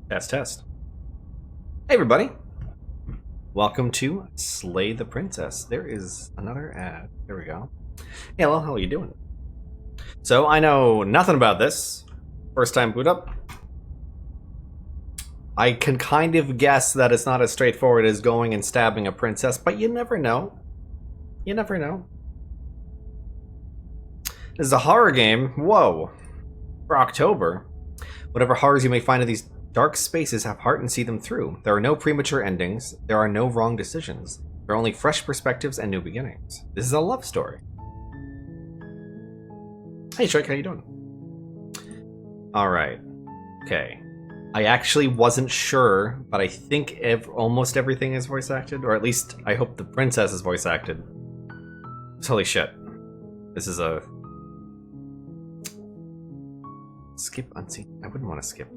Test, test. Hey, everybody. Welcome to Slay the Princess. There is another ad. There we go. Hey, hello, how are you doing? So, I know nothing about this. First time boot up. I can kind of guess that it's not as straightforward as going and stabbing a princess, but you never know. You never know. This is a horror game. Whoa. For October. Whatever horrors you may find in these dark spaces, have heart and see them through. There are no premature endings. There are no wrong decisions. There are only fresh perspectives and new beginnings. This is a love story. Hey, Shrek, how you doing? Alright. Okay. I actually wasn't sure, but I think almost everything is voice acted, or at least I hope the princess is voice acted. Holy shit. This is a... Skip unseen. I wouldn't want to skip.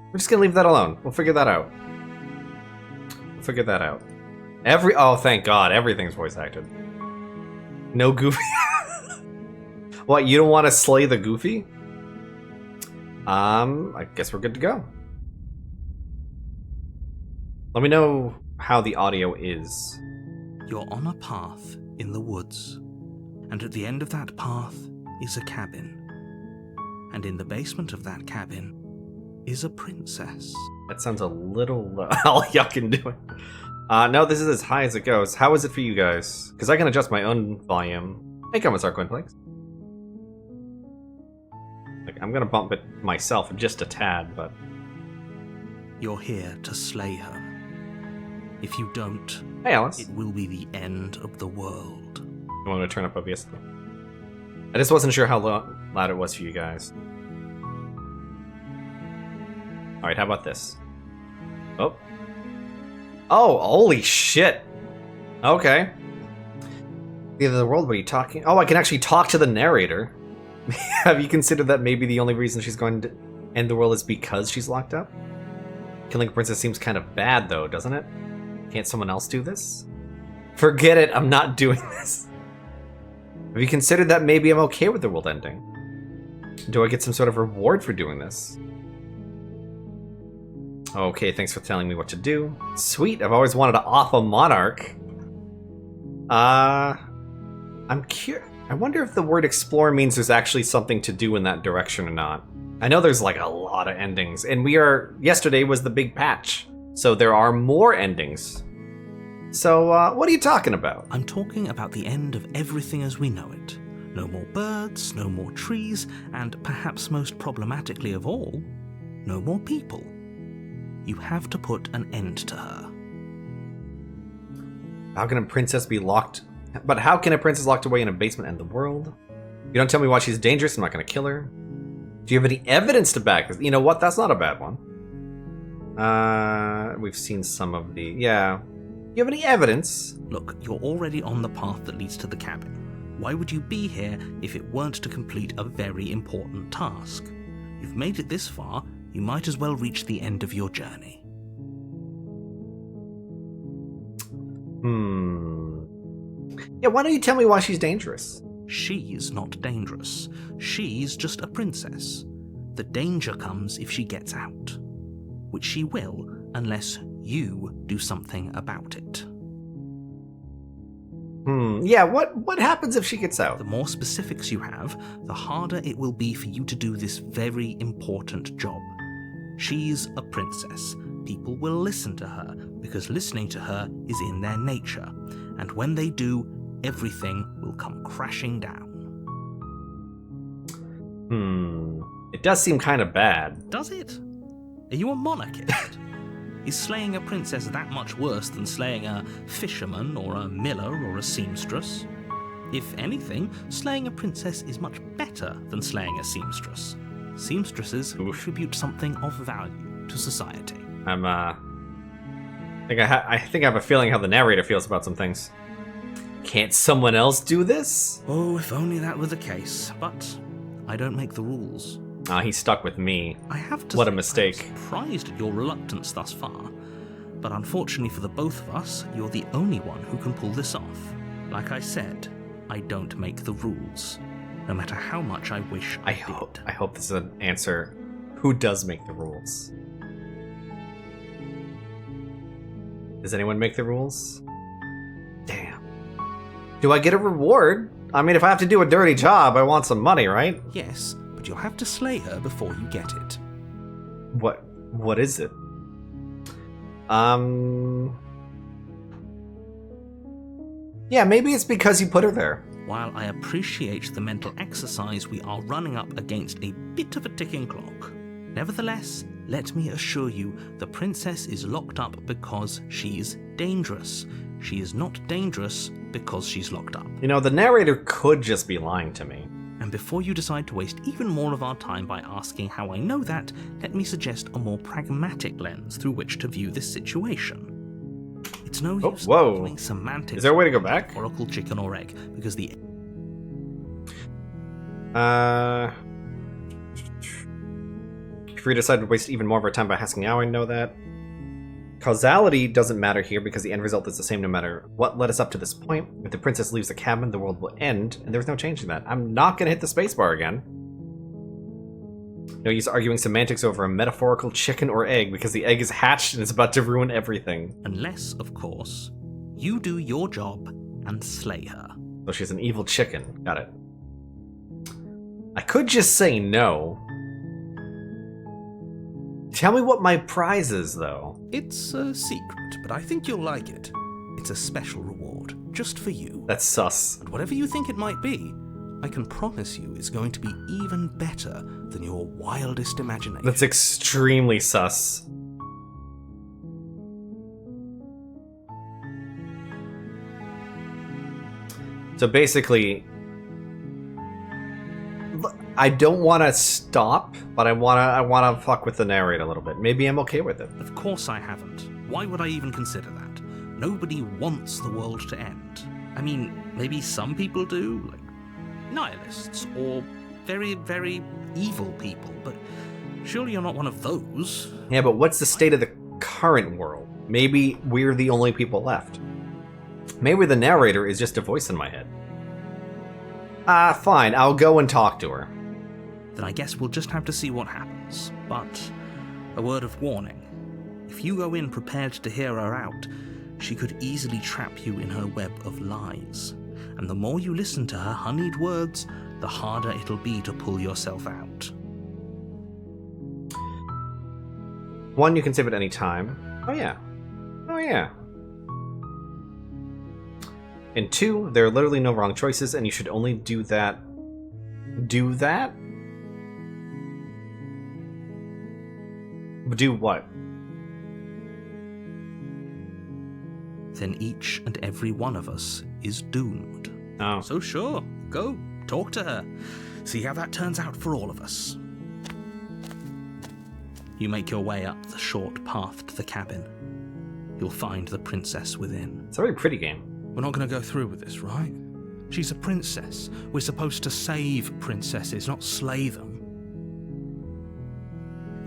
We're just gonna leave that alone. We'll figure that out. We'll figure that out. Oh, thank God, everything's voice acted. No Goofy. What, you don't want to slay the Goofy? I guess we're good to go. Let me know how the audio is. You're on a path in the woods, and at the end of that path is a cabin. And in the basement of that cabin is a princess. That sounds a little all y'all can do it. No, this is as high as it goes. How is it for you guys? Because I can adjust my own volume. Hey, come on, Sarcoin, like, I'm gonna bump it myself just a tad, but... You're here to slay her. If you don't, hey, Alice. It will be the end of the world. You want me to turn up OBS? I just wasn't sure how loud it was for you guys. Alright, how about this? Oh. Oh, holy shit! Okay. The end of the world, what are you talking? Oh, I can actually talk to the narrator. Have you considered that maybe the only reason she's going to end the world is because she's locked up? Killing a princess seems kind of bad, though, doesn't it? Can't someone else do this? Forget it, I'm not doing this. Have you considered that maybe I'm okay with the world ending? Do I get some sort of reward for doing this? Okay, thanks for telling me what to do. Sweet, I've always wanted to off a monarch. I'm curious. I wonder if the word explore means there's actually something to do in that direction or not. I know there's like a lot of endings, and yesterday was the big patch, so there are more endings. So, what are you talking about? I'm talking about the end of everything as we know it. No more birds, no more trees, and perhaps most problematically of all, no more people. You have to put an end to her. How can a princess be locked? But how can a princess locked away in a basement end the world? You don't tell me why she's dangerous, I'm not gonna kill her. Do you have any evidence to back this? You know what, that's not a bad one. We've seen some of the... Yeah. You have any evidence? Look, you're already on the path that leads to the cabin. Why would you be here if it weren't to complete a very important task? You've made it this far, you might as well reach the end of your journey. Yeah, why don't you tell me why she's dangerous? She's not dangerous. She's just a princess. The danger comes if she gets out. Which she will, unless you do something about it. Yeah, what happens if she gets out? The more specifics you have, the harder it will be for you to do this very important job. She's a princess. People will listen to her, because listening to her is in their nature. And when they do, everything will come crashing down. It does seem kind of bad. Does it? Are you a monarchist? Is slaying a princess that much worse than slaying a fisherman or a miller or a seamstress? If anything, slaying a princess is much better than slaying a seamstress. Seamstresses contribute something of value to society. I think I have a feeling how the narrator feels about some things. Can't someone else do this? Oh, if only that were the case. But I don't make the rules. He's stuck with me. I have to what say, a mistake. I'm surprised at your reluctance thus far. But unfortunately for the both of us, you're the only one who can pull this off. Like I said, I don't make the rules. No matter how much I wish I did. I hope this is an answer. Who does make the rules? Does anyone make the rules? Damn. Do I get a reward? I mean, if I have to do a dirty job, I want some money, right? Yes, but you'll have to slay her before you get it. What is it? Yeah, maybe it's because you put her there. While I appreciate the mental exercise, we are running up against a bit of a ticking clock. Nevertheless, let me assure you, the princess is locked up because she's dangerous. She is not dangerous because she's locked up. You know, the narrator could just be lying to me. And before you decide to waste even more of our time by asking how I know that, let me suggest a more pragmatic lens through which to view this situation. It's no use doing semantics. Is there a way to go back? Oracle, chicken, or egg, because the if we decide to waste even more of our time by asking how I know that. Causality doesn't matter here because the end result is the same no matter what led us up to this point. If the princess leaves the cabin, the world will end, and there's no changing that. I'm not gonna hit the spacebar again. No use arguing semantics over a metaphorical chicken or egg because the egg is hatched and it's about to ruin everything. Unless, of course, you do your job and slay her. So she's an evil chicken. Got it. I could just say no. Tell me what my prize is, though. It's a secret, but I think you'll like it. It's a special reward, just for you. That's sus. And whatever you think it might be, I can promise you it's going to be even better than your wildest imagination. That's extremely sus. So basically, I don't want to stop, but I want to fuck with the narrator a little bit. Maybe I'm okay with it. Of course I haven't. Why would I even consider that? Nobody wants the world to end. I mean, maybe some people do, like nihilists or very, very evil people, but surely you're not one of those. Yeah, but what's the state of the current world? Maybe we're the only people left. Maybe the narrator is just a voice in my head. Fine, I'll go and talk to her. Then I guess we'll just have to see what happens. But a word of warning. If you go in prepared to hear her out, she could easily trap you in her web of lies. And the more you listen to her honeyed words, the harder it'll be to pull yourself out. 1, you can save at any time. Oh yeah. Oh yeah. And 2, there are literally no wrong choices, and you should only do that. Do that? Do what? Then each and every one of us is doomed. Oh. So sure, go, talk to her. See how that turns out for all of us. You make your way up the short path to the cabin. You'll find the princess within. It's a very pretty game. We're not going to go through with this, right? She's a princess. We're supposed to save princesses, not slay them.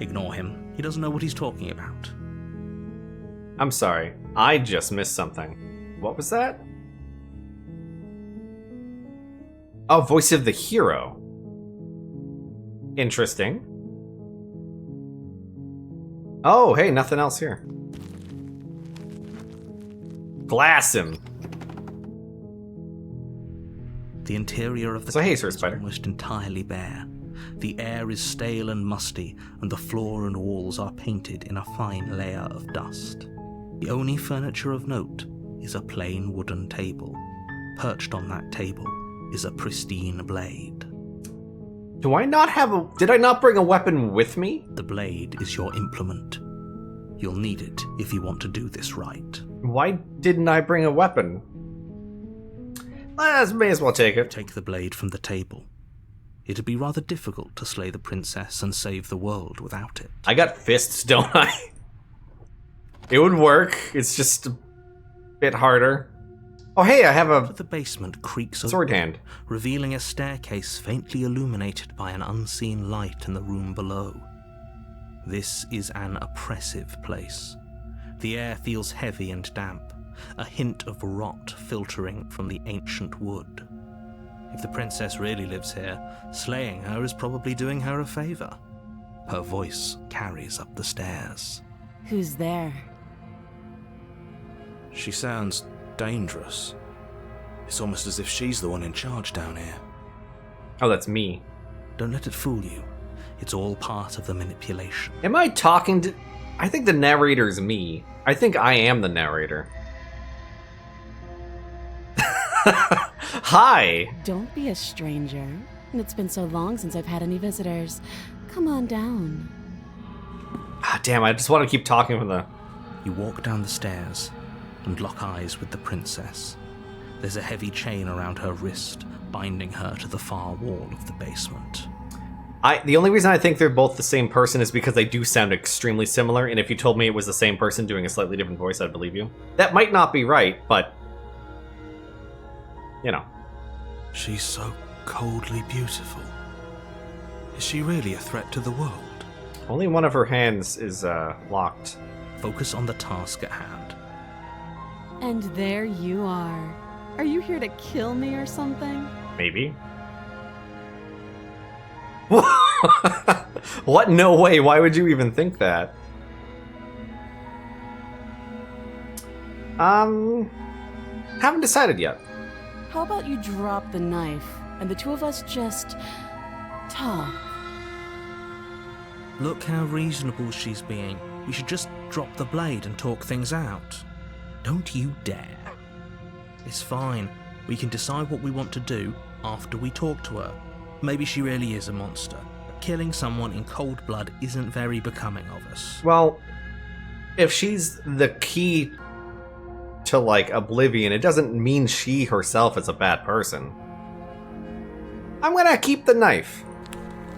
Ignore him. He doesn't know what he's talking about. I'm sorry. I just missed something. What was that? Oh, voice of the hero. Interesting. Oh, hey, nothing else here. Glass him. The interior of the So hey, cabin Sir is Spider. almost entirely bare. The air is stale and musty, and the floor and walls are painted in a fine layer of dust. The only furniture of note is a plain wooden table. Perched on that table is a pristine blade. Do I not have a... Did I not bring a weapon with me? The blade is your implement. You'll need it if you want to do this right. Why didn't I bring a weapon? May as well take it. Take the blade from the table. It'd be rather difficult to slay the princess and save the world without it. I got fists, don't I? It would work. It's just a bit harder. Oh, hey, I have a The basement creaks sword open, hand. revealing a staircase faintly illuminated by an unseen light in the room below. This is an oppressive place. The air feels heavy and damp, a hint of rot filtering from the ancient wood. If the princess really lives here, slaying her is probably doing her a favor. Her voice carries up the stairs. Who's there? She sounds dangerous. It's almost as if she's the one in charge down here. Oh, that's me. Don't let it fool you. It's all part of the manipulation. Am I talking to... I think the narrator is me. I think I am the narrator. Hi! Don't be a stranger. It's been so long since I've had any visitors. Come on down. Ah, damn, I just want to keep talking with the... You walk down the stairs and lock eyes with the princess. There's a heavy chain around her wrist, binding her to the far wall of the basement. The only reason I think they're both the same person is because they do sound extremely similar, and if you told me it was the same person doing a slightly different voice, I'd believe you. That might not be right, but... you know. She's so coldly beautiful. Is she really a threat to the world? Only one of her hands is, locked. Focus on the task at hand. And there you are. Are you here to kill me or something? Maybe. What? No way. Why would you even think that? Haven't decided yet. How about you drop the knife and the two of us just talk? Look how reasonable she's being. We should just drop the blade and talk things out. Don't you dare. It's fine. We can decide what we want to do after we talk to her. Maybe she really is a monster, but killing someone in cold blood isn't very becoming of us. Well, if she's the key to, like, oblivion, it doesn't mean she herself is a bad person. I'm gonna keep the knife.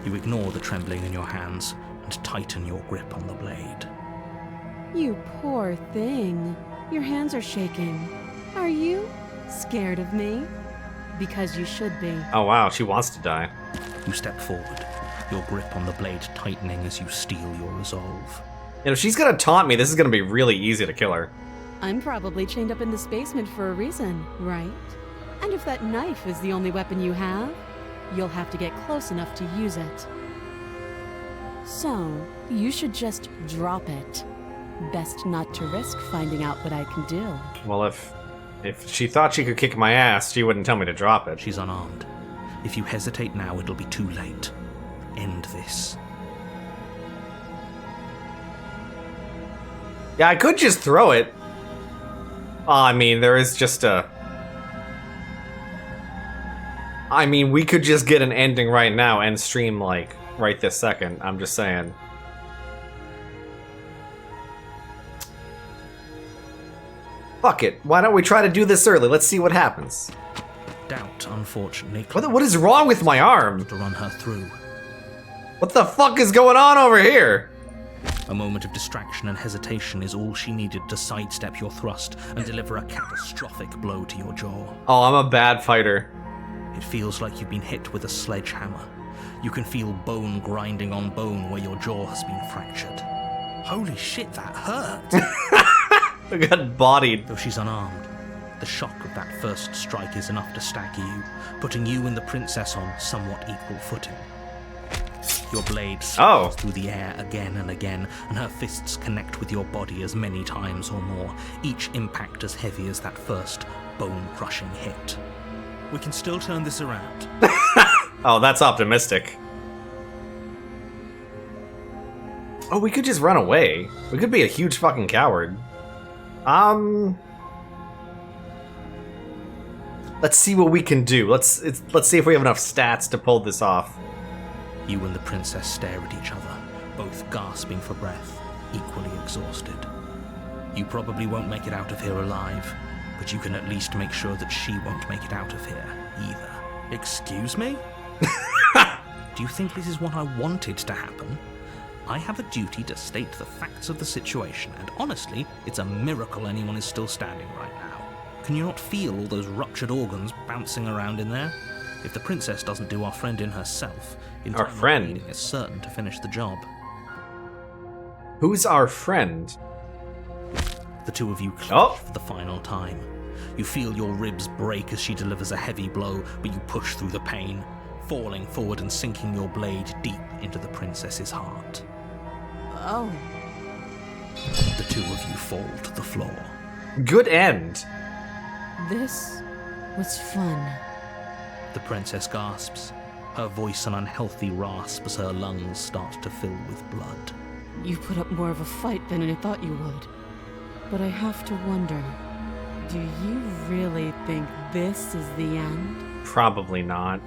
You ignore the trembling in your hands and tighten your grip on the blade. You poor thing. Your hands are shaking. Are you scared of me? Because you should be. Oh wow, she wants to die. You step forward, your grip on the blade tightening as you steel your resolve. And if she's gonna taunt me, this is gonna be really easy to kill her. I'm probably chained up in this basement for a reason, right? And if that knife is the only weapon you have, you'll have to get close enough to use it. So, you should just drop it. Best not to risk finding out what I can do. Well, if she thought she could kick my ass, she wouldn't tell me to drop it. She's unarmed. If you hesitate now, it'll be too late. End this. Yeah, I could just throw it. I mean, there is just a... I mean, we could just get an ending right now and stream, like, right this second. I'm just saying. Fuck it. Why don't we try to do this early? Let's see what happens. Doubt, unfortunately, What is wrong with my arm? to run her through. What the fuck is going on over here? A moment of distraction and hesitation is all she needed to sidestep your thrust and deliver a catastrophic blow to your jaw. Oh, I'm a bad fighter. It feels like you've been hit with a sledgehammer. You can feel bone grinding on bone where your jaw has been fractured. Holy shit, that hurt! I got bodied. Though she's unarmed, the shock of that first strike is enough to stagger you, putting you and the princess on somewhat equal footing. Your blade slides through the air again and again, and her fists connect with your body as many times or more, each impact as heavy as that first bone-crushing hit. We can still turn this around. Oh, that's optimistic. Oh, we could just run away. We could be a huge fucking coward. Let's see what we can do. Let's see if we have enough stats to pull this off. You and the princess stare at each other, both gasping for breath, equally exhausted. You probably won't make it out of here alive, but you can at least make sure that she won't make it out of here either. Excuse me? Do you think this is what I wanted to happen? I have a duty to state the facts of the situation, and honestly, it's a miracle anyone is still standing right now. Can you not feel all those ruptured organs bouncing around in there? If the princess doesn't do our friend in herself, Our friend? bleeding is certain to finish the job. Who's our friend? The two of you clinch Oh. for the final time. You feel your ribs break as she delivers a heavy blow, but you push through the pain, falling forward and sinking your blade deep into the princess's heart. Oh. The two of you fall to the floor. Good end. This was fun. The princess gasps, her voice an unhealthy rasp as her lungs start to fill with blood. You put up more of a fight than I thought you would. But I have to wonder, do you really think this is the end? Probably not.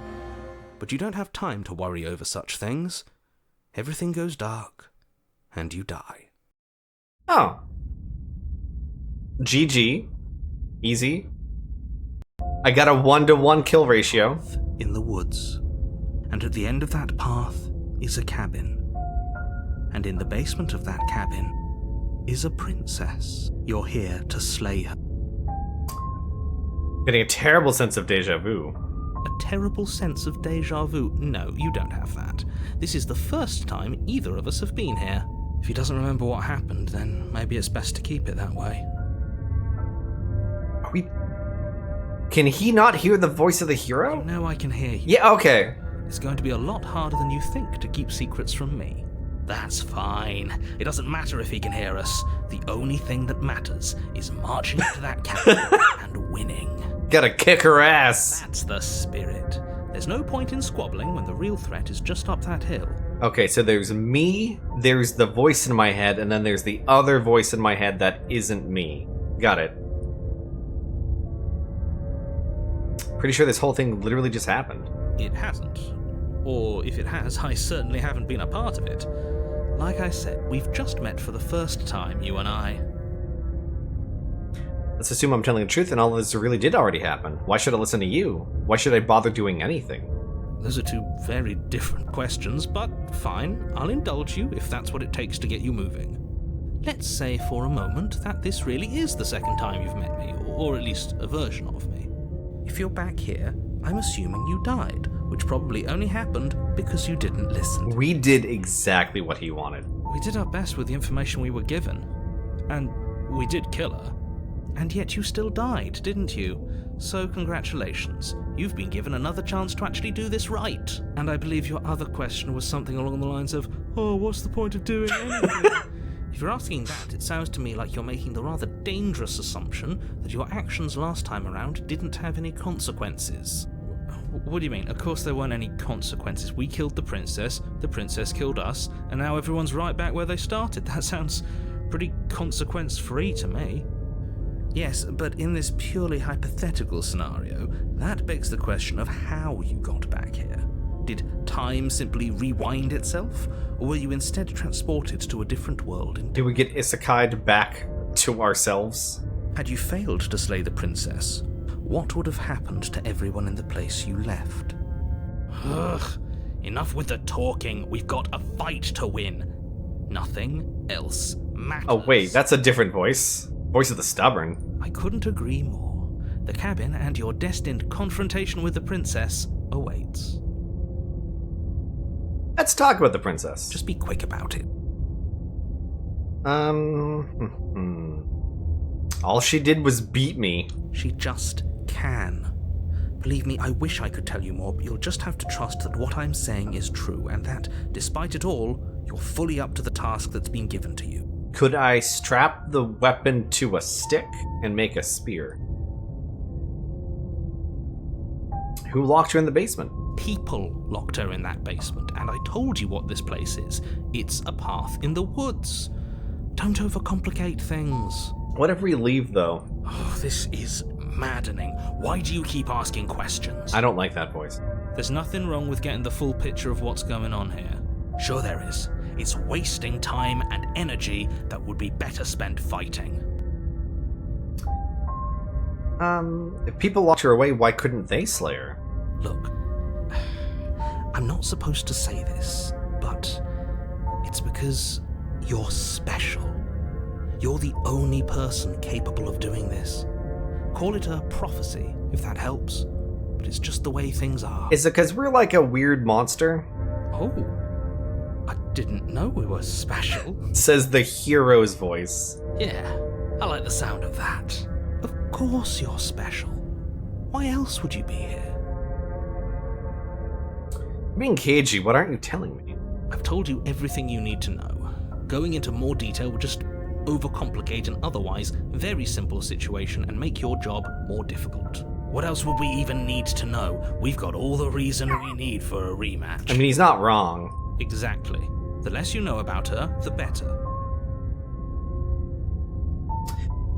But you don't have time to worry over such things. Everything goes dark, and you die. Oh. GG. Easy. I got a 1-to-1 kill ratio. In the woods, and at the end of that path is a cabin. And in the basement of that cabin is a princess. You're here to slay her. Getting a terrible sense of deja vu. A terrible sense of deja vu? No, you don't have that. This is the first time either of us have been here. If he doesn't remember what happened, then maybe it's best to keep it that way. Are we... Can he not hear the voice of the hero? You know I can hear you. Yeah, okay. It's going to be a lot harder than you think to keep secrets from me. That's fine. It doesn't matter if he can hear us. The only thing that matters is marching into that cabin and winning. Gotta kick her ass. That's the spirit. There's no point in squabbling when the real threat is just up that hill. Okay, so there's me, there's the voice in my head, and then there's the other voice in my head that isn't me. Got it. Pretty sure this whole thing literally just happened. It hasn't. Or if it has, I certainly haven't been a part of it. Like I said, we've just met for the first time, you and I. Let's assume I'm telling the truth and all of this really did already happen. Why should I listen to you? Why should I bother doing anything? Those are two very different questions, but fine, I'll indulge you if that's what it takes to get you moving. Let's say for a moment that this really is the second time you've met me, or at least a version of me. If you're back here, I'm assuming you died, which probably only happened because you didn't listen. We did exactly what he wanted. We did our best with the information we were given, and we did kill her. And yet you still died, didn't you? So congratulations. You've been given another chance to actually do this right. And I believe your other question was something along the lines of, oh, what's the point of doing anything? If you're asking that, it sounds to me like you're making the rather dangerous assumption that your actions last time around didn't have any consequences. What do you mean? Of course there weren't any consequences. We killed the princess killed us, and now everyone's right back where they started. That sounds pretty consequence-free to me. Yes, but in this purely hypothetical scenario, that begs the question of how you got back here. Did time simply rewind itself, or were you instead transported to a different world? Did we get isekai'd back to ourselves? Had you failed to slay the princess, what would have happened to everyone in the place you left? Ugh, enough with the talking. We've got a fight to win. Nothing else matters. Oh wait, that's a different voice. Voice of the stubborn. I couldn't agree more. The cabin and your destined confrontation with the princess awaits. Let's talk about the princess. Just be quick about it. All she did was beat me. She just can. Believe me, I wish I could tell you more, but you'll just have to trust that what I'm saying is true, and that, despite it all, you're fully up to the task that's been given to you. Could I strap the weapon to a stick and make a spear? Who locked her in the basement? People locked her in that basement, and I told you what this place is. It's a path in the woods. Don't overcomplicate things. What if we leave, though? Oh, this is maddening. Why do you keep asking questions? I don't like that voice. There's nothing wrong with getting the full picture of what's going on here. Sure there is. It's wasting time and energy that would be better spent fighting. If people locked her away, why couldn't they slay her? Look, I'm not supposed to say this, but it's because you're special. You're the only person capable of doing this. Call it a prophecy, if that helps, but it's just the way things are. Is it because we're like a weird monster? Oh, I didn't know we were special. Says the hero's voice. Yeah, I like the sound of that. Of course you're special. Why else would you be here? Being cagey, what aren't you telling me? I've told you everything you need to know. Going into more detail would just overcomplicate an otherwise very simple situation and make your job more difficult. What else would we even need to know? We've got all the reason we need for a rematch. I mean, he's not wrong. Exactly. The less you know about her, the better.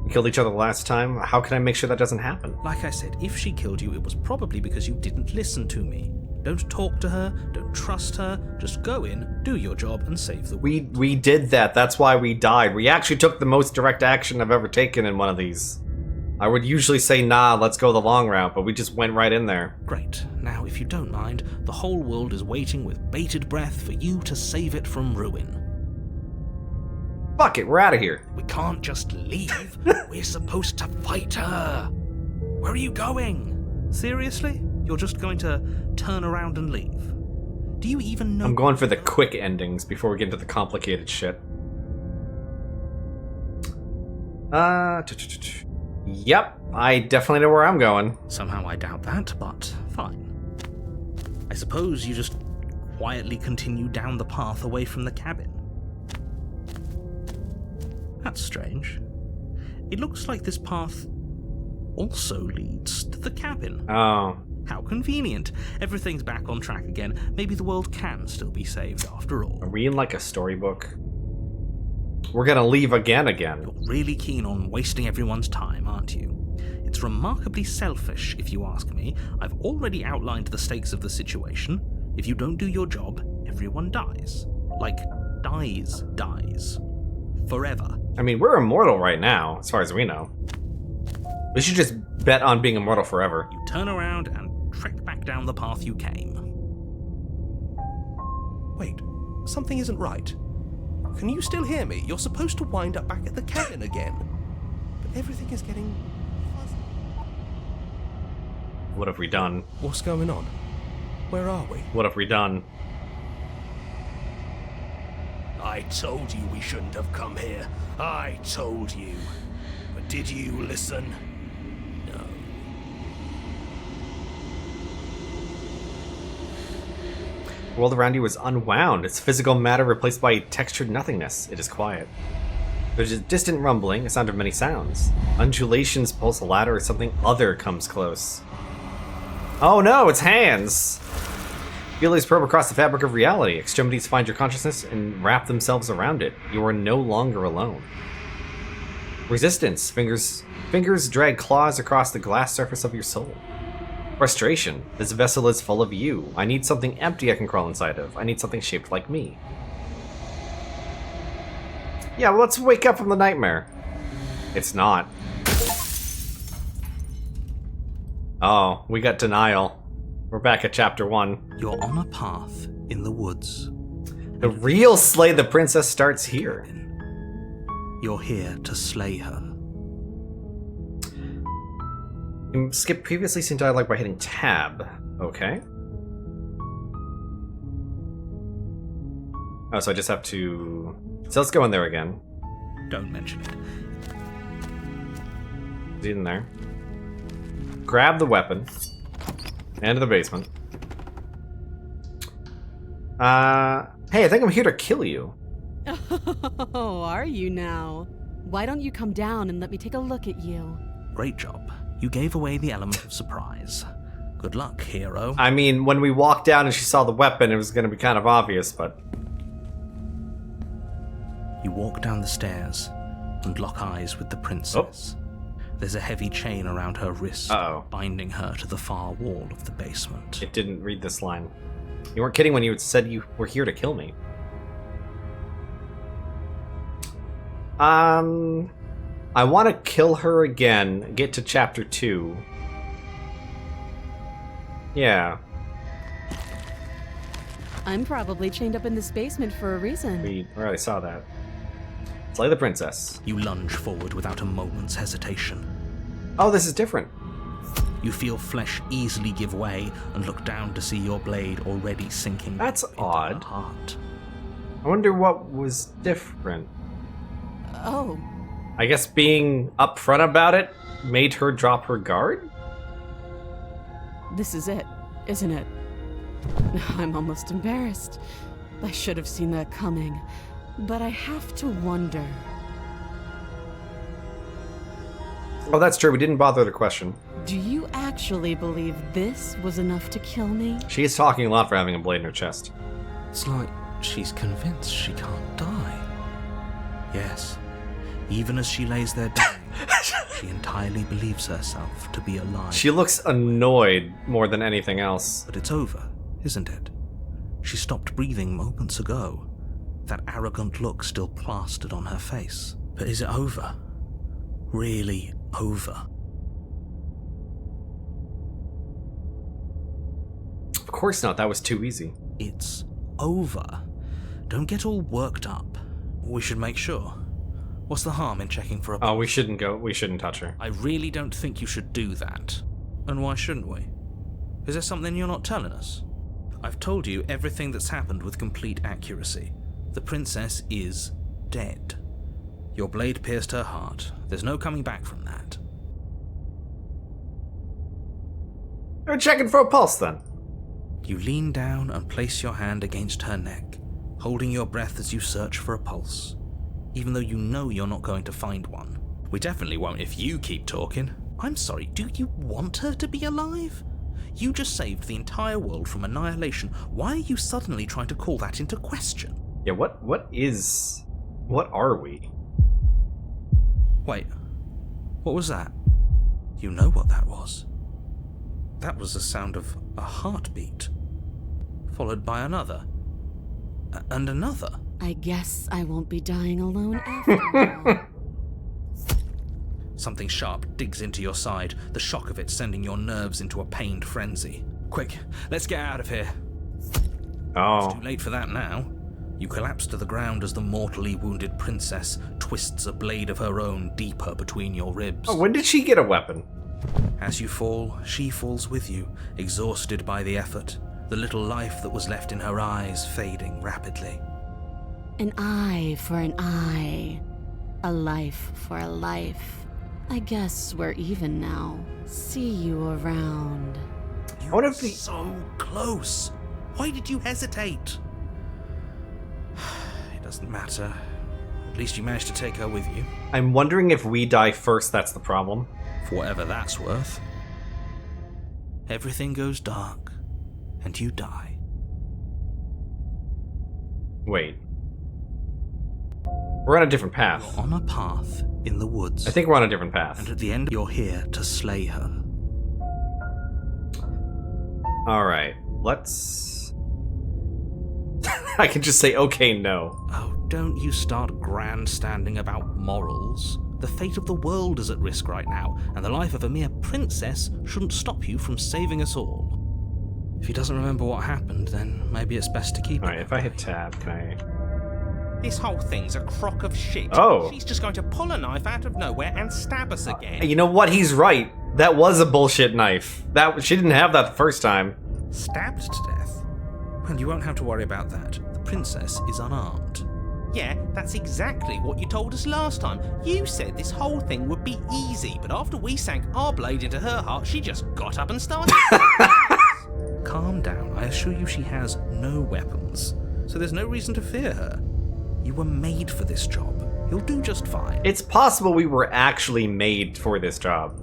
We killed each other last time. How can I make sure that doesn't happen? Like I said, if she killed you, it was probably because you didn't listen to me. Don't talk to her, don't trust her, just go in, do your job, and save the world. We did that. That's why we died. We actually took the most direct action I've ever taken in one of these. I would usually say, nah, let's go the long route, but we just went right in there. Great. Now, if you don't mind, the whole world is waiting with bated breath for you to save it from ruin. Fuck it, we're out of here. We can't just leave. We're supposed to fight her. Where are you going? Seriously? You're just going to turn around and leave? Do you even know? I'm going for the quick endings before we get into the complicated shit. Yep, I definitely know where I'm going. Somehow I doubt that, but fine. I suppose you just quietly continue down the path away from the cabin. That's strange. It looks like this path also leads to the cabin. Oh. How convenient. Everything's back on track again. Maybe the world can still be saved after all. Are we in like a storybook? We're gonna leave again. You're really keen on wasting everyone's time, aren't you? It's remarkably selfish, if you ask me. I've already outlined the stakes of the situation. If you don't do your job, everyone dies. Like, dies. Forever. I mean, we're immortal right now, as far as we know. We should just bet on being immortal forever. You turn around and trek back down the path you came. Wait, something isn't right. Can you still hear me? You're supposed to wind up back at the cabin again. But everything is getting fuzzy. What have we done? What's going on? Where are we? What have we done? I told you we shouldn't have come here. I told you. But did you listen? No. The world around you is unwound. Its physical matter replaced by textured nothingness. It is quiet. There's a distant rumbling, a sound of many sounds. Undulations pulse a ladder as something other comes close. Oh no, it's hands! Feelers probe across the fabric of reality. Extremities find your consciousness and wrap themselves around it. You are no longer alone. Resistance. Fingers drag claws across the glass surface of your soul. Frustration. This vessel is full of you. I need something empty I can crawl inside of. I need something shaped like me. Yeah, well, let's wake up from the nightmare. It's not. Oh, we got denial. We're back at chapter 1. You're on a path in the woods. The real Slay the Princess starts here. You're here to slay her. You skip previously seen dialogue by hitting tab. Okay. Oh, so I just have to... So let's go in there again. Don't mention it. Is he in there? Grab the weapon. Into the basement. Hey, I think I'm here to kill you. Oh, are you now? Why don't you come down and let me take a look at you? Great job. You gave away the element of surprise. Good luck, hero. I mean, when we walked down and she saw the weapon, it was going to be kind of obvious, but... You walk down the stairs and lock eyes with the princess. There's a heavy chain around her wrist, binding her to the far wall of the basement. It didn't read this line. You weren't kidding when you said you were here to kill me. I want to kill her again, get to chapter 2. Yeah. I'm probably chained up in this basement for a reason. We already saw that. Slay the princess. You lunge forward without a moment's hesitation. Oh, this is different. You feel flesh easily give way and look down to see your blade already sinking. That's into odd. her heart. I wonder what was different. Oh, I guess being upfront about it made her drop her guard? this is it, isn't it? I'm almost embarrassed. I should have seen that coming. But I have to wonder. Oh, that's true. We didn't bother to question. Do you actually believe this was enough to kill me? She is talking a lot for having a blade in her chest. It's like she's convinced she can't die. Yes, even as she lays there dying, she entirely believes herself to be alive. She looks annoyed more than anything else. But it's over, isn't it? She stopped breathing moments ago. That arrogant look still plastered on her face. But is it over? Really over? Of course not. That was too easy. It's over. Don't get all worked up. We should make sure. What's the harm in checking for a... Oh, we shouldn't go. We shouldn't touch her. I really don't think you should do that. And why shouldn't we? Is there something you're not telling us? I've told you everything that's happened with complete accuracy. The princess is dead. Your blade pierced her heart. There's no coming back from that. We're checking for a pulse then. You lean down and place your hand against her neck, holding your breath as you search for a pulse, even though you know you're not going to find one. We definitely won't if you keep talking. I'm sorry, do you want her to be alive? You just saved the entire world from annihilation. Why are you suddenly trying to call that into question? Yeah, what are we? Wait, what was that? You know what that was. That was the sound of a heartbeat, followed by another, and another. I guess I won't be dying alone after all. Something sharp digs into your side, the shock of it sending your nerves into a pained frenzy. Quick, let's get out of here. Oh. It's too late for that now. You collapse to the ground as the mortally wounded princess twists a blade of her own deeper between your ribs. Oh, when did she get a weapon? As you fall, she falls with you, exhausted by the effort, the little life that was left in her eyes fading rapidly. An eye for an eye. A life for a life. I guess we're even now. See you around. You What were if we... so close. Why did you hesitate? It doesn't matter. At least you managed to take her with you. I'm wondering if we die first, that's the problem. For whatever that's worth. Everything goes dark, and you die. Wait. We're on a different path. You're on a path in the woods. I think we're on a different path. And at the end, you're here to slay her. Alright, let's... I can just say, okay, no. Oh, don't you start grandstanding about morals. The fate of the world is at risk right now, and the life of a mere princess shouldn't stop you from saving us all. If he doesn't remember what happened, then maybe it's best to keep Alright, it. if I hit tab, can I... This whole thing's a crock of shit. Oh. She's just going to pull a knife out of nowhere and stab us again. You know what? He's right. That was a bullshit knife. She didn't have that the first time. Stabbed to death? Well, you won't have to worry about that. The princess is unarmed. Yeah, that's exactly what you told us last time. You said this whole thing would be easy, but after we sank our blade into her heart, she just got up and started. Calm down. I assure you she has no weapons, so there's no reason to fear her. You were made for this job. You'll do just fine. It's possible we were actually made for this job.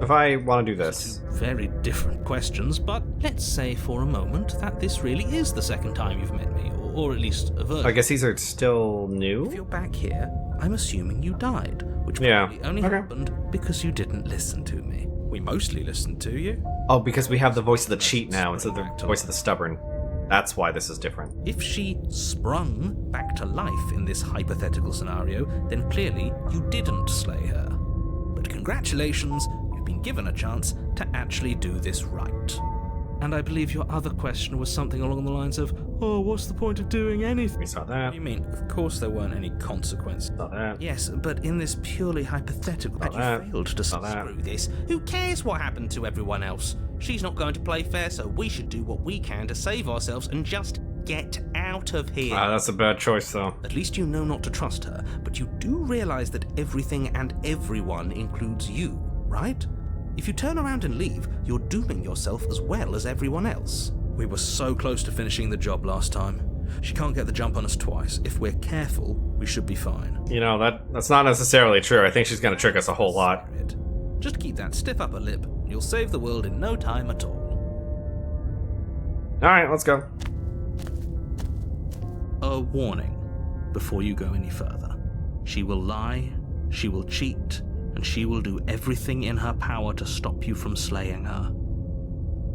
If I want to do this. Two very different questions, but let's say for a moment that this really is the second time you've met me, or at least a version. I guess these are still If new? you're back here, I'm assuming you died, which Yeah. probably only Okay. happened because you didn't listen to me. We mostly listened to you. Oh, because we have the voice of the cheat now instead of the voice of the stubborn. That's why this is different. If she sprung back to life in this hypothetical scenario, then clearly you didn't slay her. But congratulations, you've been given a chance to actually do this right. And I believe your other question was something along the lines of, oh, what's the point of doing anything? We saw What that. do you mean? Of course there weren't any consequences. Saw that. Yes, but in this purely hypothetical, Not had that. you failed to Not that. Screw this. Who cares what happened to everyone else? She's not going to play fair, so we should do what we can to save ourselves and just get out of here. That's a bad choice, though. At least you know not to trust her, but you do realize that everything and everyone includes you, right? If you turn around and leave, you're dooming yourself as well as everyone else. We were so close to finishing the job last time. She can't get the jump on us twice. If we're careful, we should be fine. You know, that's not necessarily true. I think she's gonna trick us a whole lot. Just keep that stiff upper lip. You'll save the world in no time at all. Alright, let's go. A warning before you go any further. She will lie, she will cheat, and she will do everything in her power to stop you from slaying her.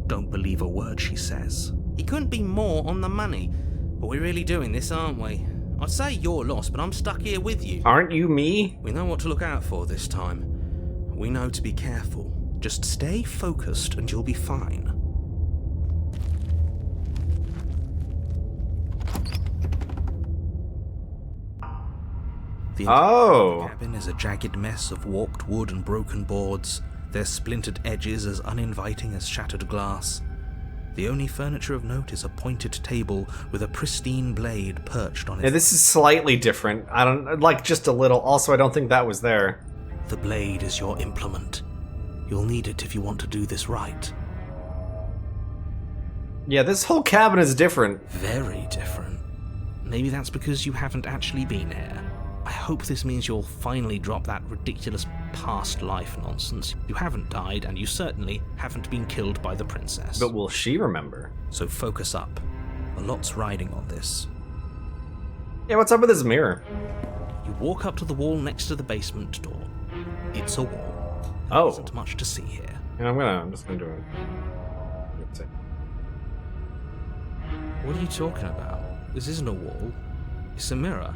Don't believe a word she says. He couldn't be more on the money. But we're really doing this, aren't we? I'd say you're lost, but I'm stuck here with you. Aren't you me? We know what to look out for this time. We know to be careful. Just stay focused and you'll be fine. The entire Oh. cabin is a jagged mess of warped wood and broken boards, their splintered edges as uninviting as shattered glass. The only furniture of note is a pointed table with a pristine blade perched on it. Yeah, this is slightly different. I don't like just a little. Also, I don't think that was there. The blade is your implement. You'll need it if you want to do this right. Yeah, this whole cabin is different. Very different. Maybe that's because you haven't actually been here. I hope this means you'll finally drop that ridiculous past life nonsense. You haven't died, and you certainly haven't been killed by the princess. But will she remember? So focus up. A lot's riding on this. Yeah, what's up with this mirror? You walk up to the wall next to the basement door. It's a wall. There Oh. isn't much to see here. Yeah, I'm just gonna do it. Let's see. What are you talking about? This isn't a wall. It's a mirror.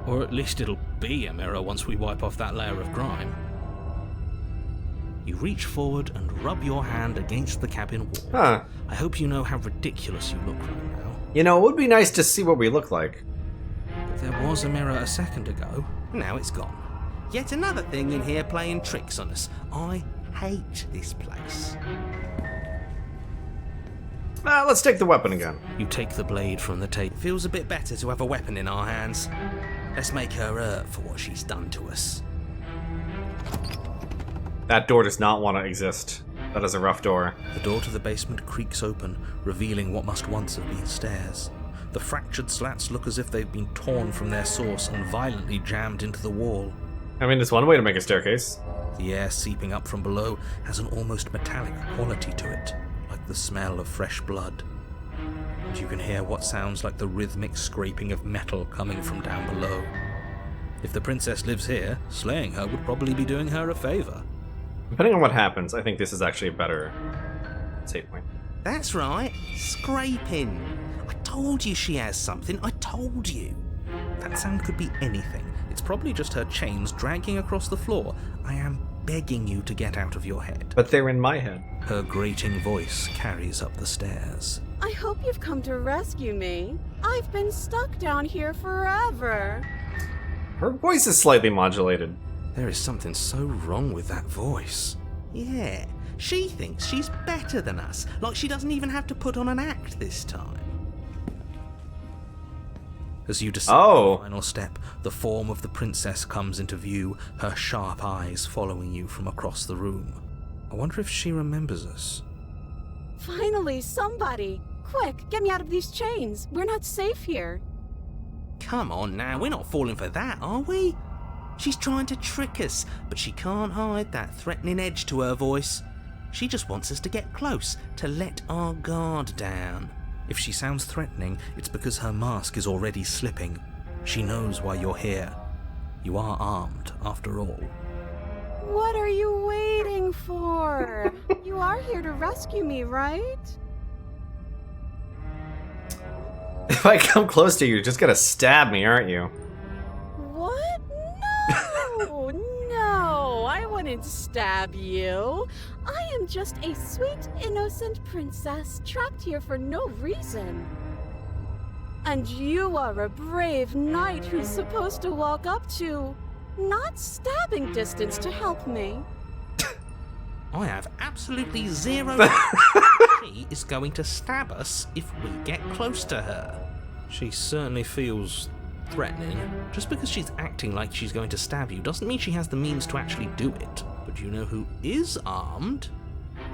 Or at least it'll be a mirror once we wipe off that layer of grime. You reach forward and rub your hand against the cabin wall. Huh. I hope you know how ridiculous you look right now. You know, it would be nice to see what we look like. But there was a mirror a second ago. Now it's gone. Yet another thing in here playing tricks on us. I hate this place. Let's take the weapon again. You take the blade from the table. Feels a bit better to have a weapon in our hands. Let's make her hurt for what she's done to us. That door does not want to exist. That is a rough door. The door to the basement creaks open, revealing what must once have been stairs. The fractured slats look as if they've been torn from their source and violently jammed into the wall. I mean, there's one way to make a staircase. The air seeping up from below has an almost metallic quality to it, like the smell of fresh blood. And you can hear what sounds like the rhythmic scraping of metal coming from down below. If the princess lives here, slaying her would probably be doing her a favor. Depending on what happens, I think this is actually a better save point. That's right, scraping. I told you she has something, I told you. That sound could be anything. It's probably just her chains dragging across the floor. I am begging you to get out of your head. But they're in my head. Her grating voice carries up the stairs. I hope you've come to rescue me. I've been stuck down here forever. Her voice is slightly modulated. There is something so wrong with that voice. Yeah, she thinks she's better than us, like she doesn't even have to put on an act this time. As you descend the final step, the form of the princess comes into view, her sharp eyes following you from across the room. I wonder if she remembers us. Finally, somebody! Quick, get me out of these chains. We're not safe here. Come on now, we're not falling for that, are we? She's trying to trick us, but she can't hide that threatening edge to her voice. She just wants us to get close, to let our guard down. If she sounds threatening, it's because her mask is already slipping. She knows why you're here. You are armed, after all. What are you waiting for? You are here to rescue me, right? If I come close to you, you're just gonna stab me, aren't you? What? No! No! I wouldn't stab you. I am just a sweet, innocent princess trapped here for no reason. And you are a brave knight who's supposed to walk up to, not stabbing distance to help me. I have absolutely zero she is going to stab us if we get close to her. She certainly feels threatening. Just because she's acting like she's going to stab you doesn't mean she has the means to actually do it. But you know who is armed?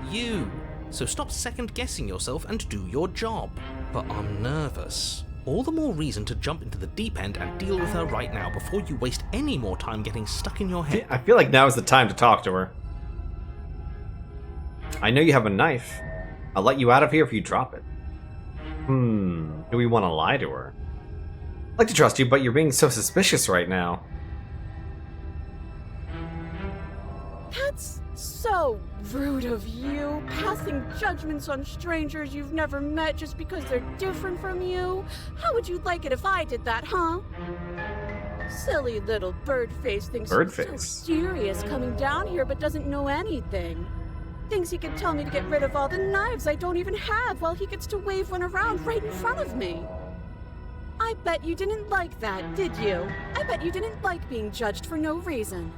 You. So stop second-guessing yourself and do your job. But I'm nervous. All the more reason to jump into the deep end and deal with her right now before you waste any more time getting stuck in your head. I feel like now is the time to talk to her. I know you have a knife. I'll let you out of here if you drop it. Do we want to lie to her? I'd like to trust you, but you're being so suspicious right now. That's so rude of you, passing judgments on strangers you've never met just because they're different from you. How would you like it if I did that, huh? Silly little Birdface thinks he's so serious coming down here but doesn't know anything. Thinks he can tell me to get rid of all the knives I don't even have while he gets to wave one around right in front of me. I bet you didn't like that, did you? I bet you didn't like being judged for no reason.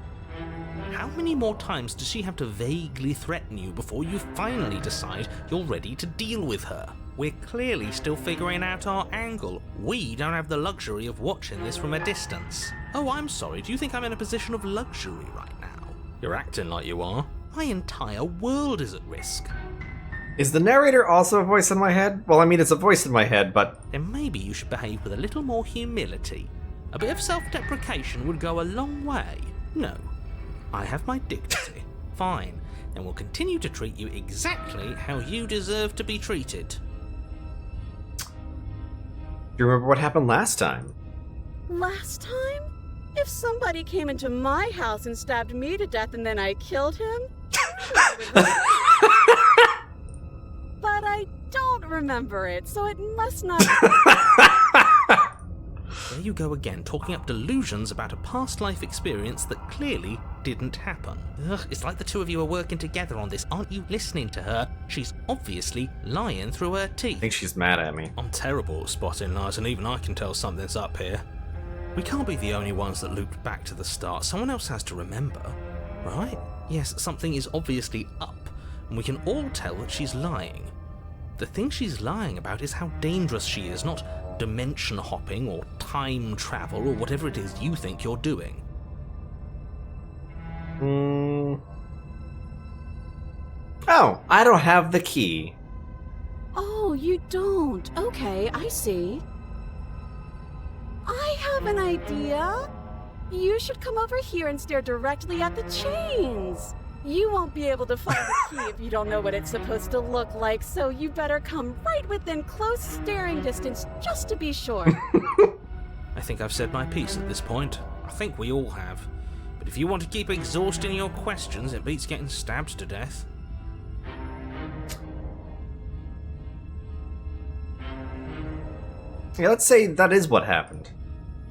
How many more times does she have to vaguely threaten you before you finally decide you're ready to deal with her? We're clearly still figuring out our angle. We don't have the luxury of watching this from a distance. Oh, I'm sorry, do you think I'm in a position of luxury right now? You're acting like you are. My entire world is at risk. Is the narrator also a voice in my head? Well, I mean, it's a voice in my head, but... Then maybe you should behave with a little more humility. A bit of self-deprecation would go a long way. No. I have my dignity. Fine. And will continue to treat you exactly how you deserve to be treated. Do you remember what happened last time? Last time? If somebody came into my house and stabbed me to death and then I killed him, but I don't remember it, so it must not. There you go again, talking up delusions about a past life experience that clearly didn't happen. Ugh, it's like the two of you are working together on this. Aren't you listening to her? She's obviously lying through her teeth. I think she's mad at me. I'm terrible at spotting lies, and even I can tell something's up here. We can't be the only ones that looped back to the start. Someone else has to remember, right? Yes, something is obviously up, and we can all tell that she's lying. The thing she's lying about is how dangerous she is, not dimension hopping or time travel or whatever it is you think you're doing. Oh, I don't have the key. Oh, you don't. Okay, I see. I have an idea. You should come over here and stare directly at the chains. You won't be able to find the key if you don't know what it's supposed to look like, so you better come right within close staring distance just to be sure. I think I've said my piece at this point. I think we all have. But if you want to keep exhausting your questions, it beats getting stabbed to death. Yeah, let's say that is what happened.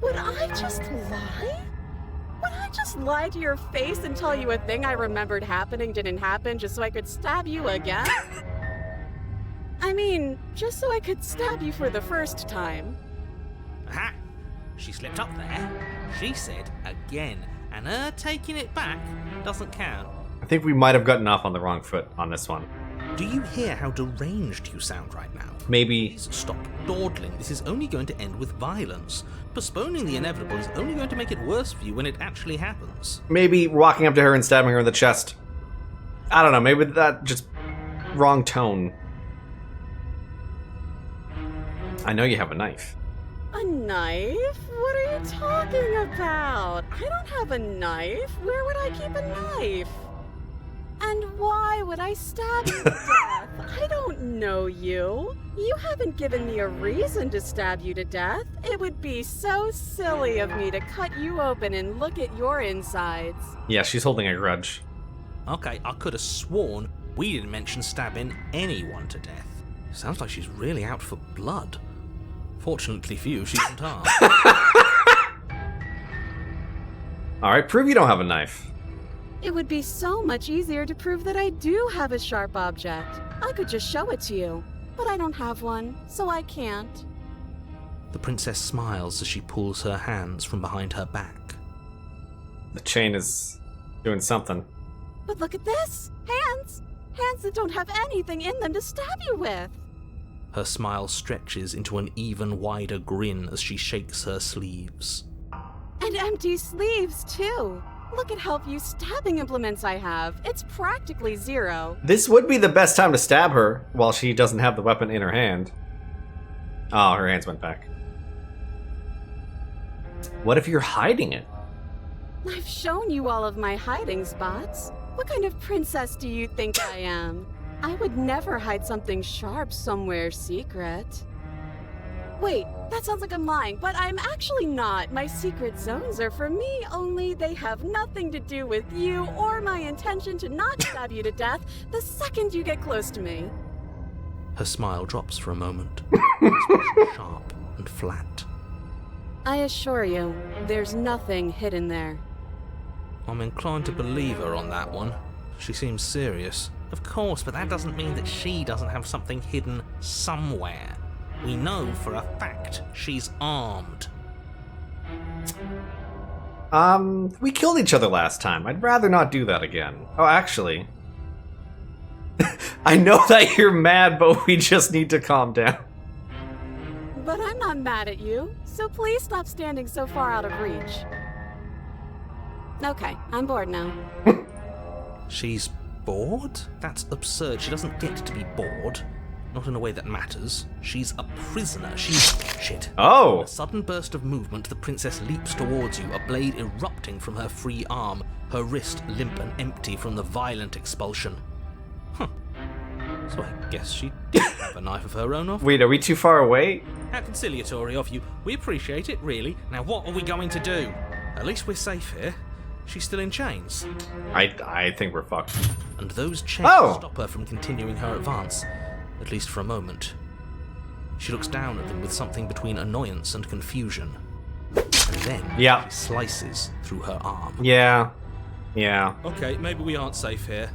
Would I just lie? Would I just lie to your face and tell you a thing I remembered happening didn't happen just so I could stab you again? I mean, just so I could stab you for the first time. Aha! She slipped up there. She said again, and her taking it back doesn't count. I think we might have gotten off on the wrong foot on this one. Do you hear how deranged you sound right now? Maybe... Please stop dawdling. This is only going to end with violence. Postponing the inevitable is only going to make it worse for you when it actually happens. Maybe walking up to her and stabbing her in the chest. I don't know, maybe that just... wrong tone. I know you have a knife. A knife? What are you talking about? I don't have a knife. Where would I keep a knife? And why would I stab you to death? I don't know you. You haven't given me a reason to stab you to death. It would be so silly of me to cut you open and look at your insides. Yeah, she's holding a grudge. Okay, I could have sworn we didn't mention stabbing anyone to death. Sounds like she's really out for blood. Fortunately for you, she isn't armed. Alright, prove you don't have a knife. It would be so much easier to prove that I do have a sharp object. I could just show it to you, but I don't have one, so I can't. The princess smiles as she pulls her hands from behind her back. The chain is doing something. But look at this! Hands! Hands that don't have anything in them to stab you with! Her smile stretches into an even wider grin as she shakes her sleeves. And empty sleeves, too! Look at how few stabbing implements I have. It's practically zero. This would be the best time to stab her while she doesn't have the weapon in her hand. Oh, her hands went back. What if you're hiding it? I've shown you all of my hiding spots. What kind of princess do you think I am? I would never hide something sharp somewhere secret. Wait, that sounds like I'm lying, but I'm actually not. My secret zones are for me only. They have nothing to do with you or my intention to not stab you to death the second you get close to me. Her smile drops for a moment, expression sharp and flat. I assure you, there's nothing hidden there. I'm inclined to believe her on that one. She seems serious. Of course, but that doesn't mean that she doesn't have something hidden somewhere. We know for a fact she's armed. We killed each other last time. I'd rather not do that again. Oh, actually. I know that you're mad, but we just need to calm down. But I'm not mad at you, so please stop standing so far out of reach. Okay, I'm bored now. She's bored? That's absurd. She doesn't get to be bored. Not in a way that matters. She's a prisoner. She's... Shit. Oh! In a sudden burst of movement, the princess leaps towards you, a blade erupting from her free arm, her wrist limp and empty from the violent expulsion. Huh. So I guess she did have a knife of her own off. Wait, are we too far away? How conciliatory of you. We appreciate it, really. Now what are we going to do? At least we're safe here. She's still in chains. I think we're fucked. And those chains stop her from continuing her advance, at least for a moment. She looks down at them with something between annoyance and confusion. And then she slices through her arm. Yeah. Okay, maybe we aren't safe here.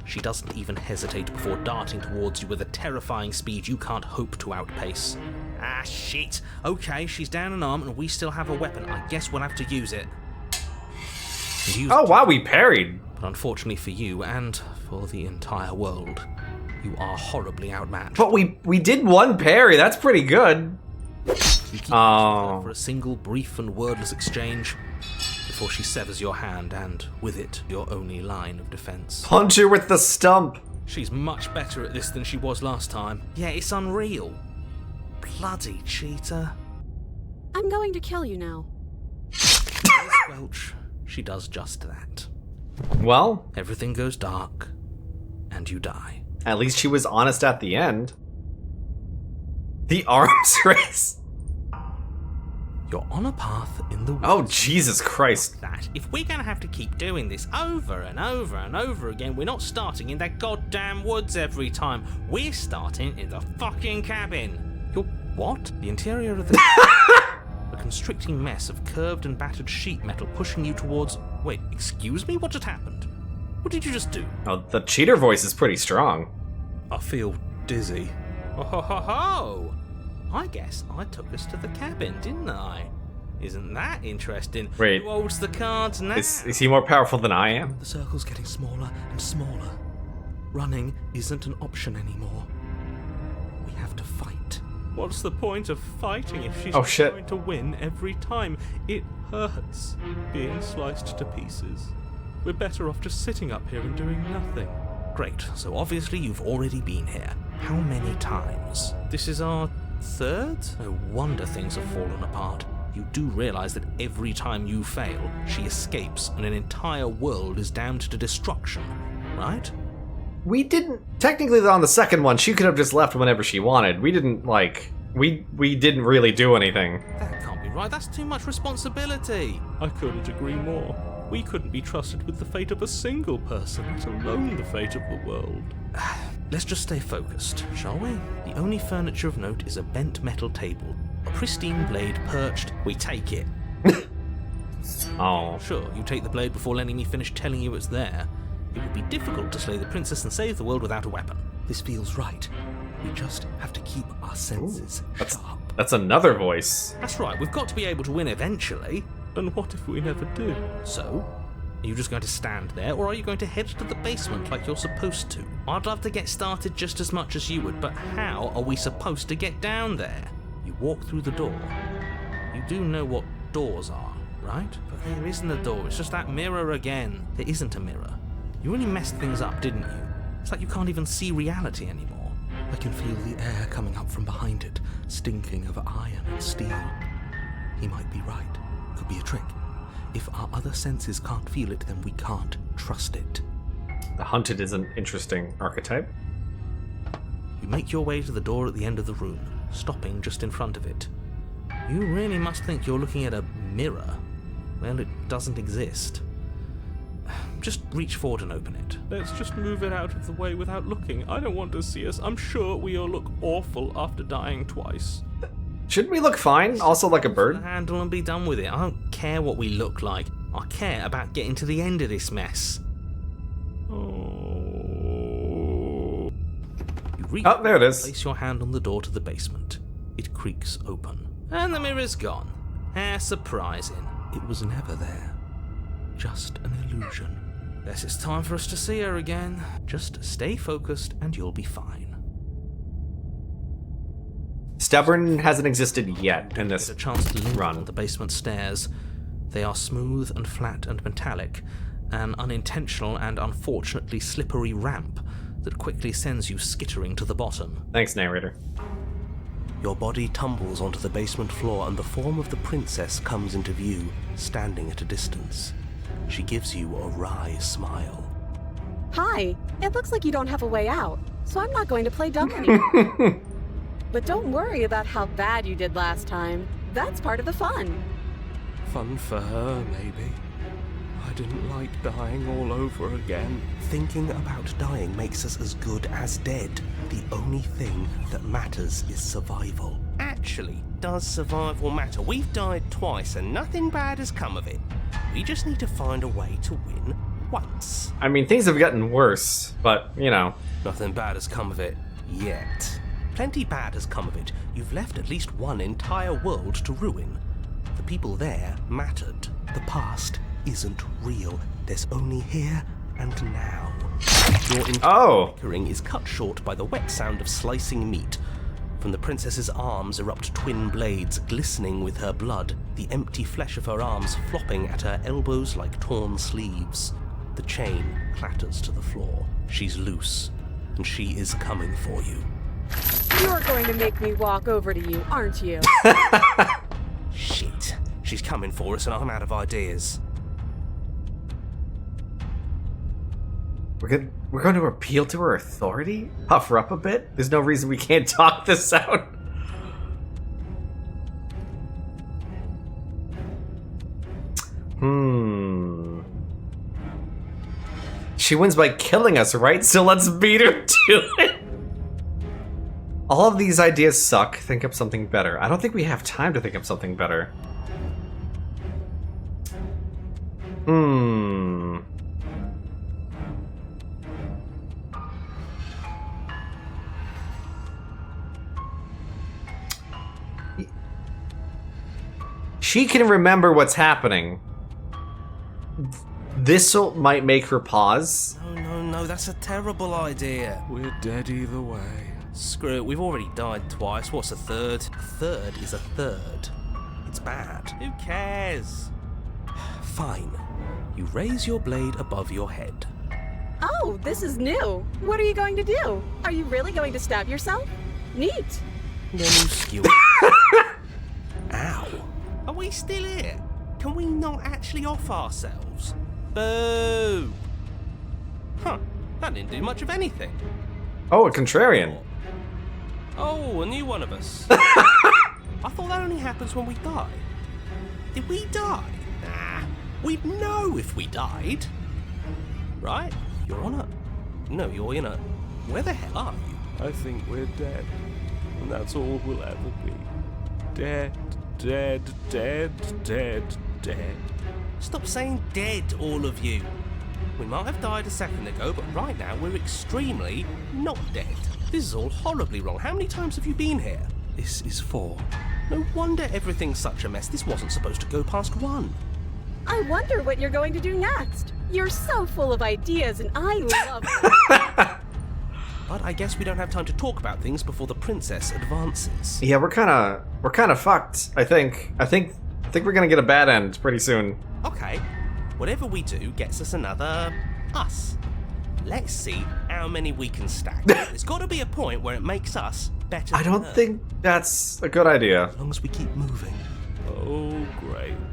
She doesn't even hesitate before darting towards you with a terrifying speed you can't hope to outpace. Ah, shit. Okay, she's down an arm and we still have a weapon. I guess we'll have to use it. Oh, wow, we parried. But unfortunately for you and for the entire world, you are horribly outmatched. But we did one parry. That's pretty good. You keep for a single brief and wordless exchange before she severs your hand and, with it, your only line of defense. Punch her with the stump. She's much better at this than she was last time. Yeah, it's unreal. Bloody cheater. I'm going to kill you now. Welch, she does just that. Well, everything goes dark, and you die. At least she was honest at the end. The arms race. You're on a path in the woods. Oh, Jesus Christ. That if we're gonna have to keep doing this over and over and over again, we're not starting in that goddamn woods every time. We're starting in the fucking cabin. You're what? The interior of the a constricting mess of curved and battered sheet metal pushing you towards... Wait, excuse me? What just happened? What did you just do? Oh, the cheater voice is pretty strong. I feel dizzy. Oh ho ho ho! I guess I took us to the cabin, didn't I? Isn't that interesting? Wait. Who holds the cards now? Is he more powerful than I am? The circle's getting smaller and smaller. Running isn't an option anymore. We have to fight. What's the point of fighting if she's going to win every time? It hurts being sliced to pieces. We're better off just sitting up here and doing nothing. Great, so obviously you've already been here. How many times? This is our third? No wonder things have fallen apart. You do realize that every time you fail, she escapes and an entire world is damned to destruction, right? We didn't... Technically, on the second one, she could have just left whenever she wanted. We didn't, like... We didn't really do anything. That can't be right. That's too much responsibility. I couldn't agree more. We couldn't be trusted with the fate of a single person, let alone the fate of the world. Let's just stay focused, shall we? The only furniture of note is a bent metal table. A pristine blade perched. We take it. Oh. Sure, you take the blade before letting me finish telling you it's there. It would be difficult to slay the princess and save the world without a weapon. This feels right. We just have to keep our senses sharp. That's another voice. That's right, we've got to be able to win eventually. And what if we never do? So? Are you just going to stand there, or are you going to head to the basement like you're supposed to? I'd love to get started just as much as you would, but how are we supposed to get down there? You walk through the door. You do know what doors are, right? But there isn't a door, it's just that mirror again. There isn't a mirror. You only messed things up, didn't you? It's like you can't even see reality anymore. I can feel the air coming up from behind it, stinking of iron and steel. He might be right. Could be a trick. If our other senses can't feel it, then we can't trust it. The hunted is an interesting archetype. You make your way to the door at the end of the room, stopping just in front of it. You really must think you're looking at a mirror. Well, it doesn't exist. Just reach forward and open it. Let's just move it out of the way without looking. I don't want to see us. I'm sure we all look awful after dying twice. Shouldn't we look fine? Also like a The bird? handle and be done with it. I don't care what we look like. I care about getting to the end of this mess. Oh. You reach Oh, there it is. place your hand on the door to the basement. It creaks open. And the mirror's gone. How surprising. It was never there. Just an illusion. Guess it's time for us to see her again. Just stay focused and you'll be fine. Stubborn hasn't existed yet in this Get a chance to linger run. on the basement stairs. They are smooth and flat and metallic, an unintentional and unfortunately slippery ramp that quickly sends you skittering to the bottom. Thanks, narrator. Your body tumbles onto the basement floor and the form of the princess comes into view, standing at a distance. She gives you a wry smile. Hi, it looks like you don't have a way out, so I'm not going to play dumb anymore. But don't worry about how bad you did last time. That's part of the fun. Fun for her, maybe. I didn't like dying all over again. Thinking about dying makes us as good as dead. The only thing that matters is survival. Actually, does survival matter? We've died twice and nothing bad has come of it. We just need to find a way to win once. I mean, things have gotten worse, but, you know. Nothing bad has come of it yet. Plenty bad has come of it. You've left at least one entire world to ruin. The people there mattered. The past isn't real. There's only here and now. Your Oh! bickering is cut short by the wet sound of slicing meat. From the princess's arms erupt twin blades, glistening with her blood, the empty flesh of her arms flopping at her elbows like torn sleeves. The chain clatters to the floor. She's loose, and she is coming for you. You're going to make me walk over to you, aren't you? Shit. She's coming for us and I'm out of ideas. We're going to appeal to her authority? Puff her up a bit? There's no reason we can't talk this out. She wins by killing us, right? So let's beat her to it. All of these ideas suck. Think up something better. I don't think we have time to think up something better. She can remember what's happening. This might make her pause. No, that's a terrible idea. We're dead either way. Screw it, we've already died twice. What's a third? A third is a third. It's bad. Who cares? Fine. You raise your blade above your head. Oh, this is new. What are you going to do? Are you really going to stab yourself? Neat. Then you skew it. Ow. Are we still here? Can we not actually off ourselves? Boo! Huh, that didn't do much of anything. Oh, a contrarian. Oh, a new one of us. I thought that only happens when we die. Did we die? Nah, we'd know if we died. Right? You're on a... No, you're in a... Where the hell are you? I think we're dead. And that's all we'll ever be. Dead, dead, dead, dead, dead. Stop saying dead, all of you. We might have died a second ago, but right now we're extremely not dead. This is all horribly wrong. How many times have you been here? This is 4. No wonder everything's such a mess. This wasn't supposed to go past 1. I wonder what you're going to do next. You're so full of ideas, and I love them. But I guess we don't have time to talk about things before the princess advances. Yeah, we're kind of fucked. I think we're gonna get a bad end pretty soon. Okay, whatever we do gets us another us. Let's see how many we can stack. There's got to be a point where it makes us better. I don't think that's a good idea. As long as we keep moving. Oh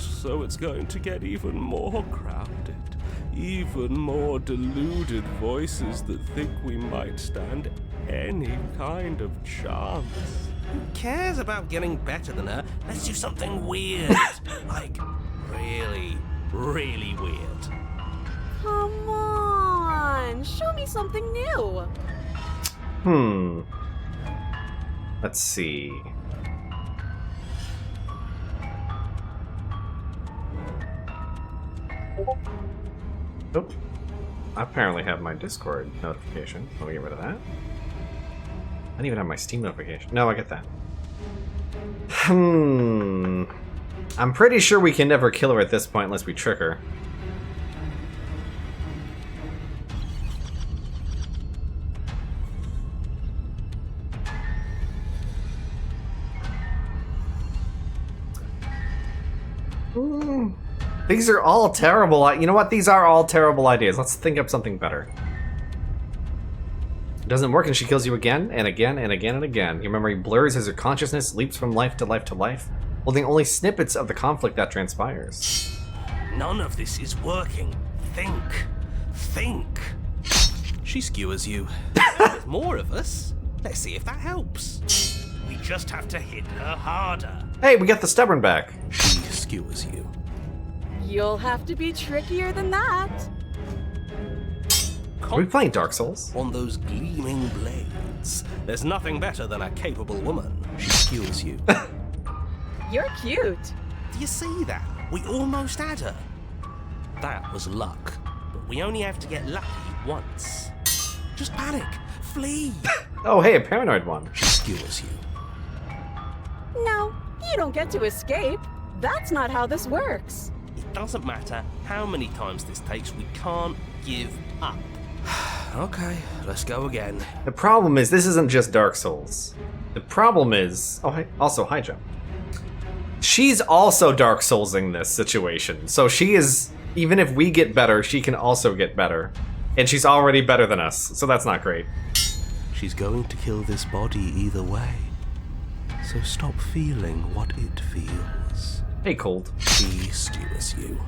so it's going to get even more crowded. Even more deluded voices that think we might stand any kind of chance. Who cares about getting better than her? Let's do something weird. Like, really, really weird. Come on, show me something new. Let's see. Oop. I apparently have my Discord notification. Let me get rid of that. I don't even have my Steam notification. No, I get that. I'm pretty sure we can never kill her at this point unless we trick her. These are all terrible. You know what? These are all terrible ideas. Let's think up something better. It doesn't work and she kills you again and again and again and again. Your memory blurs as your consciousness leaps from life to life to life, holding only snippets of the conflict that transpires. None of this is working. Think. She skewers you. There's more of us. Let's see if that helps. We just have to hit her harder. Hey, we got the stubborn back. She skewers you. You'll have to be trickier than that. Are we playing Dark Souls? On those gleaming blades. There's nothing better than a capable woman. She skewers you. You're cute. Do you see that? We almost had her. That was luck. But we only have to get lucky once. Just panic. Flee. Oh, hey, a paranoid one. She skewers you. No, you don't get to escape. That's not how this works. It doesn't matter how many times this takes, we can't give up. Okay, let's go again. The problem is, this isn't just Dark Souls. The problem is... Oh, also, hi, Joe. She's also Dark Soulsing this situation. So she is... Even if we get better, she can also get better. And she's already better than us, so that's not great. She's going to kill this body either way. So stop feeling what it feels. Hey, Cold. She skewers you.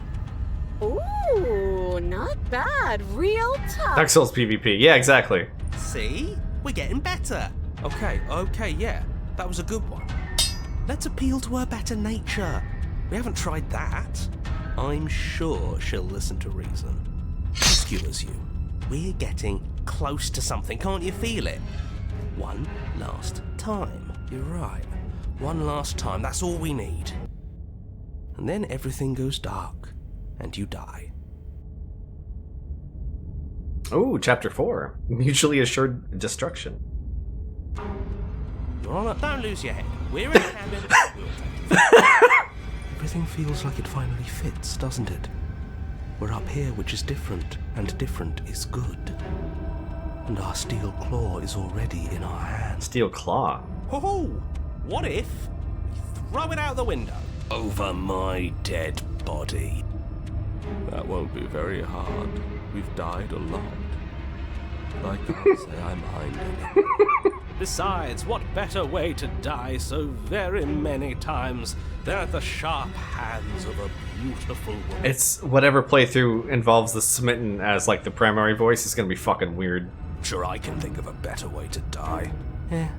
Ooh, not bad. Real tough. Dark Souls PvP. Yeah, exactly. See? We're getting better. Okay, yeah. That was a good one. Let's appeal to her better nature. We haven't tried that. I'm sure she'll listen to reason. She skewers you. We're getting close to something. Can't you feel it? One last time. You're right. One last time. That's all we need. And then everything goes dark. And you die. Oh, Chapter 4. Mutually Assured Destruction. You're on. Don't lose your head. We're in the cabin. We'll take it. Everything feels like it finally fits, doesn't it? We're up here, which is different, and different is good. And our steel claw is already in our hands. Steel Claw. Oh, what if you throw it out the window? Over my dead body. That won't be very hard. We've died a lot. But I can't say I mind any. Besides, what better way to die so very many times than at the sharp hands of a beautiful woman? It's whatever playthrough involves the Smitten as like the primary voice is gonna be fucking weird. Sure, I can think of a better way to die. Yeah,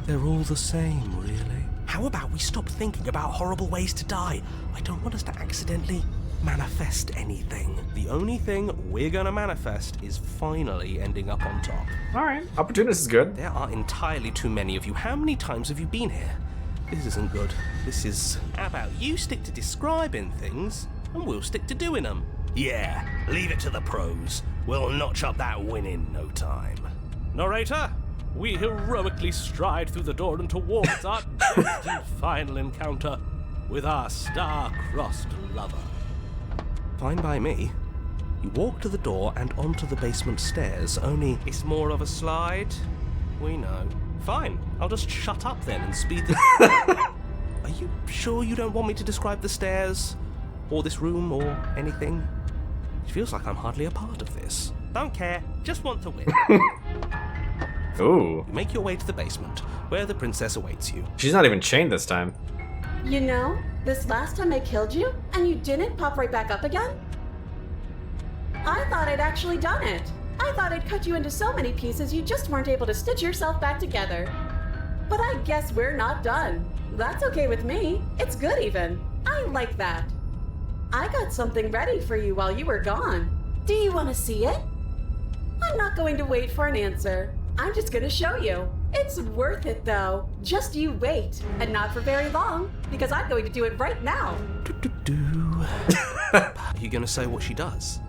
they're all the same, really. How about we stop thinking about horrible ways to die? I don't want us to accidentally manifest anything. The only thing we're gonna manifest is finally ending up on top. Alright, Opportunist is good. There are entirely too many of you. How many times have you been here? This isn't good. This is... How about you stick to describing things, and we'll stick to doing them? Yeah, leave it to the pros. We'll notch up that win in no time. Narrator, we heroically stride through the door and towards our destined final encounter with our star-crossed lover. Fine by me. You walk to the door and onto the basement stairs, only it's more of a slide. We know. Fine, I'll just shut up then and speed this. Are you sure you don't want me to describe the stairs? Or this room, or anything? It feels like I'm hardly a part of this. Don't care, just want to win. Ooh. You make your way to the basement, where the princess awaits you. She's not even chained this time. You know, this last time I killed you, and you didn't pop right back up again? I thought I'd actually done it. I thought I'd cut you into so many pieces you just weren't able to stitch yourself back together. But I guess we're not done. That's okay with me. It's good even. I like that. I got something ready for you while you were gone. Do you want to see it? I'm not going to wait for an answer. I'm just going to show you. It's worth it though. Just you wait. And not for very long, because I'm going to do it right now. Are you going to say what she does?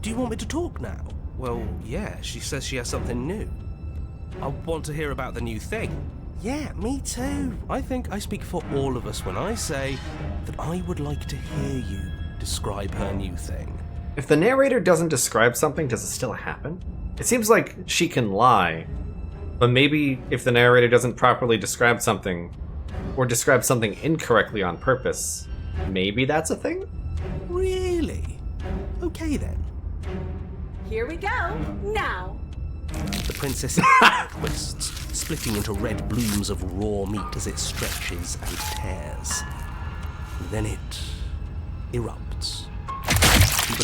Do you want me to talk now? Well, yeah, she says she has something new. I want to hear about the new thing. Yeah, me too. I think I speak for all of us when I say that I would like to hear you describe her new thing. If the narrator doesn't describe something, does it still happen? It seems like she can lie, but maybe if the narrator doesn't properly describe something, or describe something incorrectly on purpose, maybe that's a thing? Really? Okay then. Here we go. Now. The princess twists, splitting into red blooms of raw meat as it stretches and tears. Then it erupts.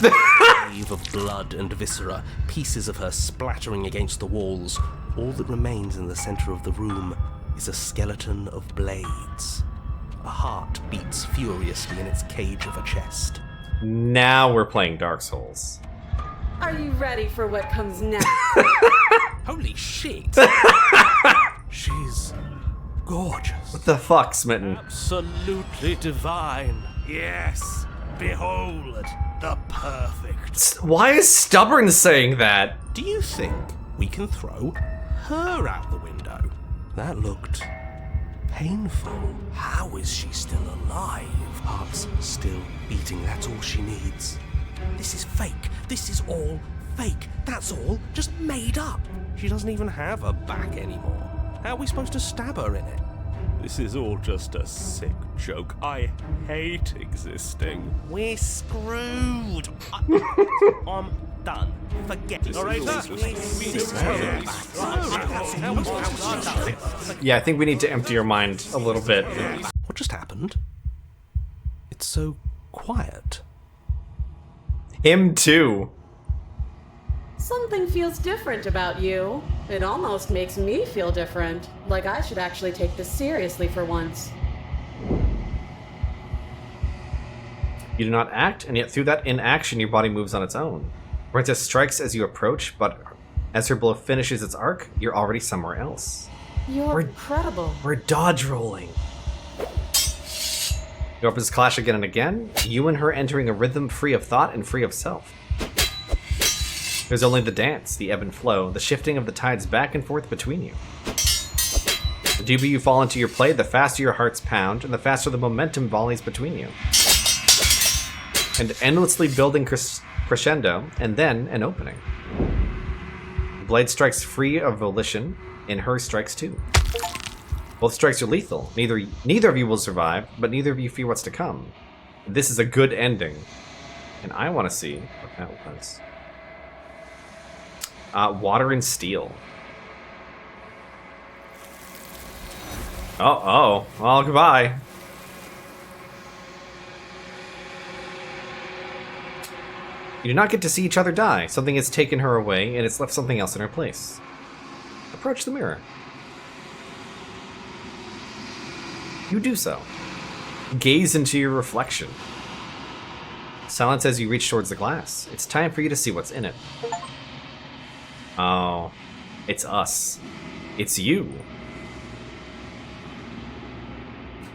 A wave of blood and viscera, pieces of her splattering against the walls. All that remains in the center of the room is a skeleton of blades. A heart beats furiously in its cage of a chest. Now we're playing Dark Souls. Are you ready for what comes next? Holy shit! She's gorgeous. What the fuck, Smitten? Absolutely divine. Yes, behold, the perfect. Why is Stubborn saying that? Do you think we can throw her out the window? That looked painful. How is she still alive? Heart's still beating, that's all she needs. This is fake. This is all fake. That's all just made up. She doesn't even have a back anymore. How are we supposed to stab her in it? This is all just a sick joke. I hate existing. We're screwed. I'm done. Forget it. All right, Yeah, I think we need to empty your mind a little bit. What just happened? It's so quiet. Him too. Something feels different about you. It almost makes me feel different. Like I should actually take this seriously for once. You do not act, and yet through that inaction your body moves on its own. Princess strikes as you approach, but as her blow finishes its arc, you're already somewhere else. You're incredible. We're dodge rolling. Your weapons clash again and again, you and her entering a rhythm free of thought and free of self. There's only the dance, the ebb and flow, the shifting of the tides back and forth between you. The deeper you fall into your play, the faster your hearts pound, and the faster the momentum volleys between you. And endlessly building crescendo, and then an opening. The blade strikes free of volition, and her strikes too. Both strikes are lethal. Neither of you will survive, but neither of you fear what's to come. This is a good ending. And I want to see what that was. Water and steel. Oh, well, goodbye. You do not get to see each other die. Something has taken her away, and it's left something else in her place. Approach the mirror. You do so. Gaze into your reflection. Silence as you reach towards the glass. It's time for you to see what's in it. Oh, it's us. It's you.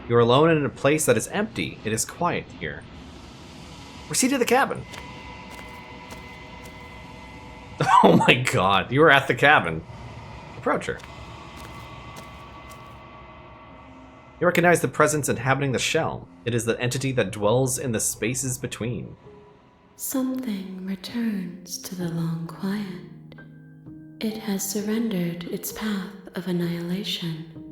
You're alone in a place that is empty. It is quiet here. Proceed to the cabin. Oh my god, you are at the cabin. Approach her. You recognize the presence inhabiting the shell. It is the entity that dwells in the spaces between. Something returns to the long quiet. It has surrendered its path of annihilation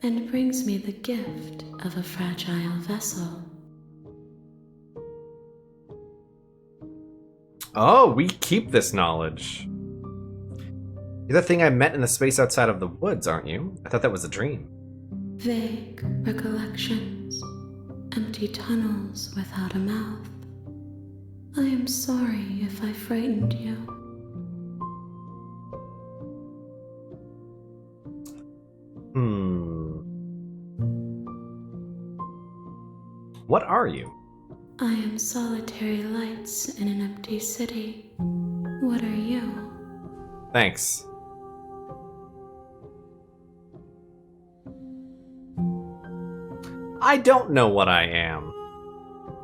and brings me the gift of a fragile vessel. Oh, we keep this knowledge. You're the thing I met in the space outside of the woods, aren't you? I thought that was a dream. Vague recollections, empty tunnels without a mouth. I am sorry if I frightened you. What are you? I am solitary lights in an empty city. What are you? Thanks. I don't know what I am.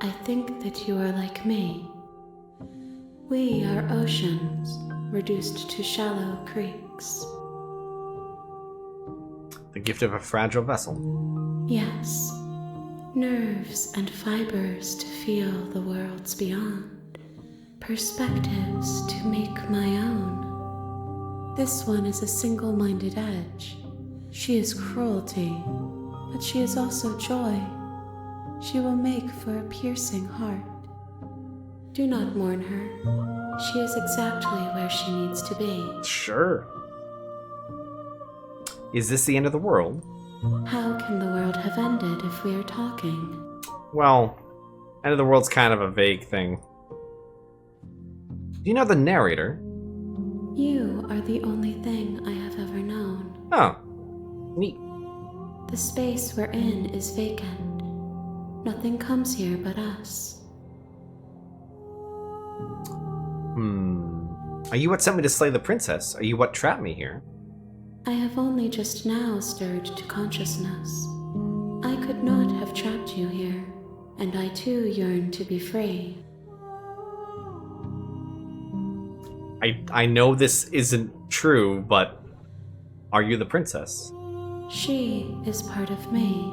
I think that you are like me. We are oceans, reduced to shallow creeks. The gift of a fragile vessel. Yes, nerves and fibers to feel the worlds beyond, perspectives to make my own. This one is a single-minded edge. She is cruelty, but she is also joy. She will make for a piercing heart. Do not mourn her. She is exactly where she needs to be. Sure. Is this the end of the world? How can the world have ended if we are talking? Well, end of the world's kind of a vague thing. Do you know the narrator? You are the only thing I have ever known. Oh, neat. The space we're in is vacant. Nothing comes here but us. Are you what sent me to slay the princess? Are you what trapped me here? I have only just now stirred to consciousness. I could not have trapped you here, and I too yearn to be free. I know this isn't true, but are you the princess? She is part of me,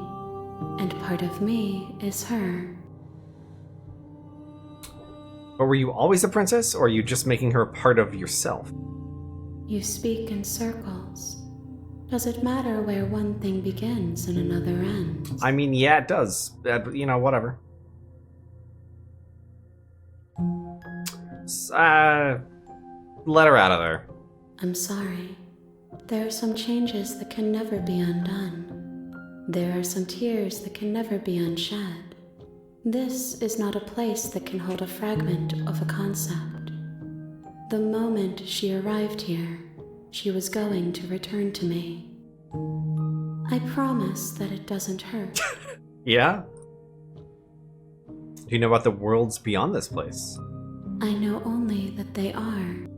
and part of me is her. But were you always a princess, or are you just making her part of yourself? You speak in circles. Does it matter where one thing begins and another ends? I mean, yeah, it does. You know, whatever. Let her out of there. I'm sorry. There are some changes that can never be undone. There are some tears that can never be unshed. This is not a place that can hold a fragment of a concept. The moment she arrived here, she was going to return to me. I promise that it doesn't hurt. Yeah? Do you know about the worlds beyond this place? I know only that they are.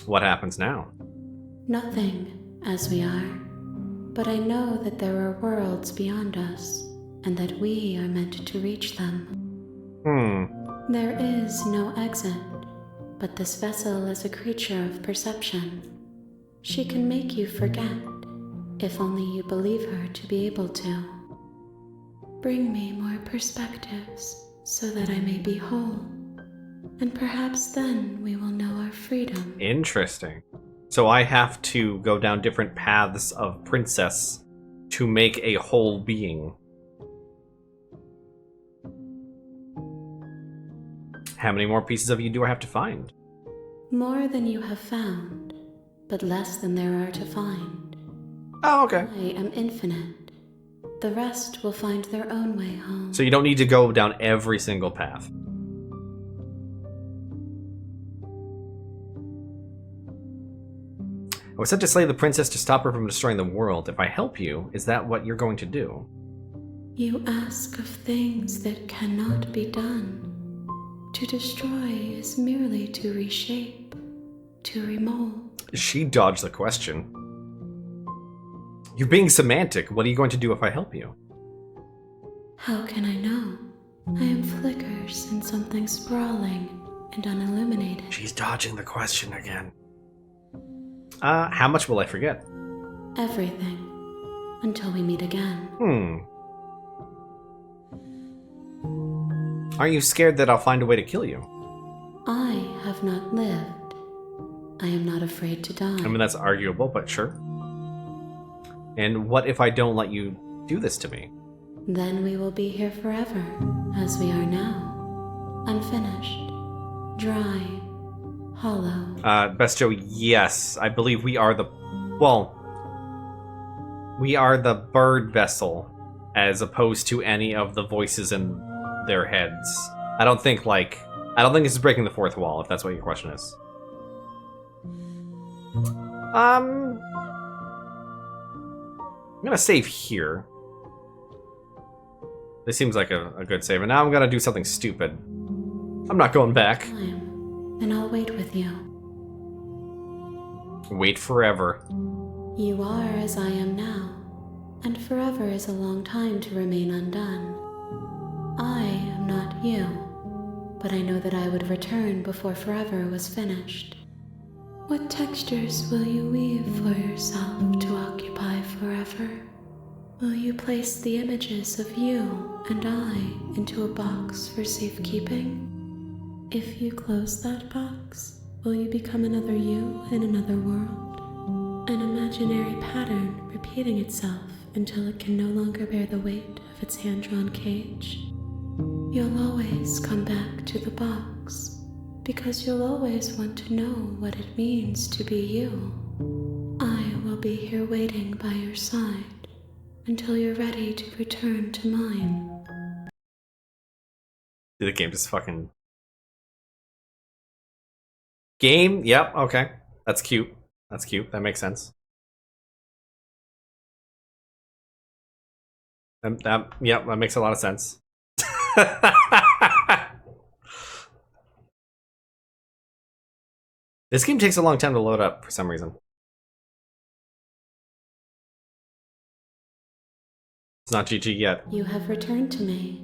What happens now? Nothing, as we are. But I know that there are worlds beyond us, and that we are meant to reach them. There is no exit, but this vessel is a creature of perception. She can make you forget, if only you believe her to be able to. Bring me more perspectives, so that I may be whole. And perhaps then we will know our freedom. Interesting. So I have to go down different paths of princess to make a whole being. How many more pieces of you do I have to find? More than you have found, but less than there are to find. Oh, okay. I am infinite. The rest will find their own way home. So you don't need to go down every single path. I was sent to slay the princess to stop her from destroying the world. If I help you, is that what you're going to do? You ask of things that cannot be done. To destroy is merely to reshape, to remold. She dodged the question. You're being semantic. What are you going to do if I help you? How can I know? I am flickers in something sprawling and unilluminated. She's dodging the question again. How much will I forget? Everything. Until we meet again. Are you scared that I'll find a way to kill you? I have not lived. I am not afraid to die. I mean, that's arguable, but sure. And what if I don't let you do this to me? Then we will be here forever, as we are now. Unfinished. Dry. Hollow. Best Joe, yes. I believe we are the... Well... We are the bird vessel, as opposed to any of the voices in their heads. I don't think this is breaking the fourth wall, if that's what your question is. I'm gonna save here. This seems like a good save, and now I'm gonna do something stupid. I'm not going back. Then I'll wait with you. Wait forever. You are as I am now, and forever is a long time to remain undone. I am not you, but I know that I would return before forever was finished. What textures will you weave for yourself to occupy forever? Will you place the images of you and I into a box for safekeeping? If you close that box, will you become another you in another world? An imaginary pattern repeating itself until it can no longer bear the weight of its hand-drawn cage? You'll always come back to the box, because you'll always want to know what it means to be you. I will be here waiting by your side until you're ready to return to mine. The game just fucking... Game? Yep, okay. That's cute. That's cute. That makes sense. Yep, that makes a lot of sense. This game takes a long time to load up for some reason. It's not GG yet. You have returned to me.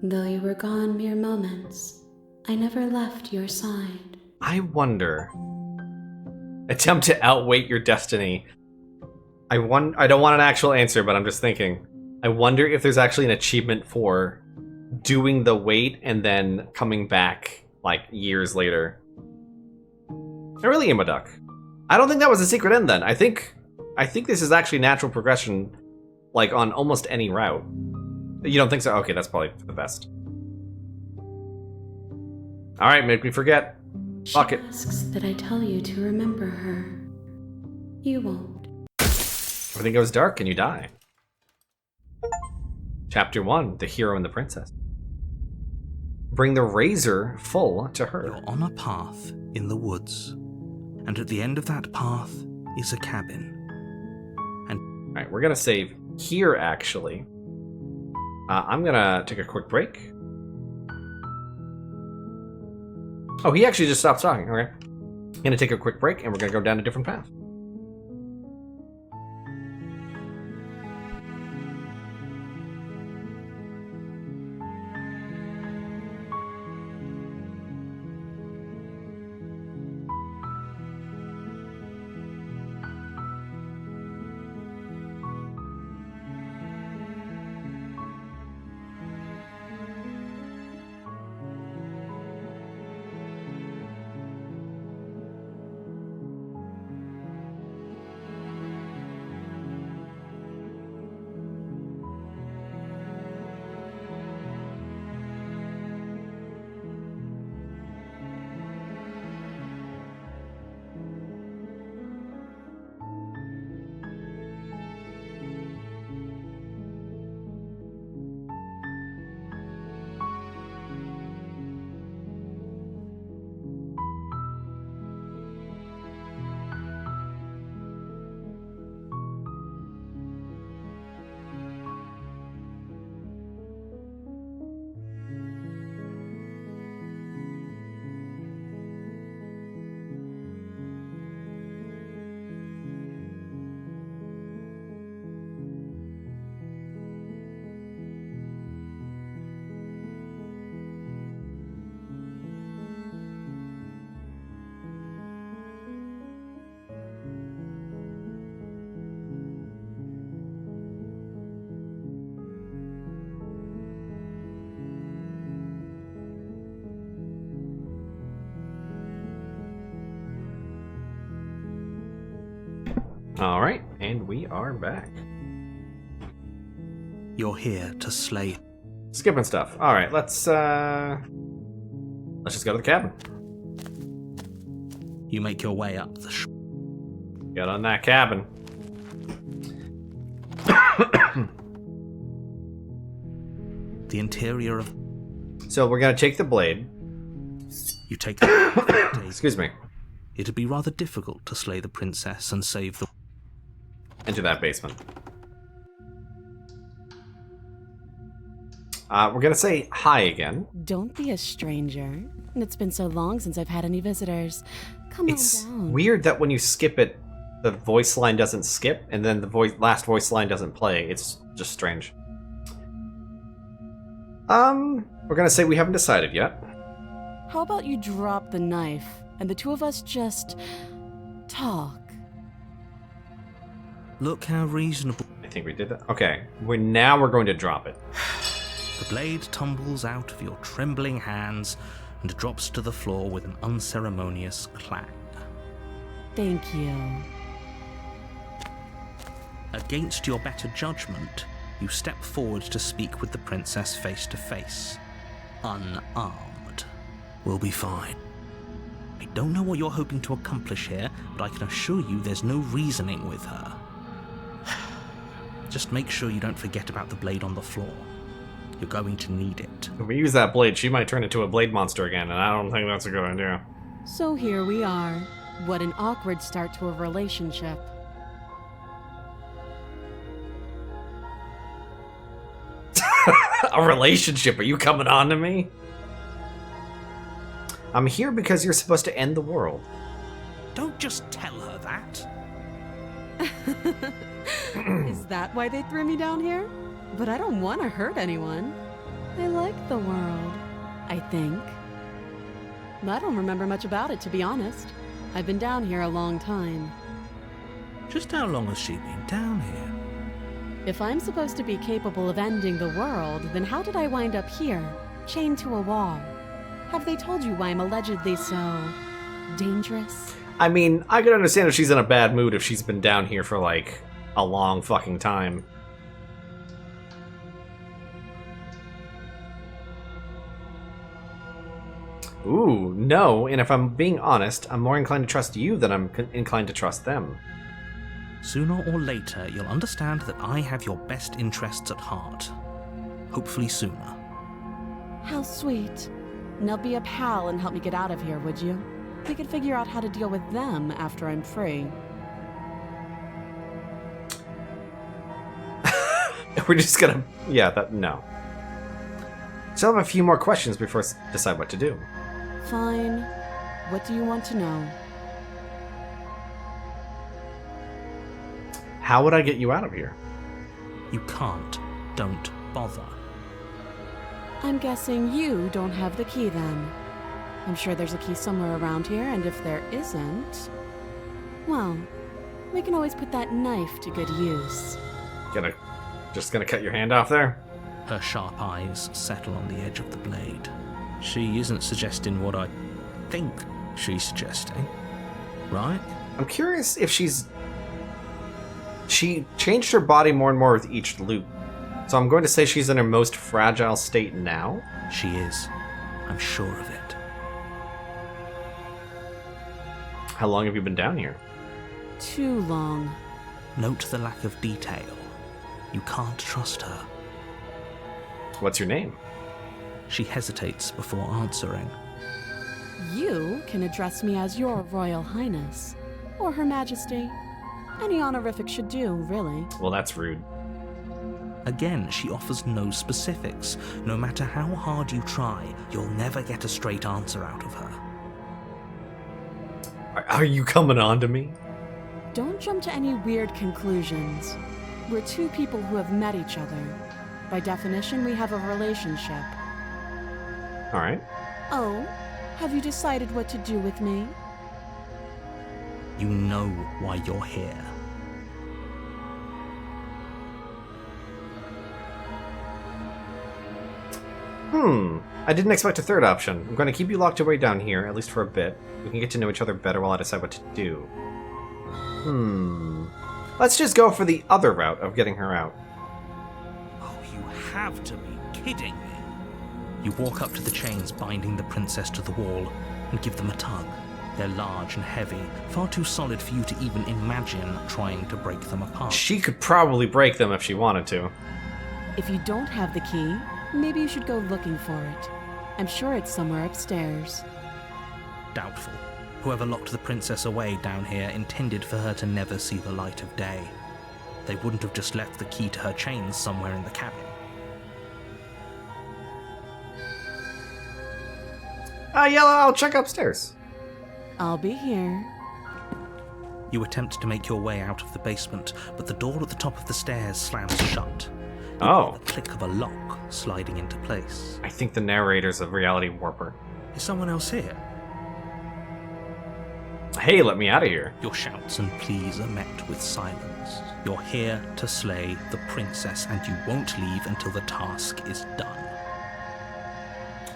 Though you were gone mere moments, I never left your side. I wonder... Attempt to outweight your destiny. I don't want an actual answer, but I'm just thinking. I wonder if there's actually an achievement for doing the wait and then coming back, like, years later. I really am a duck. I don't think that was a secret end, then. I think this is actually natural progression, like, on almost any route. You don't think so? Okay, that's probably for the best. Alright, make me forget. Fuck it. She asks that I tell you to remember her. You won't. Everything goes dark and you die. Chapter 1, The Hero and the Princess. Bring the razor full to her. You're on a path in the woods, and at the end of that path is a cabin. Alright, we're gonna save here, actually. I'm gonna take a quick break. Oh, he actually just stopped talking. Okay. I'm gonna take a quick break, and we're gonna go down a different path. Alright, and we are back. You're here to slay. Skipping stuff. Alright, let's just go to the cabin. You make your way up the Get on that cabin. The interior of... So we're gonna take the blade. You take the... Excuse me. It'd be rather difficult to slay the princess and save the... Into that basement. We're gonna say hi again. Don't be a stranger. It's been so long since I've had any visitors. Come It's on down. weird that when you skip it, the voice line doesn't skip, and then the last voice line doesn't play. It's just strange. We're gonna say we haven't decided yet. How about you drop the knife and the two of us just talk? Look how reasonable... I think we did that. Okay, we're going to drop it. The blade tumbles out of your trembling hands and drops to the floor with an unceremonious clang. Thank you. Against your better judgment, you step forward to speak with the princess face to face. Unarmed. We'll be fine. I don't know what you're hoping to accomplish here, but I can assure you there's no reasoning with her. Just make sure you don't forget about the blade on the floor. You're going to need it. If we use that blade, she might turn into a blade monster again, and I don't think that's a good idea. So here we are. What an awkward start to a relationship. A relationship? Are you coming on to me? I'm here because you're supposed to end the world. Don't just tell her that. Is that why they threw me down here? But I don't want to hurt anyone. I like the world, I think. I don't remember much about it, to be honest. I've been down here a long time. Just how long has she been down here? If I'm supposed to be capable of ending the world, then how did I wind up here, chained to a wall? Have they told you why I'm allegedly so dangerous? I mean, I could understand if she's in a bad mood if she's been down here for, like, a long fucking time. Ooh, no, and if I'm being honest, I'm more inclined to trust you than I'm inclined to trust them. Sooner or later, you'll understand that I have your best interests at heart. Hopefully sooner. How sweet. Now be a pal and help me get out of here, would you? We could figure out how to deal with them after I'm free. We're just gonna... Yeah, no. Still have a few more questions before I decide what to do. Fine. What do you want to know? How would I get you out of here? You can't. Don't bother. I'm guessing you don't have the key then. I'm sure there's a key somewhere around here, and if there isn't... well, we can always put that knife to good use. Just gonna cut your hand off there? Her sharp eyes settle on the edge of the blade. She isn't suggesting what I think she's suggesting, right? I'm curious if she changed her body more and more with each loop. So I'm going to say she's in her most fragile state now? She is. I'm sure of it. How long have you been down here? Too long. Note the lack of detail. You can't trust her. What's your name? She hesitates before answering. You can address me as Your Royal Highness, or Her Majesty. Any honorific should do, really. Well, that's rude. Again, she offers no specifics. No matter how hard you try, you'll never get a straight answer out of her. Are you coming on to me? Don't jump to any weird conclusions. We're two people who have met each other. By definition, we have a relationship. Alright. Oh, have you decided what to do with me? You know why you're here. I didn't expect a third option. I'm going to keep you locked away down here, at least for a bit. We can get to know each other better while I decide what to do. Let's just go for the other route of getting her out. Oh, you have to be kidding me. You walk up to the chains binding the princess to the wall and give them a tug. They're large and heavy, far too solid for you to even imagine trying to break them apart. She could probably break them if she wanted to. If you don't have the key, Maybe you should go looking for it. I'm sure it's somewhere upstairs. Doubtful. Whoever locked the princess away down here intended for her to never see the light of day. They wouldn't have just left the key to her chains somewhere in the cabin. Yellow, I'll check upstairs. I'll be here. You attempt to make your way out of the basement, but the door at the top of the stairs slams shut. You Oh. hear the click of a lock sliding into place. I think the narrator's a reality warper. Is someone else here? Hey, let me out of here. Your shouts and pleas are met with silence. You're here to slay the princess, and you won't leave until the task is done.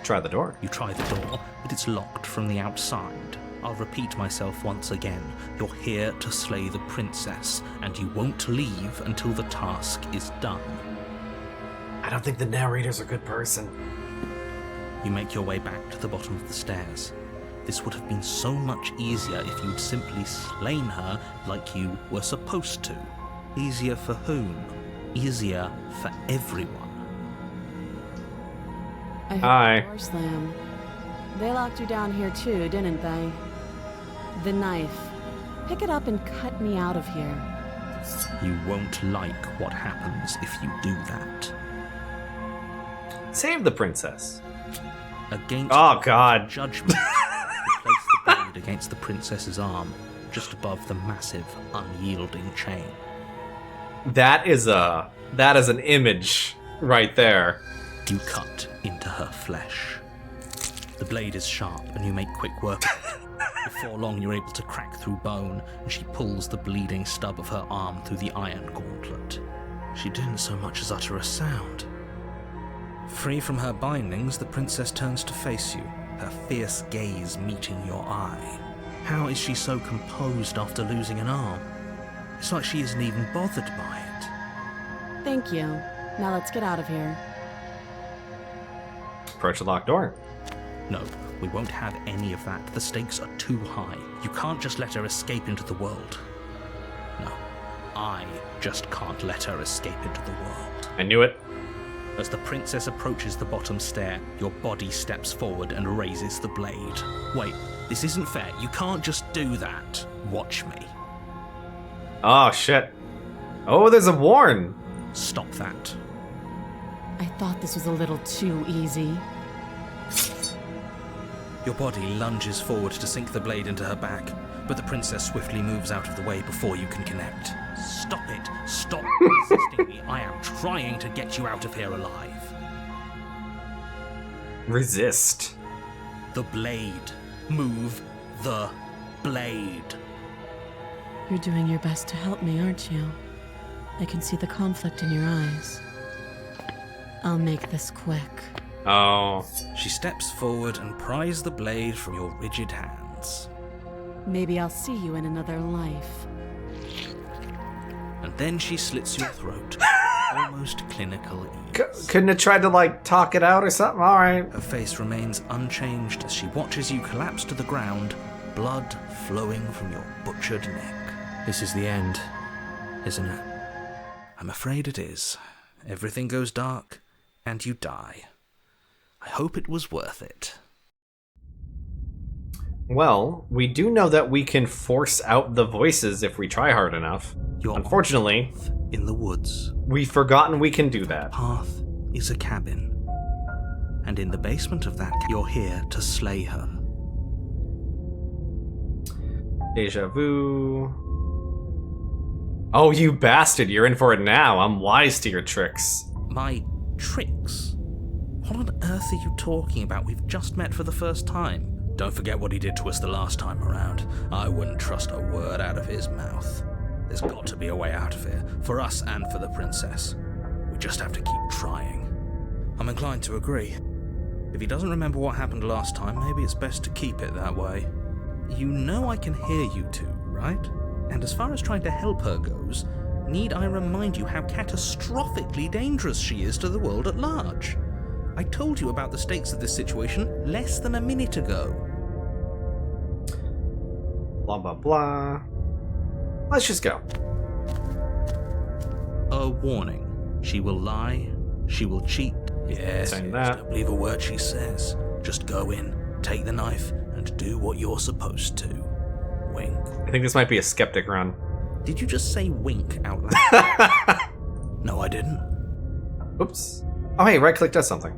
Try the door. You try the door, but it's locked from the outside. I'll repeat myself once again. You're here to slay the princess, and you won't leave until the task is done. I don't think the narrator's a good person. You make your way back to the bottom of the stairs. This would have been so much easier if you'd simply slain her like you were supposed to. Easier for whom? Easier for everyone. I heard Hi. the door slam. They locked you down here too, didn't they? The knife. Pick it up and cut me out of here. You won't like what happens if you do that. Save the princess. Against Oh, God. judgment, you place the blade against the princess's arm, just above the massive, unyielding chain. That is an image right there. You cut into her flesh. The blade is sharp, and you make quick work of it. Before long, you're able to crack through bone, and she pulls the bleeding stub of her arm through the iron gauntlet. She didn't so much as utter a sound. Free from her bindings, the princess turns to face you, her fierce gaze meeting your eye. How is she so composed after losing an arm? It's like she isn't even bothered by it. Thank you. Now let's get out of here. Approach the locked door. No, we won't have any of that. The stakes are too high. You can't just let her escape into the world. No, I just can't let her escape into the world. I knew it. As the princess approaches the bottom stair, your body steps forward and raises the blade. Wait, this isn't fair. You can't just do that. Watch me. Oh, shit. Oh, there's a warn. Stop that. I thought this was a little too easy. Your body lunges forward to sink the blade into her back, but the princess swiftly moves out of the way before you can connect. Stop it! Stop resisting me! I am trying to get you out of here alive. Resist. The blade. Move the blade. You're doing your best to help me, aren't you? I can see the conflict in your eyes. I'll make this quick. Oh. She steps forward and pries the blade from your rigid hands. Maybe I'll see you in another life. And then she slits your throat, almost clinical ease. Couldn't have tried to, like, talk it out or something? Alright. Her face remains unchanged as she watches you collapse to the ground, blood flowing from your butchered neck. This is the end, isn't it? I'm afraid it is. Everything goes dark, and you die. I hope it was worth it. Well, we do know that we can force out the voices if we try hard enough. You're Unfortunately, in the woods. we've forgotten we can do that. Path is a cabin. And in the basement of that, you're here to slay her. Deja vu. Oh, you bastard, you're in for it now. I'm wise to your tricks. My tricks? What on earth are you talking about? We've just met for the first time. Don't forget what he did to us the last time around. I wouldn't trust a word out of his mouth. There's got to be a way out of here, for us and for the princess. We just have to keep trying. I'm inclined to agree. If he doesn't remember what happened last time, maybe it's best to keep it that way. You know I can hear you two, right? And as far as trying to help her goes, need I remind you how catastrophically dangerous she is to the world at large? I told you about the stakes of this situation less than a minute ago. Blah, blah, blah. Let's just go. A warning. She will lie, she will cheat, Yes, saying that. don't believe a word she says. Just go in, take the knife, and do what you're supposed to. Wink. I think this might be a skeptic run. Did you just say wink out loud? No, I didn't. Oops. Oh, hey, right-click does something.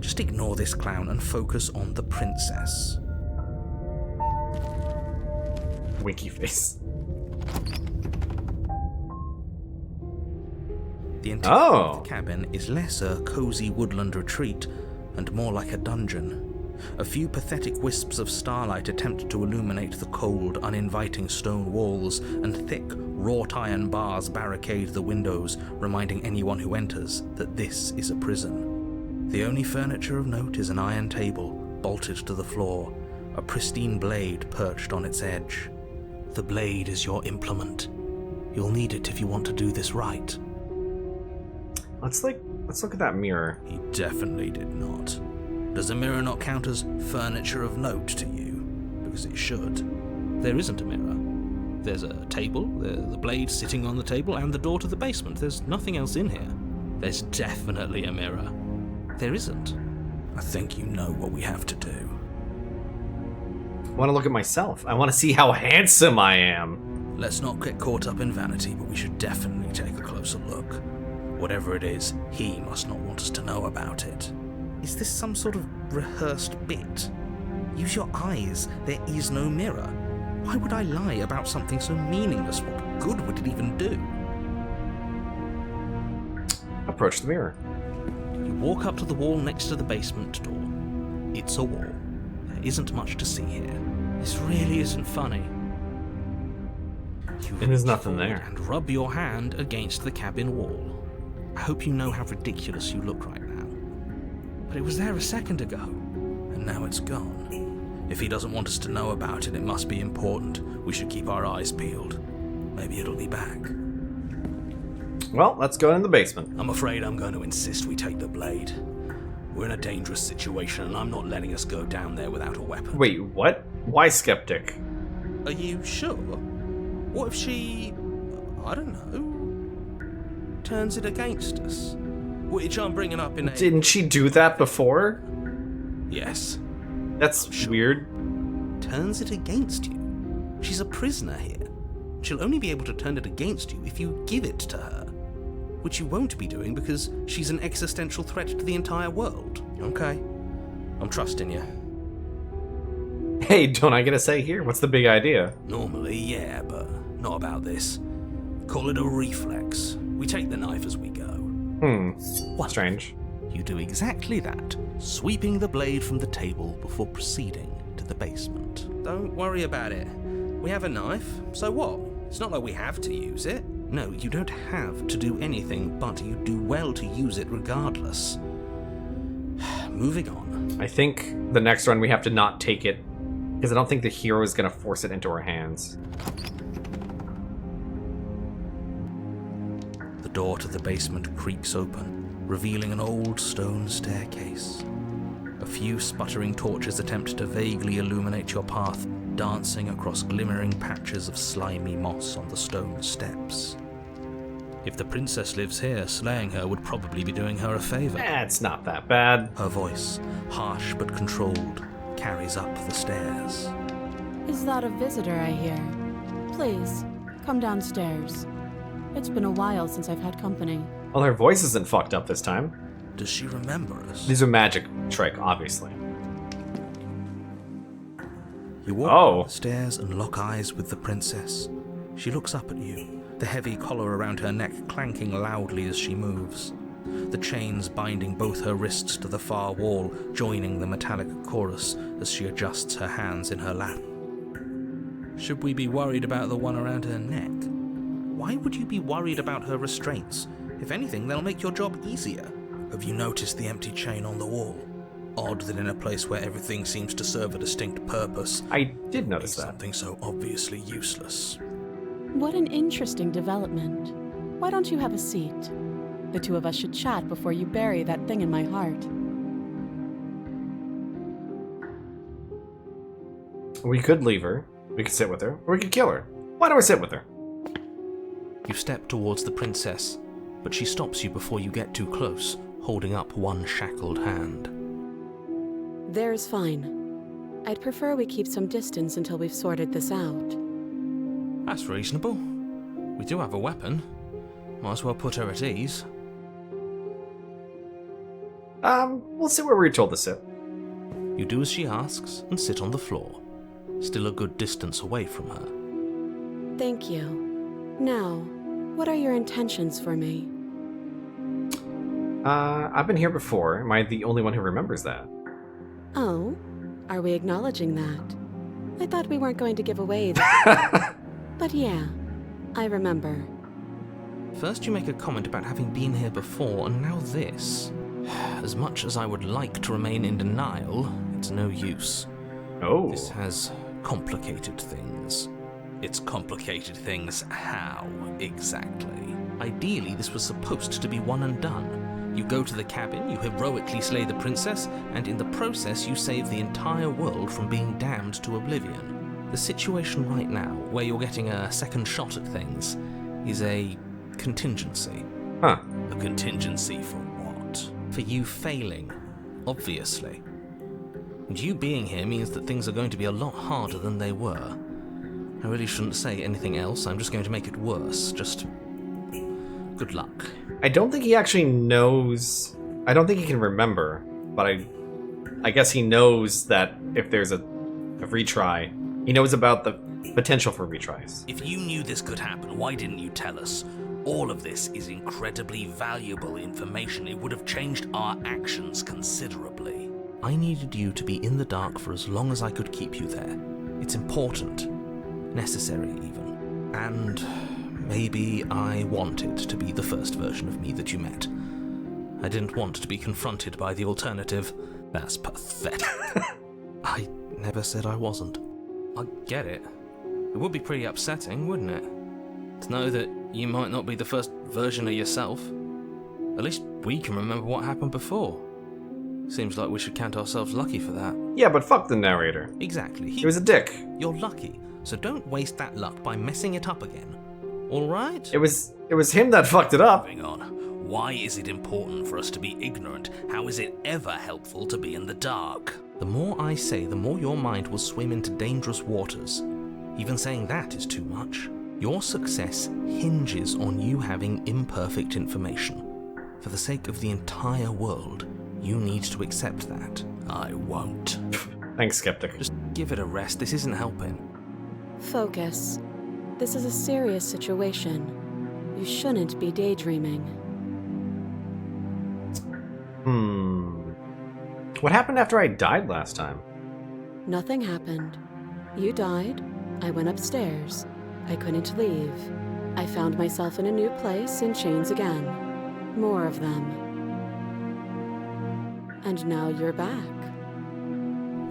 Just ignore this clown and focus on the princess. Winky face. The interior Oh. of the cabin is less a cozy woodland retreat and more like a dungeon. A few pathetic wisps of starlight attempt to illuminate the cold, uninviting stone walls, and thick, wrought iron bars barricade the windows, reminding anyone who enters that this is a prison. The only furniture of note is an iron table, bolted to the floor, a pristine blade perched on its edge. The blade is your implement. You'll need it if you want to do this right. Let's look at that mirror. He definitely did not. Does a mirror not count as furniture of note to you? Because it should. There isn't a mirror. There's a table, the blade sitting on the table, and the door to the basement. There's nothing else in here. There's definitely a mirror. There isn't. I think you know what we have to do. I want to look at myself. I want to see how handsome I am. Let's not get caught up in vanity, but we should definitely take a closer look. Whatever it is, he must not want us to know about it. Is this some sort of rehearsed bit? Use your eyes. There is no mirror. Why would I lie about something so meaningless? What good would it even do? Approach the mirror. You walk up to the wall next to the basement door. It's a wall. There isn't much to see here. This really isn't funny. You And there's reach nothing forward there. and rub your hand against the cabin wall. I hope you know how ridiculous you look right now. But it was there a second ago. And now it's gone. If he doesn't want us to know about it, it must be important. We should keep our eyes peeled. Maybe it'll be back. Well, let's go in the basement. I'm afraid I'm going to insist we take the blade. We're in a dangerous situation, and I'm not letting us go down there without a weapon. Wait, what? Why skeptic? Are you sure? What if she, I don't know, turns it against us? Which I'm bringing up in a... Didn't she do that before? Yes. That's weird. Turns it against you? She's a prisoner here. She'll only be able to turn it against you if you give it to her. Which you won't be doing because she's an existential threat to the entire world. Okay. I'm trusting you. Hey, don't I get a say here? What's the big idea? Normally, yeah, but not about this. Call it a reflex. We take the knife as we go. Strange. You do exactly that, sweeping the blade from the table before proceeding to the basement. Don't worry about it. We have a knife, so what? It's not like we have to use it. No, you don't have to do anything, but you do well to use it regardless. Moving on. I think the next run we have to not take it, because I don't think the hero is going to force it into our hands. The door to the basement creaks open, revealing an old stone staircase. A few sputtering torches attempt to vaguely illuminate your path, dancing across glimmering patches of slimy moss on the stone steps. If the princess lives here, slaying her would probably be doing her a favor. It's not that bad. Her voice, harsh but controlled, carries up the stairs. Is that a visitor I hear? Please, come downstairs. It's been a while since I've had company. Well, her voice isn't fucked up this time. Does she remember us? These are magic trick, obviously. You walk Oh. up the stairs and lock eyes with the princess. She looks up at you, the heavy collar around her neck clanking loudly as she moves. The chains binding both her wrists to the far wall, joining the metallic chorus as she adjusts her hands in her lap. Should we be worried about the one around her neck? Why would you be worried about her restraints? If anything, they'll make your job easier. Have you noticed the empty chain on the wall? Odd that in a place where everything seems to serve a distinct purpose, I did notice it's that. something so obviously useless. What an interesting development. Why don't you have a seat? The two of us should chat before you bury that thing in my heart. We could leave her. We could sit with her. Or we could kill her. Why don't we sit with her? You step towards the princess, but she stops you before you get too close, holding up one shackled hand. There's fine. I'd prefer we keep some distance until we've sorted this out. That's reasonable. We do have a weapon. Might as well put her at ease. We'll sit where we're told to sit. You do as she asks and sit on the floor, still a good distance away from her. Thank you. Now, what are your intentions for me? I've been here before. Am I the only one who remembers that? Oh? Are we acknowledging that? I thought we weren't going to give away the... But yeah, I remember. First you make a comment about having been here before, and now this. As much as I would like to remain in denial, it's no use. Oh. This has complicated things. It's complicated things how, exactly? Ideally, this was supposed to be one and done. You go to the cabin, you heroically slay the princess, and in the process you save the entire world from being damned to oblivion. The situation right now, where you're getting a second shot at things, is a contingency. Huh. A contingency for what? For you failing, obviously. And you being here means that things are going to be a lot harder than they were. I really shouldn't say anything else, I'm just going to make it worse. Just... good luck. I don't think he actually knows... I don't think he can remember, but I guess he knows that if there's a retry, he knows about the potential for retries. If you knew this could happen, why didn't you tell us? All of this is incredibly valuable information. It would have changed our actions considerably. I needed you to be in the dark for as long as I could keep you there. It's important. Necessary, even. And maybe I wanted to be the first version of me that you met. I didn't want to be confronted by the alternative. That's pathetic. I never said I wasn't. I get it. It would be pretty upsetting, wouldn't it? To know that you might not be the first version of yourself. At least we can remember what happened before. Seems like we should count ourselves lucky for that. Yeah, but fuck the narrator. Exactly. He was a dick. You're lucky, so don't waste that luck by messing it up again. Alright? It was him that fucked it up. Moving on. Why is it important for us to be ignorant? How is it ever helpful to be in the dark? The more I say, the more your mind will swim into dangerous waters. Even saying that is too much. Your success hinges on you having imperfect information. For the sake of the entire world, you need to accept that. I won't. Thanks, Skeptic. Just give it a rest, this isn't helping. Focus. This is a serious situation. You shouldn't be daydreaming. What happened after I died last time? Nothing happened. You died. I went upstairs. I couldn't leave. I found myself in a new place in chains again. More of them. And now you're back.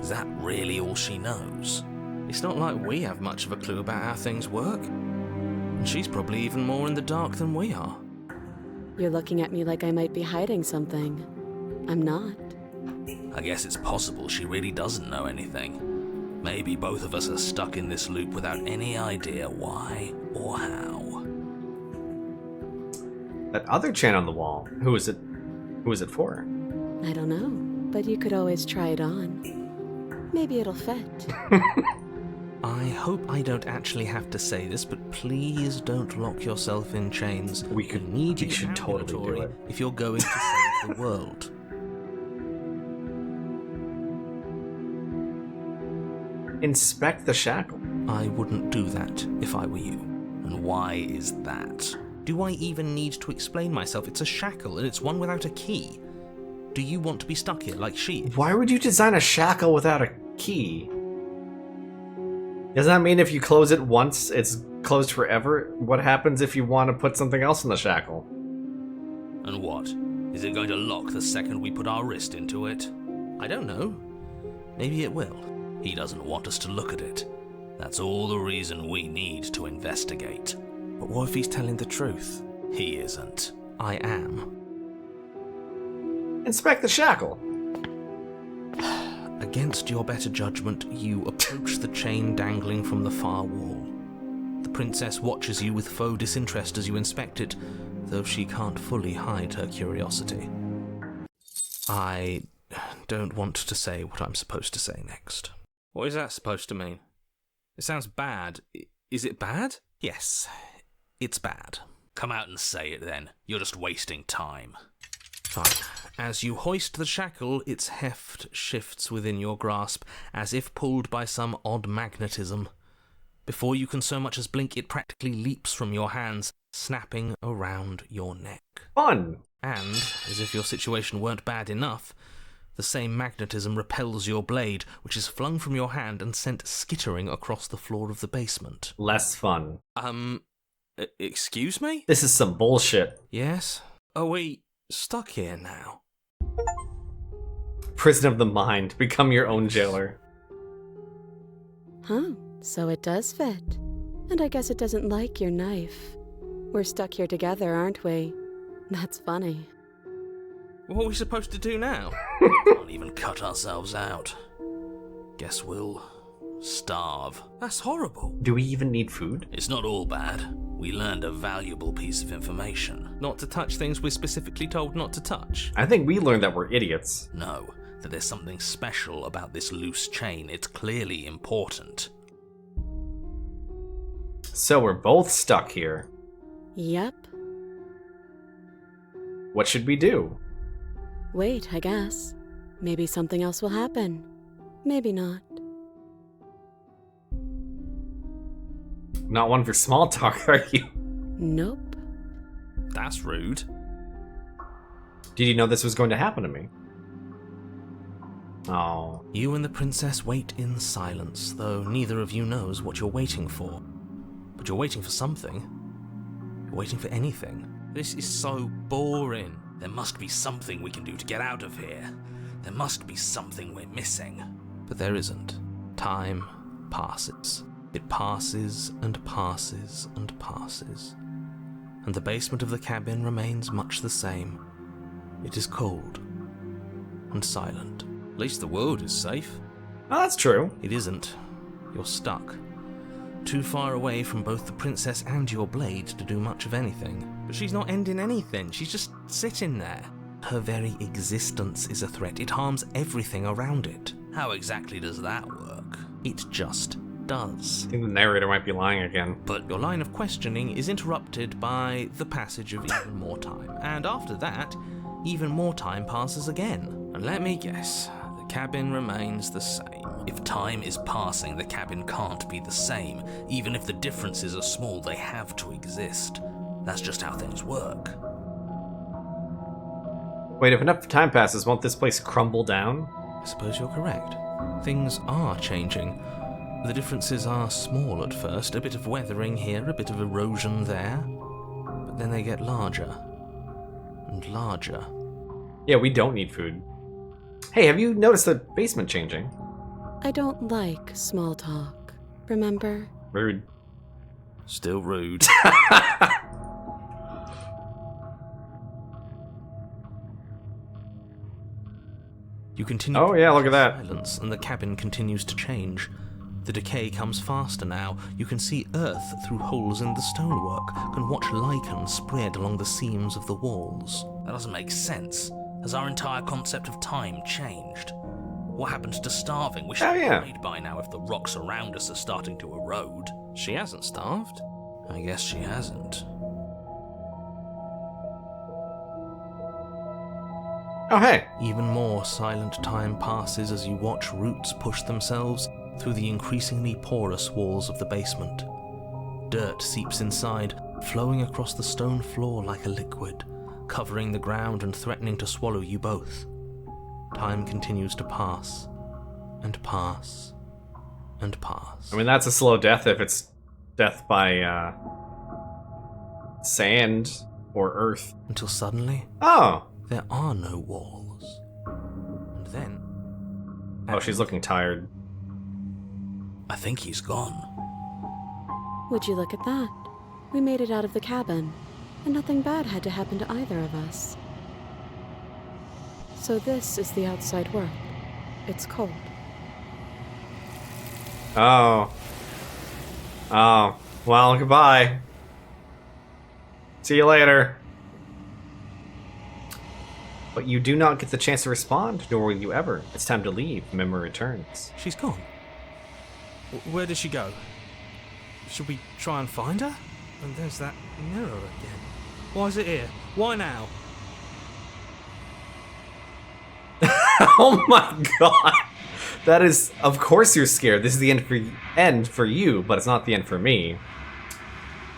Is that really all she knows? It's not like we have much of a clue about how things work. And she's probably even more in the dark than we are. You're looking at me like I might be hiding something. I'm not. I guess it's possible she really doesn't know anything. Maybe both of us are stuck in this loop without any idea why or how. That other chain on the wall. Who is it? Who is it for? I don't know, but you could always try it on. Maybe it'll fit. I hope I don't actually have to say this, but please don't lock yourself in chains. We should totally do it. If you're going to save the world. Inspect the shackle. I wouldn't do that if I were you. And why is that? Do I even need to explain myself? It's a shackle, and it's one without a key. Do you want to be stuck here like she is? Why would you design a shackle without a key? Doesn't that mean if you close it once, it's closed forever? What happens if you want to put something else in the shackle? And what? Is it going to lock the second we put our wrist into it? I don't know. Maybe it will. He doesn't want us to look at it. That's all the reason we need to investigate. But what if he's telling the truth? He isn't. I am. Inspect the shackle. Against your better judgment, you approach the chain dangling from the far wall. The princess watches you with faux disinterest as you inspect it, though she can't fully hide her curiosity. I don't want to say what I'm supposed to say next. What is that supposed to mean? It sounds bad. Is it bad? Yes, it's bad. Come out and say it then. You're just wasting time. Fine. As you hoist the shackle, its heft shifts within your grasp, as if pulled by some odd magnetism. Before you can so much as blink, it practically leaps from your hands, snapping around your neck. Fun! And, as if your situation weren't bad enough, the same magnetism repels your blade, which is flung from your hand and sent skittering across the floor of the basement. Less fun. Excuse me? This is some bullshit. Yes? Are we stuck here now? Prison of the mind. Become your own jailer. Huh, so it does fit. And I guess it doesn't like your knife. We're stuck here together, aren't we? That's funny. What are we supposed to do now? Can't even cut ourselves out. Guess we'll starve. That's horrible. Do we even need food? It's not all bad. We learned a valuable piece of information. Not to touch things we're specifically told not to touch. I think we learned that we're idiots. No, that there's something special about this loose chain. It's clearly important. So we're both stuck here. Yep. What should we do? Wait, I guess. Maybe something else will happen. Maybe not. Not one for small talk, are you? Nope. That's rude. Did you know this was going to happen to me? Oh. You and the princess wait in silence, though neither of you knows what you're waiting for. But you're waiting for something. You're waiting for anything. This is so boring. There must be something we can do to get out of here. There must be something we're missing. But there isn't. Time passes. It passes and passes and passes. And the basement of the cabin remains much the same. It is cold and silent. At least the world is safe. Oh, that's true. It isn't. You're stuck. Too far away from both the princess and your blade to do much of anything. But she's not ending anything. She's just sitting there. Her very existence is a threat. It harms everything around it. How exactly does that work? It just does. I think the narrator might be lying again. But your line of questioning is interrupted by the passage of even more time. And after that, even more time passes again. And let me guess, the cabin remains the same. If time is passing, the cabin can't be the same. Even if the differences are small, they have to exist. That's just how things work. Wait, if enough time passes, won't this place crumble down? I suppose you're correct. Things are changing. The differences are small at first, a bit of weathering here, a bit of erosion there. But then they get larger and larger. Yeah, we don't need food. Hey, have you noticed the basement changing? I don't like small talk. Remember? Rude. Still rude. You continue. Oh yeah, look at that. Silence, and the cabin continues to change. The decay comes faster now. You can see earth through holes in the stonework, can watch lichen spread along the seams of the walls. That doesn't make sense. Has our entire concept of time changed? What happens to starving? We should have died by now if the rocks around us are starting to erode. She hasn't starved. I guess she hasn't. Oh, hey. Even more silent time passes as you watch roots push themselves through the increasingly porous walls of the basement. Dirt seeps inside, flowing across the stone floor like a liquid, covering the ground and threatening to swallow you both. Time continues to pass, and pass, and pass. I mean, that's a slow death if it's death by, sand or earth. Until suddenly, Oh! there are no walls. And then... Oh, she's looking tired. I think he's gone. Would you look at that? We made it out of the cabin, and nothing bad had to happen to either of us. So this is the outside world. It's cold. Oh. Oh. Well, goodbye. See you later. But you do not get the chance to respond, nor will you ever. It's time to leave. Memory returns. She's gone. Where did she go? Should we try and find her? And there's that mirror again. Why is it here? Why now? Oh my god! That is, of course you're scared. This is the end for you, but it's not the end for me.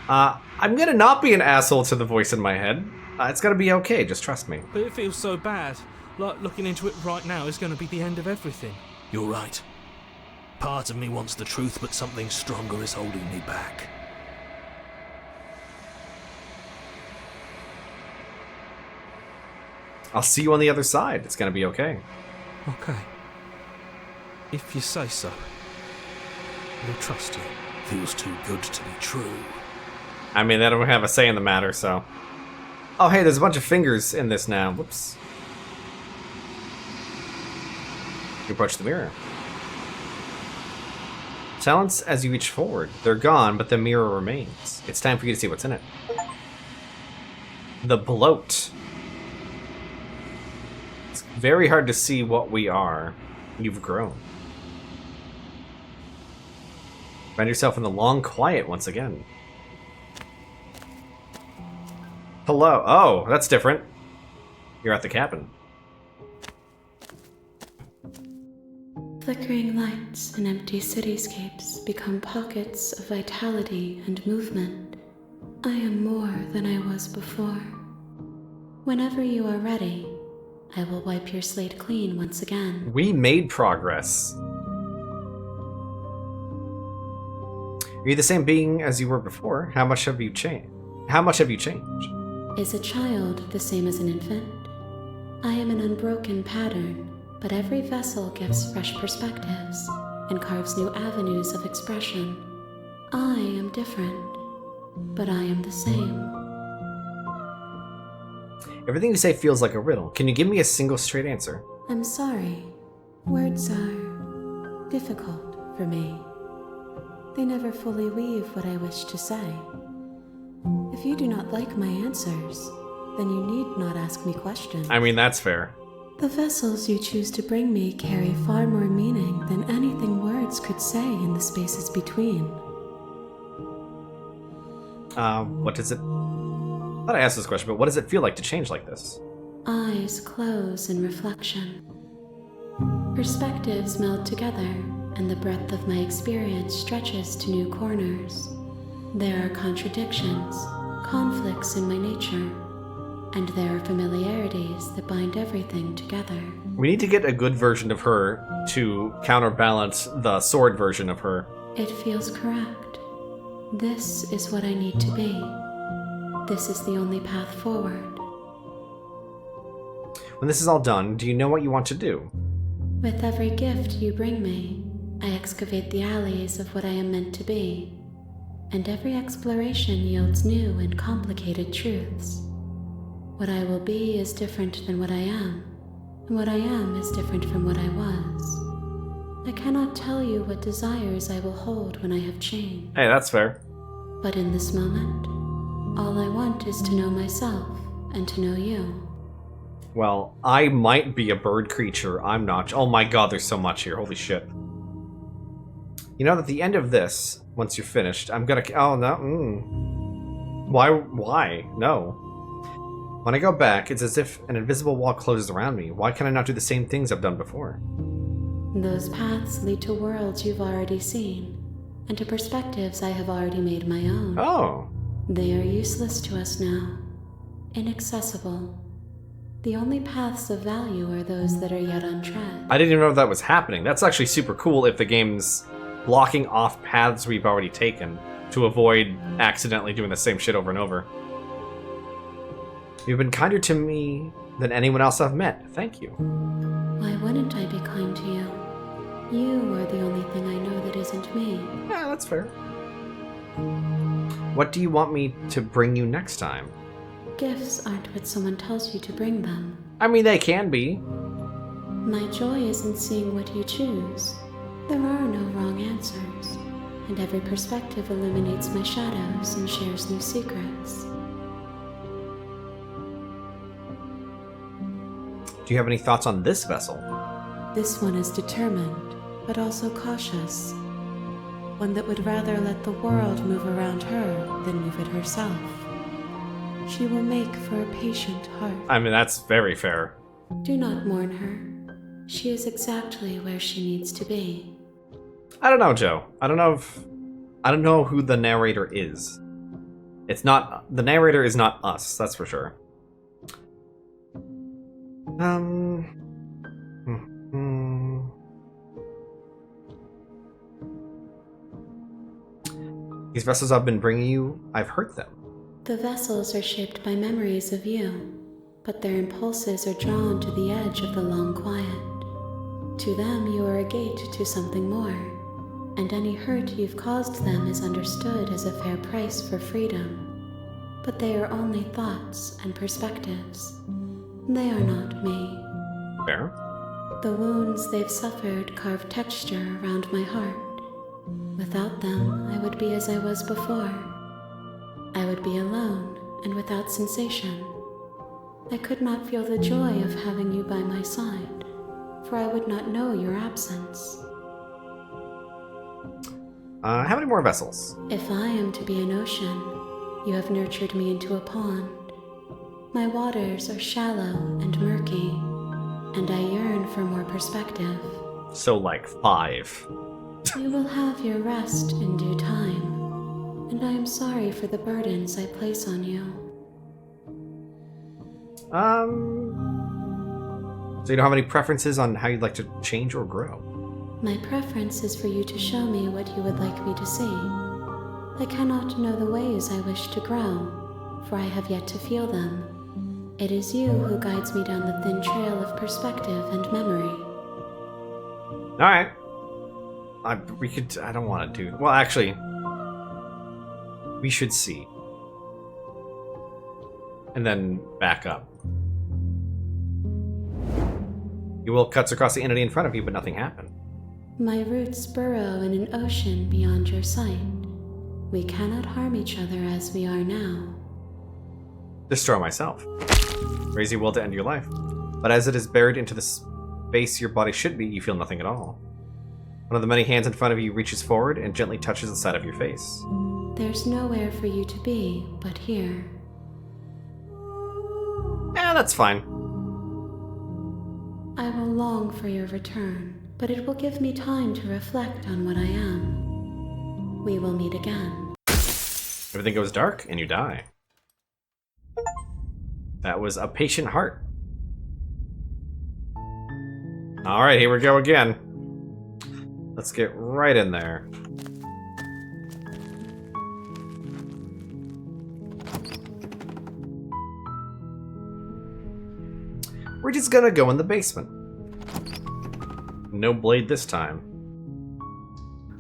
I'm gonna not be an asshole to the voice in my head. It's gonna be okay, just trust me. But it feels so bad. Like looking into it right now is gonna be the end of everything. You're right. Part of me wants the truth, but something stronger is holding me back. I'll see you on the other side. It's gonna be okay. Okay. If you say so. We'll trust you. Feels too good to be true. I mean, they don't have a say in the matter, so... Oh, hey, there's a bunch of fingers in this now. Whoops. You approach the mirror. Talents as you reach forward. They're gone, but the mirror remains. It's time for you to see what's in it. The bloat. It's very hard to see what we are. You've grown. Find yourself in the long quiet once again. Hello. Oh, that's different. You're at the cabin. Flickering lights and empty cityscapes become pockets of vitality and movement. I am more than I was before. Whenever you are ready, I will wipe your slate clean once again. We made progress. Are you the same being as you were before? How much have you changed? How much have you changed? Is a child the same as an infant? I am an unbroken pattern, but every vessel gives fresh perspectives and carves new avenues of expression. I am different, but I am the same. Everything you say feels like a riddle. Can you give me a single straight answer? I'm sorry. Words are difficult for me. They never fully weave what I wish to say. If you do not like my answers, then you need not ask me questions. I mean, that's fair. The vessels you choose to bring me carry far more meaning than anything words could say in the spaces between. What does it... I thought I asked this question, but what does it feel like to change like this? Eyes close in reflection. Perspectives meld together, and the breadth of my experience stretches to new corners. There are contradictions, conflicts in my nature, and there are familiarities that bind everything together. We need to get a good version of her to counterbalance the sword version of her. It feels correct. This is what I need to be. This is the only path forward. When this is all done, do you know what you want to do? With every gift you bring me, I excavate the alleys of what I am meant to be, and every exploration yields new and complicated truths. What I will be is different than what I am, and what I am is different from what I was. I cannot tell you what desires I will hold when I have changed. Hey, that's fair. But in this moment, all I want is to know myself and to know you. Well, I might be a bird creature. I'm not. Oh my god, there's so much here. Holy shit. You know, at the end of this, once you're finished, I'm gonna... Oh, no. Why? No. When I go back, it's as if an invisible wall closes around me. Why can I not do the same things I've done before? Those paths lead to worlds you've already seen, and to perspectives I have already made my own. Oh. They are useless to us now. Inaccessible. The only paths of value are those that are yet untread. I didn't even know that was happening. That's actually super cool if the game's blocking off paths we've already taken to avoid accidentally doing the same shit over and over. You've been kinder to me than anyone else I've met. Thank you. Why wouldn't I be kind to you? You are the only thing I know that isn't me. Yeah, that's fair. What do you want me to bring you next time? Gifts aren't what someone tells you to bring them. I mean, they can be. My joy is in seeing what you choose. There are no wrong answers, and every perspective illuminates my shadows and shares new secrets. Do you have any thoughts on this vessel? This one is determined, but also cautious. One that would rather let the world move around her than move it herself. She will make for a patient heart. I mean, that's very fair. Do not mourn her. She is exactly where she needs to be. I don't know, Joe. I don't know who the narrator is. It's not... The narrator is not us, that's for sure. These vessels I've been bringing you, I've hurt them. The vessels are shaped by memories of you, but their impulses are drawn to the edge of the long quiet. To them, you are a gate to something more, and any hurt you've caused them is understood as a fair price for freedom. But they are only thoughts and perspectives. They are not me. Fair. The wounds they've suffered carve texture around my heart. Without them, I would be as I was before. I would be alone and without sensation. I could not feel the joy of having you by my side, for I would not know your absence. How many more vessels? If I am to be an ocean, you have nurtured me into a pond. My waters are shallow and murky, and I yearn for more perspective. So, like, 5. You will have your rest in due time, and I am sorry for the burdens I place on you. So you don't have any preferences on how you'd like to change or grow? My preference is for you to show me what you would like me to see. I cannot know the ways I wish to grow, for I have yet to feel them. It is you who guides me down the thin trail of perspective and memory. Alright. I don't want to do... Well, actually... We should see. And then back up. You will cuts across the entity in front of you, but nothing happened. My roots burrow in an ocean beyond your sight. We cannot harm each other as we are now. Destroy myself. Raise your will to end your life. But as it is buried into the space your body should be, you feel nothing at all. One of the many hands in front of you reaches forward and gently touches the side of your face. There's nowhere for you to be but here. Yeah, that's fine. I will long for your return, but it will give me time to reflect on what I am. We will meet again. Everything goes dark, and you die. That was a patient heart. Alright, here we go again. Let's get right in there. We're just gonna go in the basement. No blade this time.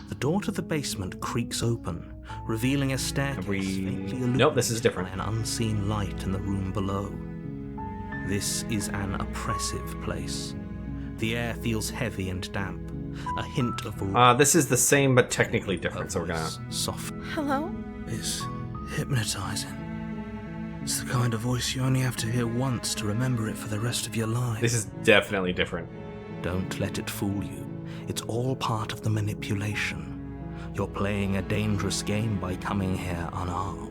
The door to the basement creaks open, revealing a staircase faintly illuminated Nope, this is different. by an unseen light in the room below. This is an oppressive place. The air feels heavy and damp. A hint of This is the same, but technically different, so we're gonna... soft. Hello? It's hypnotizing. It's the kind of voice you only have to hear once to remember it for the rest of your life. This is definitely different. Don't let it fool you. It's all part of the manipulation. You're playing a dangerous game by coming here unarmed.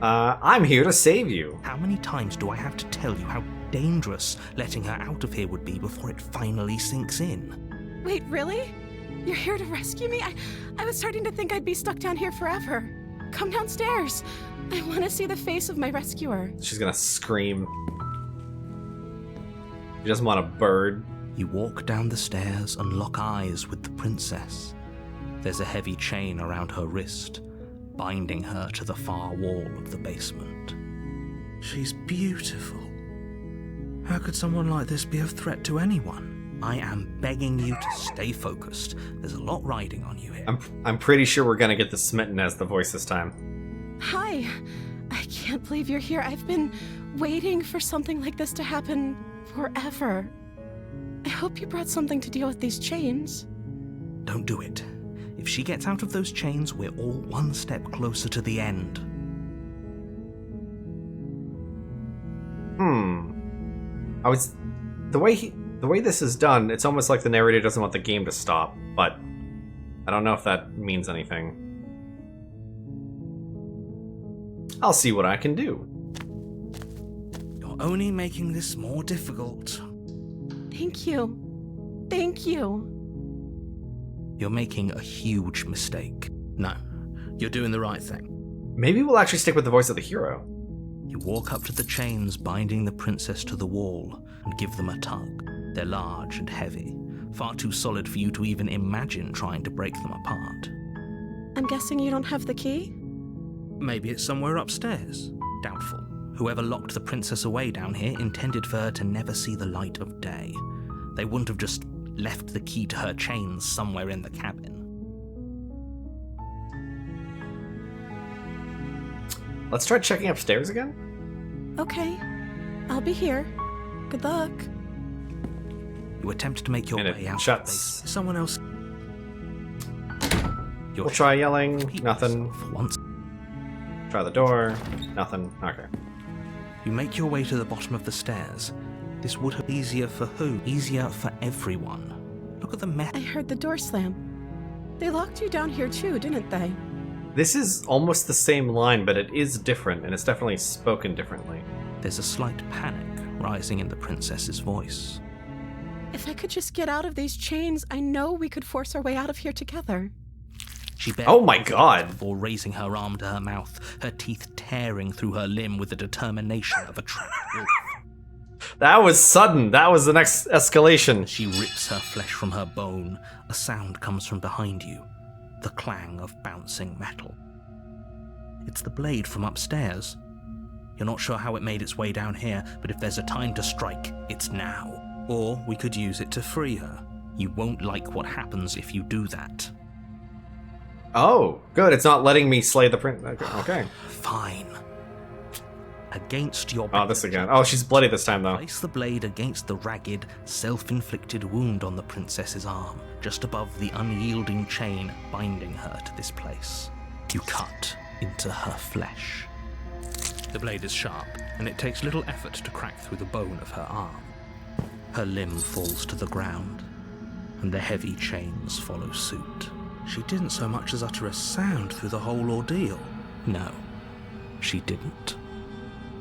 I'm here to save you. How many times do I have to tell you how dangerous letting her out of here would be before it finally sinks in? Wait, really? You're here to rescue me? I was starting to think I'd be stuck down here forever. Come downstairs. I want to see the face of my rescuer. She's gonna scream. She doesn't want a bird. You walk down the stairs and lock eyes with the princess. There's a heavy chain around her wrist, binding her to the far wall of the basement. She's beautiful. How could someone like this be a threat to anyone? I am begging you to stay focused. There's a lot riding on you here. I'm pretty sure we're gonna get the Smitten as the voice this time. Hi. I can't believe you're here. I've been waiting for something like this to happen forever. I hope you brought something to deal with these chains. Don't do it. If she gets out of those chains, we're all one step closer to the end. The way this is done, it's almost like the narrator doesn't want the game to stop, but I don't know if that means anything. I'll see what I can do. You're only making this more difficult. Thank you. Thank you. You're making a huge mistake. No, you're doing the right thing. Maybe we'll actually stick with the voice of the hero. You walk up to the chains binding the princess to the wall and give them a tug. They're large and heavy, far too solid for you to even imagine trying to break them apart. I'm guessing you don't have the key? Maybe it's somewhere upstairs. Doubtful. Whoever locked the princess away down here intended for her to never see the light of day. They wouldn't have just left the key to her chains somewhere in the cabin. Let's try checking upstairs again? Okay. I'll be here. Good luck. You attempt to make your And way it out. shuts. Someone else. We'll try yelling. Nothing. For once. Try the door. Nothing. Okay. You make your way to the bottom of the stairs. This would have been easier for who? Easier for everyone. Look at the mess. I heard the door slam. They locked you down here too, didn't they? This is almost the same line, but it is different, and it's definitely spoken differently. There's a slight panic rising in the princess's voice. If I could just get out of these chains, I know we could force our way out of here together. She Oh my god! before raising her arm to her mouth, her teeth tearing through her limb with the determination of a trapped wolf. That was sudden. That was the next escalation. She rips her flesh from her bone. A sound comes from behind you. The clang of bouncing metal. It's the blade from upstairs. You're not sure how it made its way down here, but if there's a time to strike, it's now. Or we could use it to free her. You won't like what happens if you do that. Oh, good. It's not letting me slay the prince. Okay. Fine. Against your Oh, this again. Oh, she's bloody this time, though. Place the blade against the ragged, self-inflicted wound on the princess's arm, just above the unyielding chain binding her to this place. You cut into her flesh. The blade is sharp, and it takes little effort to crack through the bone of her arm. Her limb falls to the ground, and the heavy chains follow suit. She didn't so much as utter a sound through the whole ordeal. No, she didn't.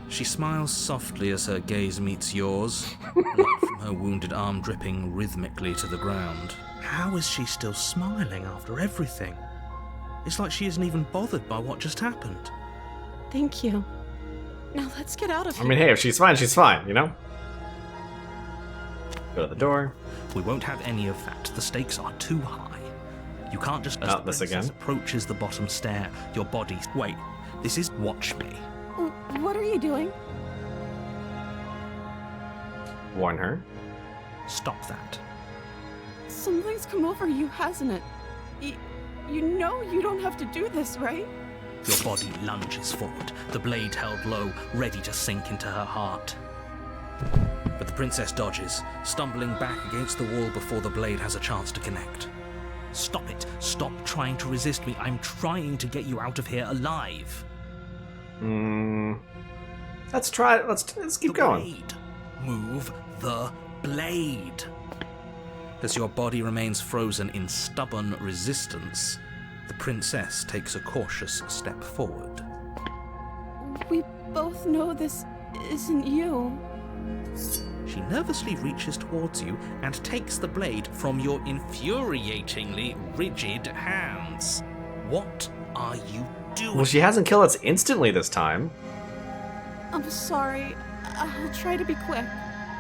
She smiles softly as her gaze meets yours, blood from her wounded arm dripping rhythmically to the ground. How is she still smiling after everything? It's like she isn't even bothered by what just happened. Thank you. Now let's get out of here. I mean, hey, if she's fine, you know? Go to the door. We won't have any of that. The stakes are too high. You can't just... As the this princess again. approaches the bottom stair, your body... Wait, this is... Watch me. What are you doing? Warn her. Stop that. Something's come over you, hasn't it? You know you don't have to do this, right? Your body lunges forward, the blade held low, ready to sink into her heart. But the princess dodges, stumbling back against the wall before the blade has a chance to connect. Stop it. Stop trying to resist me. I'm trying to get you out of here alive. Let's try it. Let's keep going. Blade. Move the blade. As your body remains frozen in stubborn resistance, the princess takes a cautious step forward. We both know this isn't you. She nervously reaches towards you and takes the blade from your infuriatingly rigid hands. What are you doing? Well, she hasn't killed us instantly this time. I'm sorry. I'll try to be quick.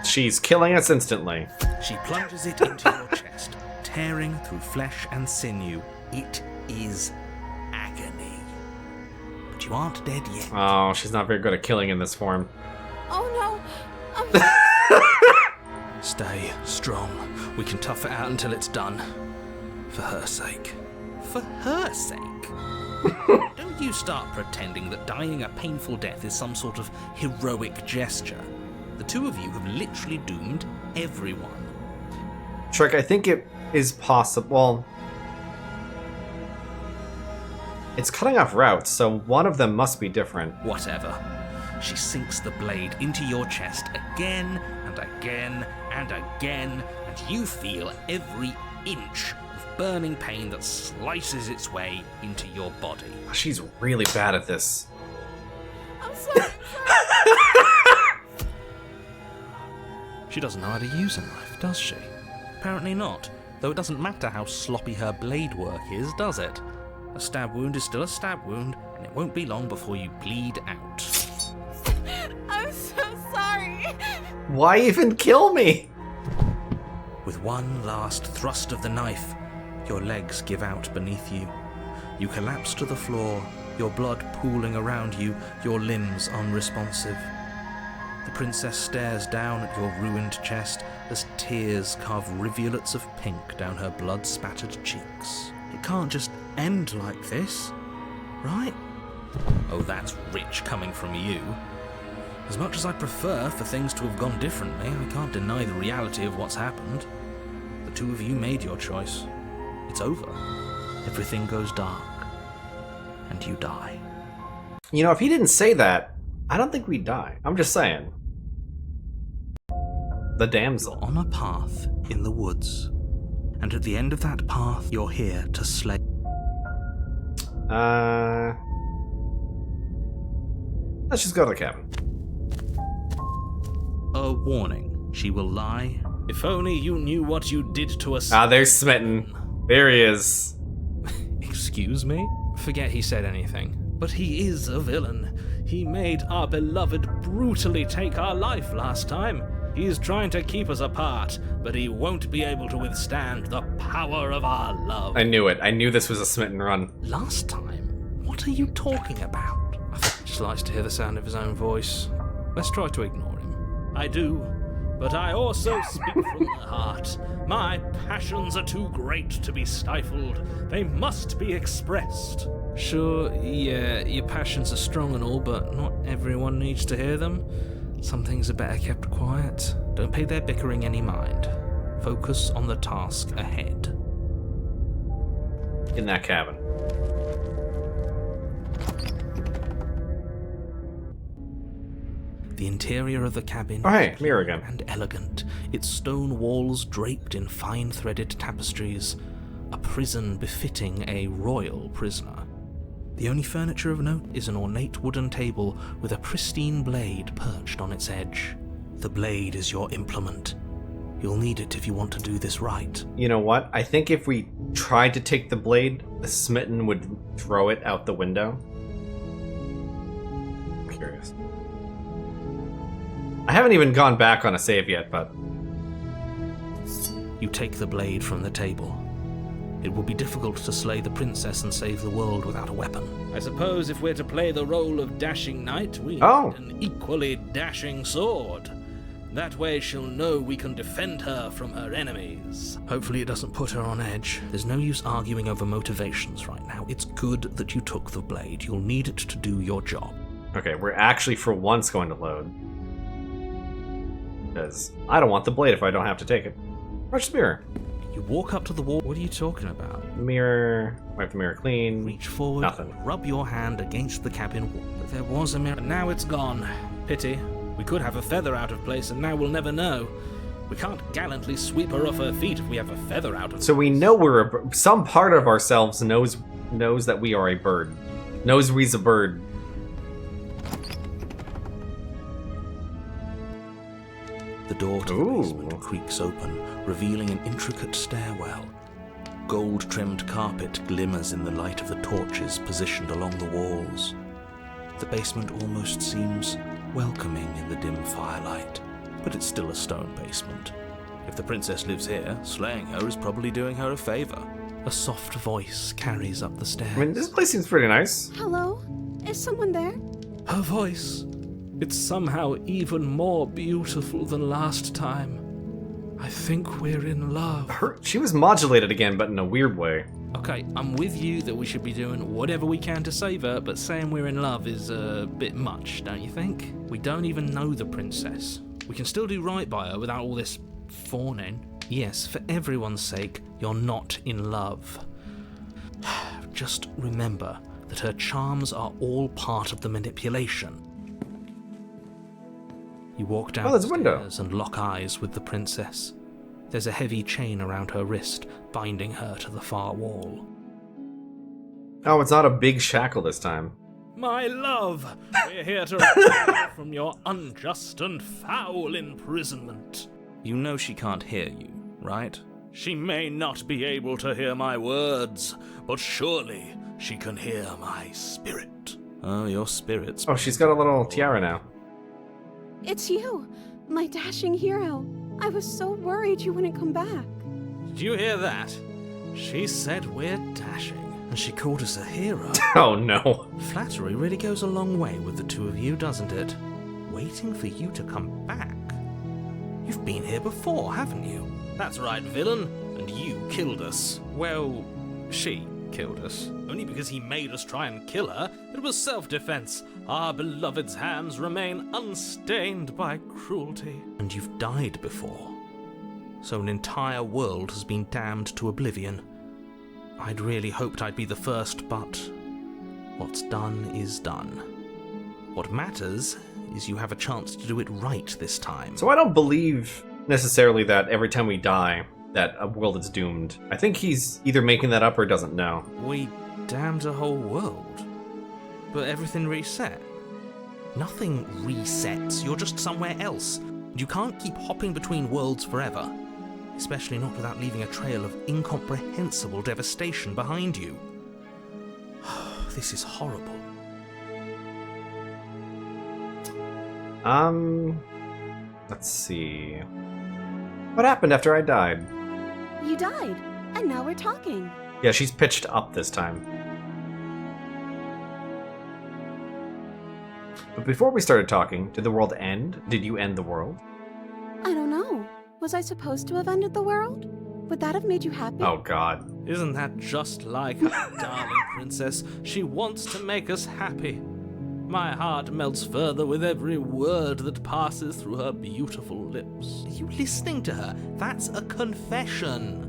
She's killing us instantly. She plunges it into your chest, tearing through flesh and sinew. It is agony. But you aren't dead yet. Oh, she's not very good at killing in this form. Oh no! Stay strong. We can tough it out until it's done. For her sake. For her sake? Don't you start pretending that dying a painful death is some sort of heroic gesture. The two of you have literally doomed everyone. Trick, I think it is possible. Well, it's cutting off routes, so one of them must be different. Whatever. She sinks the blade into your chest again and again and again, and you feel every inch of burning pain that slices its way into your body. She's really bad at this. I'm sorry. She doesn't know how to use a knife, does she? Apparently not, though it doesn't matter how sloppy her blade work is, does it? A stab wound is still a stab wound, and it won't be long before you bleed out. I'm so sorry. Why even kill me? With one last thrust of the knife, your legs give out beneath you. You collapse to the floor, your blood pooling around you, your limbs unresponsive. The princess stares down at your ruined chest as tears carve rivulets of pink down her blood-spattered cheeks. It can't just end like this, right? Oh, that's rich coming from you. As much as I prefer for things to have gone differently, I can't deny the reality of what's happened. The two of you made your choice. It's over. Everything goes dark. And you die. You know, if he didn't say that, I don't think we'd die. I'm just saying. The damsel. On a path in the woods. And at the end of that path, you're here to slay. Let's just go to the cabin. A warning. She will lie. If only you knew what you did to us. Ah, there's Smitten. There he is. Excuse me? Forget he said anything. But he is a villain. He made our beloved brutally take our life last time. He's trying to keep us apart, but he won't be able to withstand the power of our love. I knew it. I knew this was a Smitten run. Last time? What are you talking about? I think he just likes to hear the sound of his own voice. Let's try to ignore him. I do, but I also speak from the heart. My passions are too great to be stifled. They must be expressed. Sure, yeah, your passions are strong and all, but not everyone needs to hear them. Some things are better kept quiet. Don't pay their bickering any mind. Focus on the task ahead. In that cabin. The interior of the cabin Oh, hey, mirror again. and elegant, its stone walls draped in fine-threaded tapestries, a prison befitting a royal prisoner. The only furniture of note is an ornate wooden table with a pristine blade perched on its edge. The blade is your implement. You'll need it if you want to do this right. You know what? I think if we tried to take the blade, the Smitten would throw it out the window. I'm curious. I haven't even gone back on a save yet, but... You take the blade from the table. It will be difficult to slay the princess and save the world without a weapon. I suppose if we're to play the role of dashing knight, we need an equally dashing sword. That way she'll know we can defend her from her enemies. Hopefully it doesn't put her on edge. There's no use arguing over motivations right now. It's good that you took the blade. You'll need it to do your job. Okay, we're actually for once going to load. Because I don't want the blade if I don't have to take it. Where's the mirror? You walk up to the wall. What are you talking about? Mirror. Wipe the mirror clean. Reach forward. Nothing. Rub your hand against the cabin wall. But there was a mirror. But now it's gone. Pity. We could have a feather out of place, and now we'll never know. We can't gallantly sweep her off her feet if we have a feather out of So we know we're some part of ourselves knows that we are a bird. Knows we's a bird. The door to the basement creaks open, revealing an intricate stairwell. Gold-trimmed carpet glimmers in the light of the torches positioned along the walls. The basement almost seems welcoming in the dim firelight, but it's still a stone basement. If the princess lives here, slaying her is probably doing her a favor. A soft voice carries up the stairs. I mean, this place seems pretty nice. Hello? Is someone there? Her voice. It's somehow even more beautiful than last time. I think we're in love. She was modulated again, but in a weird way. Okay, I'm with you that we should be doing whatever we can to save her, but saying we're in love is a bit much, don't you think? We don't even know the princess. We can still do right by her without all this fawning. Yes, for everyone's sake, you're not in love. Just remember that her charms are all part of the manipulation. You walk down Oh, the there's a window. stairs and lock eyes with the princess. There's a heavy chain around her wrist, binding her to the far wall. Oh, it's not a big shackle this time. My love, we're here to rescue you from your unjust and foul imprisonment. You know she can't hear you, right? She may not be able to hear my words, but surely she can hear my spirit. Oh, your spirit's... Oh, she's got a little tiara now. It's you, my dashing hero. I was so worried you wouldn't come back. Did you hear that? She said we're dashing. And she called us a hero. Oh no. Flattery really goes a long way with the two of you, doesn't it? Waiting for you to come back. You've been here before, haven't you? That's right, villain. And you killed us. Well, she killed us. Only because he made us try and kill her. It was self-defense. Our beloved's hands remain unstained by cruelty. And you've died before. So an entire world has been damned to oblivion. I'd really hoped I'd be the first, but what's done is done. What matters is you have a chance to do it right this time. So I don't believe necessarily that every time we die, that a world is doomed. I think he's either making that up or doesn't know. We damned a whole world, but everything reset. Nothing resets, you're just somewhere else. You can't keep hopping between worlds forever. Especially not without leaving a trail of incomprehensible devastation behind you. This is horrible. Let's see. What happened after I died? You died, and now we're talking. Yeah, she's pitched up this time. But before we started talking, did the world end? Did you end the world? I don't know. Was I supposed to have ended the world? Would that have made you happy? Oh god. Isn't that just like our darling princess? She wants to make us happy. My heart melts further with every word that passes through her beautiful lips. Are you listening to her? That's a confession.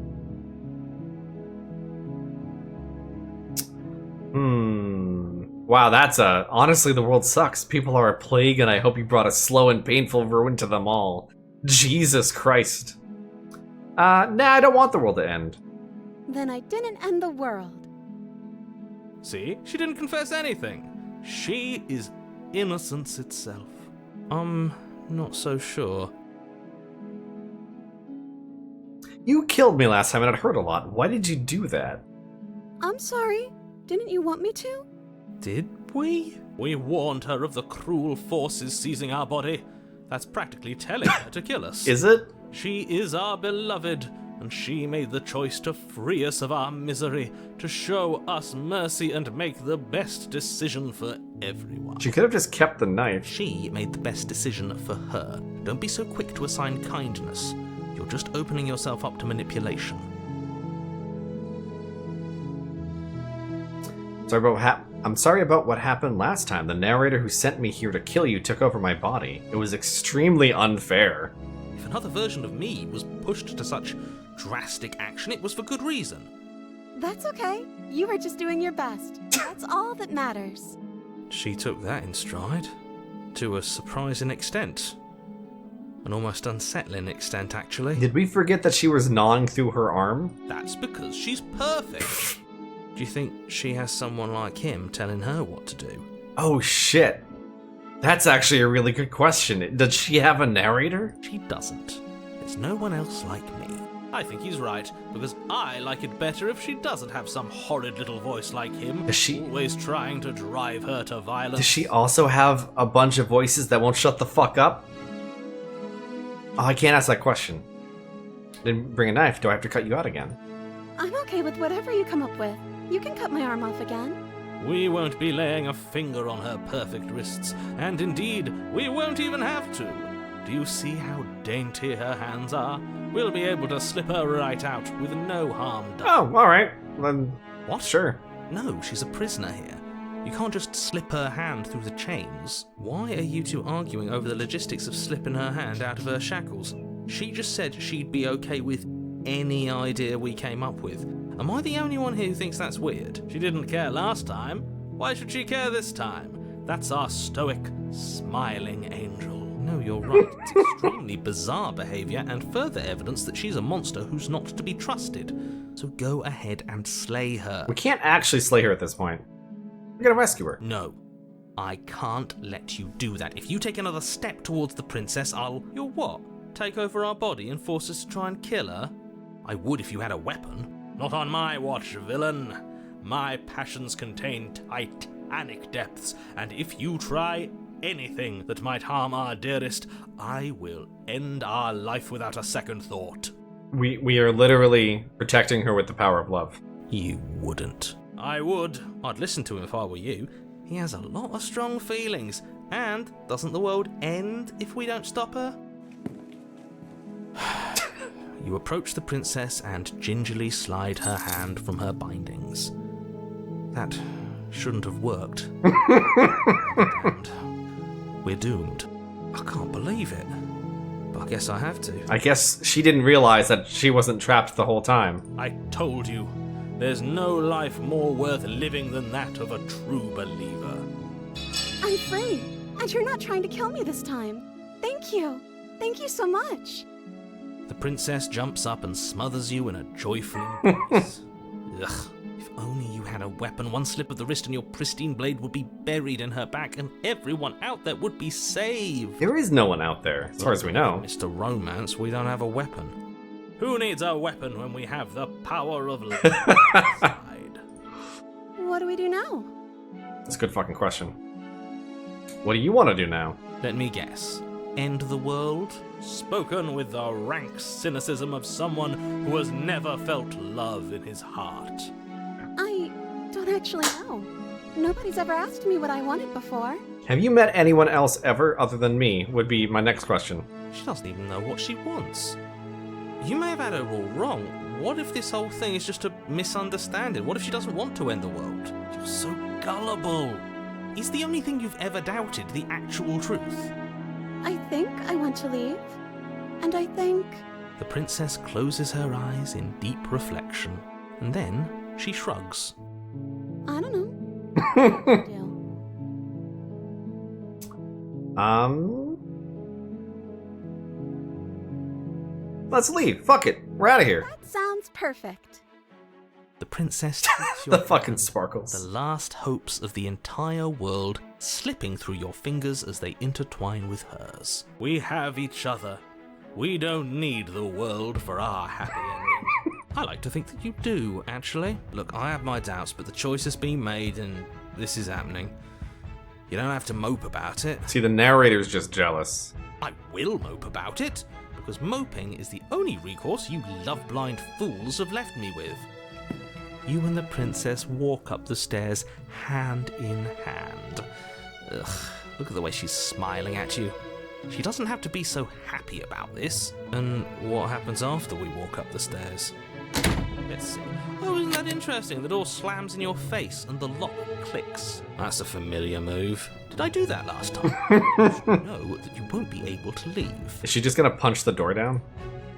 Wow, that's a... Honestly, the world sucks. People are a plague, and I hope you brought a slow and painful ruin to them all. Jesus Christ. Nah, I don't want the world to end. Then I didn't end the world. See? She didn't confess anything. She is innocence itself. Not so sure. You killed me last time and it hurt a lot. Why did you do that? I'm sorry. Didn't you want me to? Did we? We warned her of the cruel forces seizing our body. That's practically telling her to kill us. Is it? She is our beloved, and she made the choice to free us of our misery, to show us mercy and make the best decision for everyone. She could have just kept the knife. She made the best decision for her. Don't be so quick to assign kindness. You're just opening yourself up to manipulation. I'm sorry about what happened last time. The narrator who sent me here to kill you took over my body. It was extremely unfair. If another version of me was pushed to such drastic action, it was for good reason. That's okay. You were just doing your best. That's all that matters. She took that in stride. To a surprising extent. An almost unsettling extent, actually. Did we forget that she was gnawing through her arm? That's because she's perfect. Do you think she has someone like him telling her what to do? Oh shit. That's actually a really good question. Does she have a narrator? She doesn't. There's no one else like me. I think he's right, because I like it better if she doesn't have some horrid little voice like him, always trying to drive her to violence. Does she also have a bunch of voices that won't shut the fuck up? Oh, I can't ask that question. Didn't bring a knife. Do I have to cut you out again? I'm okay with whatever you come up with. You can cut my arm off again. We won't be laying a finger on her perfect wrists, and indeed, we won't even have to. Do you see how dainty her hands are? We'll be able to slip her right out with no harm done. Oh, alright. Then, what? Sure. No, she's a prisoner here. You can't just slip her hand through the chains. Why are you two arguing over the logistics of slipping her hand out of her shackles? She just said she'd be okay with any idea we came up with. Am I the only one here who thinks that's weird? She didn't care last time. Why should she care this time? That's our stoic, smiling angel. No, you're right. It's extremely bizarre behavior and further evidence that she's a monster who's not to be trusted. So go ahead and slay her. We can't actually slay her at this point. We're gonna rescue her. No. I can't let you do that. If you take another step towards the princess, You'll what? Take over our body and force us to try and kill her? I would if you had a weapon. Not on my watch, villain. My passions contain titanic depths, and if you try anything that might harm our dearest, I will end our life without a second thought. We are literally protecting her with the power of love. You wouldn't. I would. I'd listen to him if I were you. He has a lot of strong feelings. And doesn't the world end if we don't stop her? You approach the princess and gingerly slide her hand from her bindings. That shouldn't have worked. Damned. We're doomed. I can't believe it. But I guess I have to. I guess she didn't realize that she wasn't trapped the whole time. I told you, there's no life more worth living than that of a true believer. I'm free, and you're not trying to kill me this time. Thank you. Thank you so much. The princess jumps up and smothers you in a joyful embrace. Ugh. If only you had a weapon, one slip of the wrist and your pristine blade would be buried in her back and everyone out there would be saved. There is no one out there, as far as we know. Mr. Romance, we don't have a weapon. Who needs a weapon when we have the power of love on our side? What do we do now? That's a good fucking question. What do you want to do now? Let me guess. End the world? Spoken with the rank cynicism of someone who has never felt love in his heart. I don't actually know. Nobody's ever asked me what I wanted before. Have you met anyone else ever other than me, would be my next question. She doesn't even know what she wants. You may have had her all wrong. What if this whole thing is just a misunderstanding? What if she doesn't want to end the world? You're so gullible. Is the only thing you've ever doubted the actual truth? I think I want to leave. And I think... The princess closes her eyes in deep reflection, and then she shrugs. I don't know. Deal. Let's leave. Fuck it. We're out of here. That sounds perfect. The princess takes your The fucking hand, sparkles. the last hopes of the entire world slipping through your fingers as they intertwine with hers. We have each other. We don't need the world for our happy ending. I like to think that you do, actually. Look, I have my doubts, but the choice has been made and this is happening. You don't have to mope about it. See, the narrator's just jealous. I will mope about it, because moping is the only recourse you love-blind fools have left me with. You and the princess walk up the stairs, hand in hand. Ugh, look at the way she's smiling at you. She doesn't have to be so happy about this. And what happens after we walk up the stairs? Let's see. Oh, isn't that interesting? The door slams in your face and the lock clicks. That's a familiar move. Did I do that last time? You should know that you won't be able to leave. Is she just gonna punch the door down?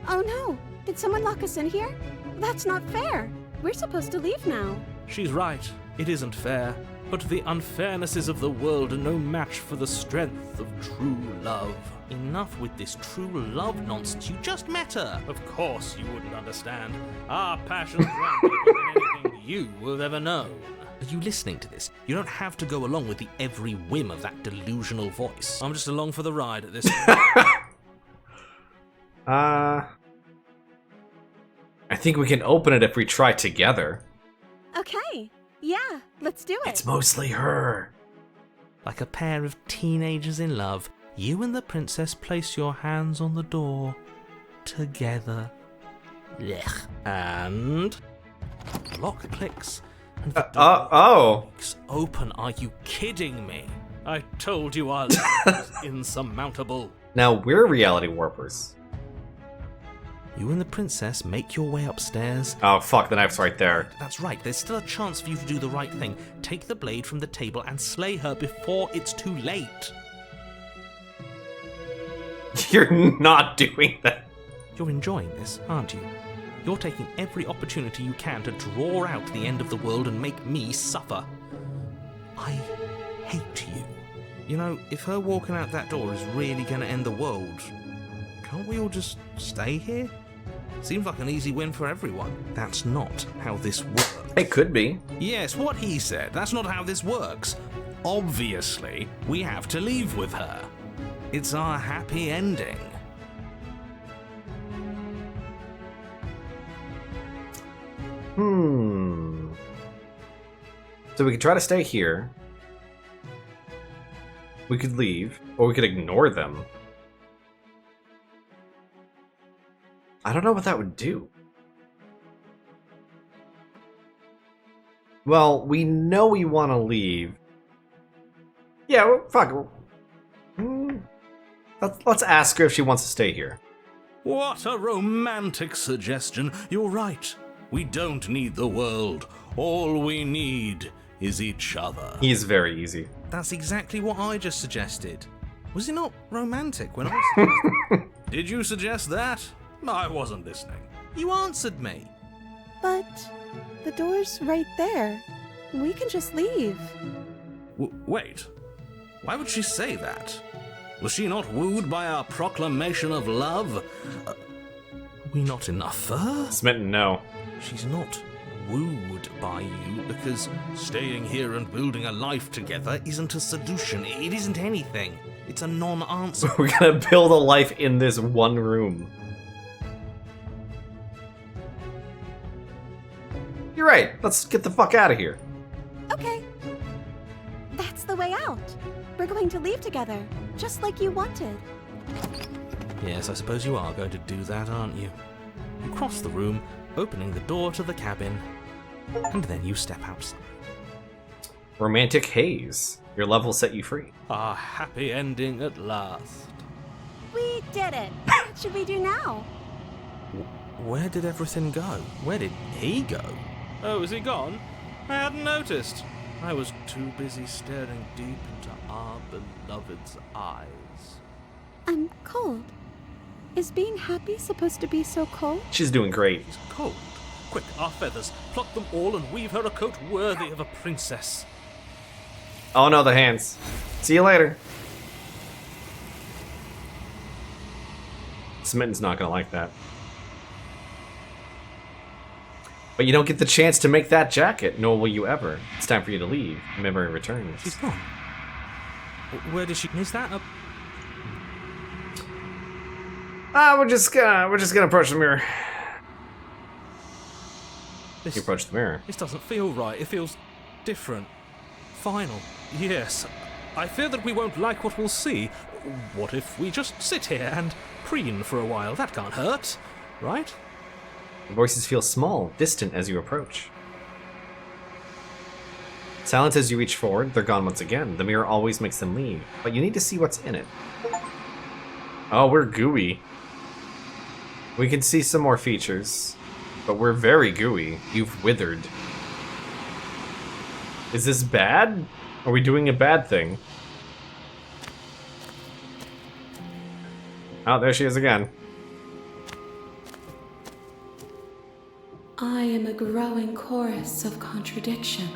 Oh no! Did someone lock us in here? That's not fair. We're supposed to leave now. She's right. It isn't fair. But the unfairnesses of the world are no match for the strength of true love. Enough with this true love nonsense. You just met her. Of course you wouldn't understand. Our passions run deeper than anything you have ever known. Are you listening to this? You don't have to go along with the every whim of that delusional voice. I'm just along for the ride at this I think we can open it if we try together. Okay. Yeah, let's do it. It's mostly her. Like a pair of teenagers in love, you and the princess place your hands on the door together. Blech. And the lock clicks and the door clicks open. Are you kidding me? I told you our love was insurmountable. Now we're reality warpers. You and the princess make your way upstairs. Oh fuck, the knife's right there. That's right, there's still a chance for you to do the right thing. Take the blade from the table and slay her before it's too late. You're not doing that. You're enjoying this, aren't you? You're taking every opportunity you can to draw out the end of the world and make me suffer. I hate you. You know, if her walking out that door is really going to end the world, can't we all just stay here? Seems like an easy win for everyone. That's not how this works. It could be. Yes, what he said. That's not how this works. Obviously, we have to leave with her. It's our happy ending. So we could try to stay here. We could leave, or we could ignore them. I don't know what that would do. Well, we know we want to leave. Yeah, well, fuck. Let's ask her if she wants to stay here. What a romantic suggestion. You're right. We don't need the world. All we need is each other. He is very easy. That's exactly what I just suggested. Was it not romantic when I suggested? Did you suggest that? I wasn't listening. You answered me. But the door's right there. We can just leave. Wait. Why would she say that? Was she not wooed by our proclamation of love? Are we not enough for her? Smitten, no. She's not wooed by you because staying here and building a life together isn't a solution. It isn't anything. It's a non-answer. We're gonna build a life in this one room. You're right. Let's get the fuck out of here. Okay. That's the way out. We're going to leave together, just like you wanted. Yes, I suppose you are going to do that, aren't you? You cross the room, opening the door to the cabin, and then you step outside. Romantic haze. Your love will set you free. Our happy ending at last. We did it. What should we do now? Where did everything go? Where did he go? Oh, is he gone? I hadn't noticed. I was too busy staring deep into our beloved's eyes. I'm cold. Is being happy supposed to be so cold? She's doing great. It's cold. Quick, our feathers. Pluck them all and weave her a coat worthy of a princess. Oh no, the hands. See you later. Smitten's not gonna like that. But you don't get the chance to make that jacket, nor will you ever. It's time for you to leave. Memory returns. She's gone. Where did she... Is that a... We're just gonna approach the mirror. You approach the mirror. This doesn't feel right. It feels different. Final. Yes. I fear that we won't like what we'll see. What if we just sit here and preen for a while? That can't hurt, right? The voices feel small, distant as you approach. Silent as you reach forward, they're gone once again. The mirror always makes them leave, but you need to see what's in it. Oh, we're gooey. We can see some more features, but we're very gooey. You've withered. Is this bad? Are we doing a bad thing? Oh, there she is again. I am a growing chorus of contradiction,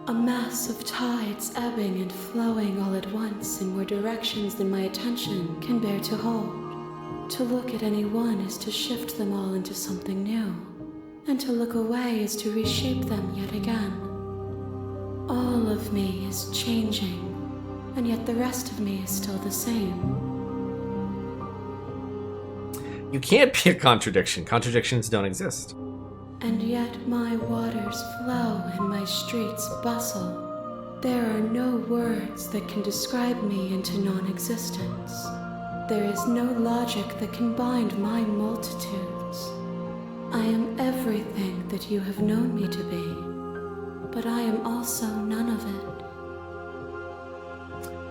a mass of tides ebbing and flowing all at once in more directions than my attention can bear to hold. To look at any one is to shift them all into something new, and to look away is to reshape them yet again. All of me is changing, and yet the rest of me is still the same. You can't be a contradiction. Contradictions don't exist. And yet my waters flow and my streets bustle. There are no words that can describe me into non-existence. There is no logic that can bind my multitudes. I am everything that you have known me to be, but I am also none of it.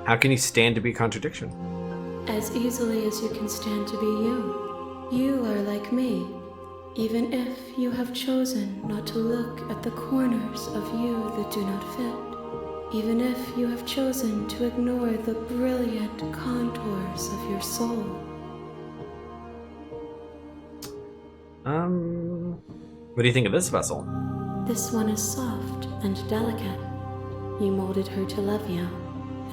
How can you stand to be a contradiction? As easily as you can stand to be you. You are like me, even if you have chosen not to look at the corners of you that do not fit, even if you have chosen to ignore the brilliant contours of your soul. What do you think of this vessel? This one is soft and delicate. You molded her to love you,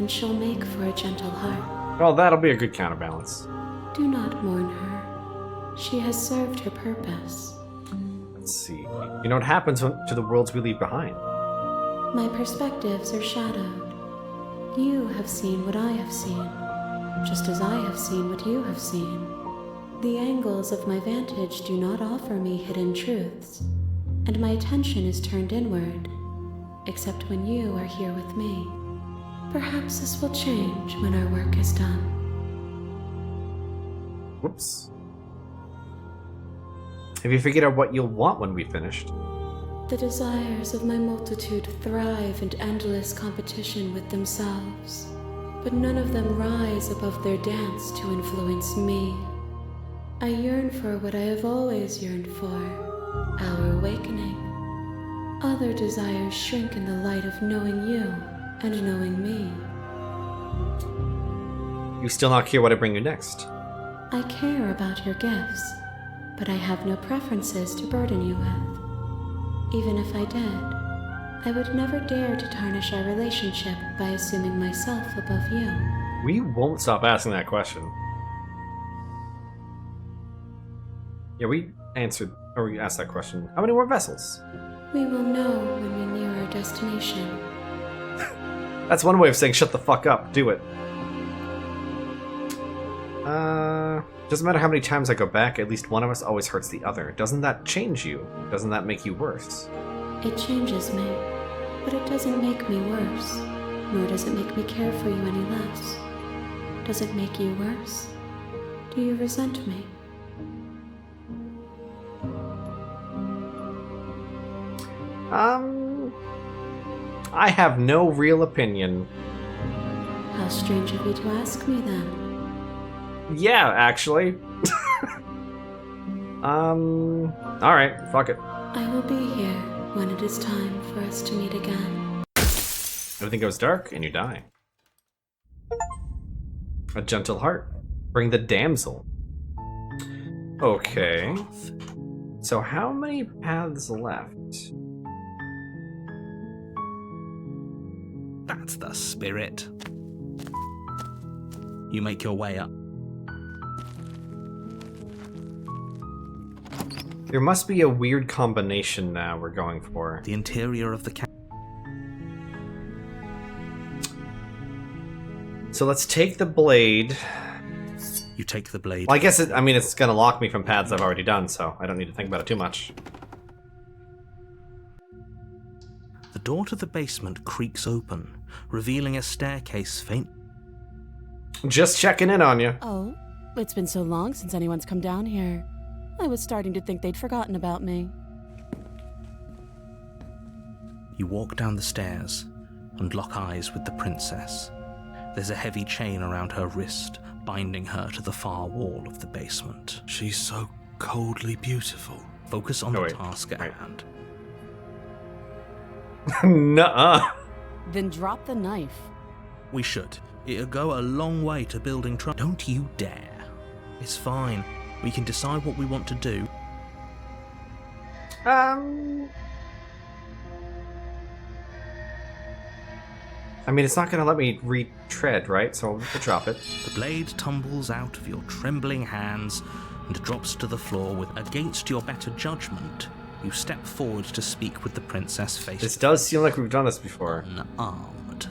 and she'll make for a gentle heart. Well, that'll be a good counterbalance. Do not mourn her. She has served her purpose. Let's see. You know what happens to the worlds we leave behind? My perspectives are shadowed. You have seen what I have seen, just as I have seen what you have seen. The angles of my vantage do not offer me hidden truths, and my attention is turned inward, except when you are here with me. Perhaps this will change when our work is done. Whoops. Have you figured out what you'll want when we finished? The desires of my multitude thrive in endless competition with themselves, but none of them rise above their dance to influence me. I yearn for what I have always yearned for, our awakening. Other desires shrink in the light of knowing you and knowing me. You still not care what I bring you next? I care about your gifts, but I have no preferences to burden you with. Even if I did, I would never dare to tarnish our relationship by assuming myself above you. We won't stop asking that question. Yeah, we asked that question. How many more vessels? We will know when we near our destination. That's one way of saying shut the fuck up. Do it. Doesn't matter how many times I go back, at least one of us always hurts the other. Doesn't that change you? Doesn't that make you worse? It changes me, but it doesn't make me worse, nor does it make me care for you any less. Does it make you worse? Do you resent me? I have no real opinion. How strange of you to ask me then. Yeah, actually. Alright, fuck it. I will be here when it is time for us to meet again. Everything goes dark and you die. A gentle heart. Bring the damsel. Okay. So how many paths left? That's the spirit. You make your way up. There must be a weird combination now we're going for. The interior of the So let's take the blade. You take the blade. Well, I guess it's gonna lock me from paths I've already done, so I don't need to think about it too much. The door to the basement creaks open, revealing a staircase faint. Just checking in on you. Oh, it's been so long since anyone's come down here. I was starting to think they'd forgotten about me. You walk down the stairs and lock eyes with the princess. There's a heavy chain around her wrist, binding her to the far wall of the basement. She's so coldly beautiful. Focus on Oh, the wait. task at hand. Nuh-uh. Then drop the knife. We should. It'll go a long way to building trust. Don't you dare. It's fine. We can decide what we want to do. It's not gonna let me retread, right? So we'll drop it. The blade tumbles out of your trembling hands and drops to the floor with, against your better judgment, you step forward to speak with the princess face This does seem like we've done this before. unarmed.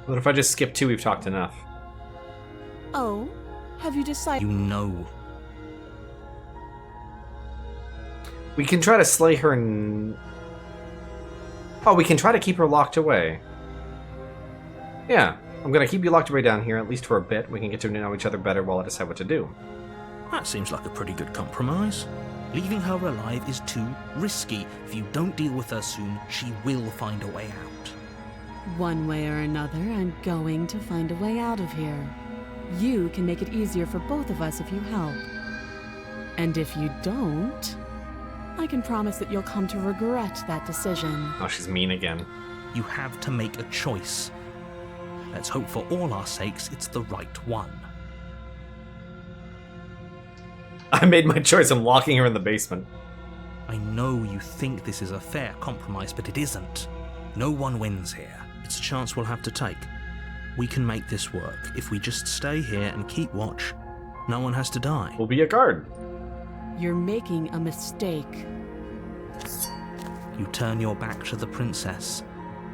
What if I just skip 2? We've talked enough. Oh, have you decided? You know. We can try to slay her and... Oh, we can try to keep her locked away. Yeah, I'm gonna keep you locked away down here, at least for a bit. We can get to know each other better while I decide what to do. That seems like a pretty good compromise. Leaving her alive is too risky. If you don't deal with her soon, she will find a way out. One way or another, I'm going to find a way out of here. You can make it easier for both of us if you help. And if you don't, I can promise that you'll come to regret that decision. Oh, she's mean again. You have to make a choice. Let's hope for all our sakes it's the right one. I made my choice. I'm locking her in the basement. I know you think this is a fair compromise, but it isn't. No one wins here. It's a chance we'll have to take. We can make this work. If we just stay here and keep watch, no one has to die. We'll be a guard. You're making a mistake. You turn your back to the princess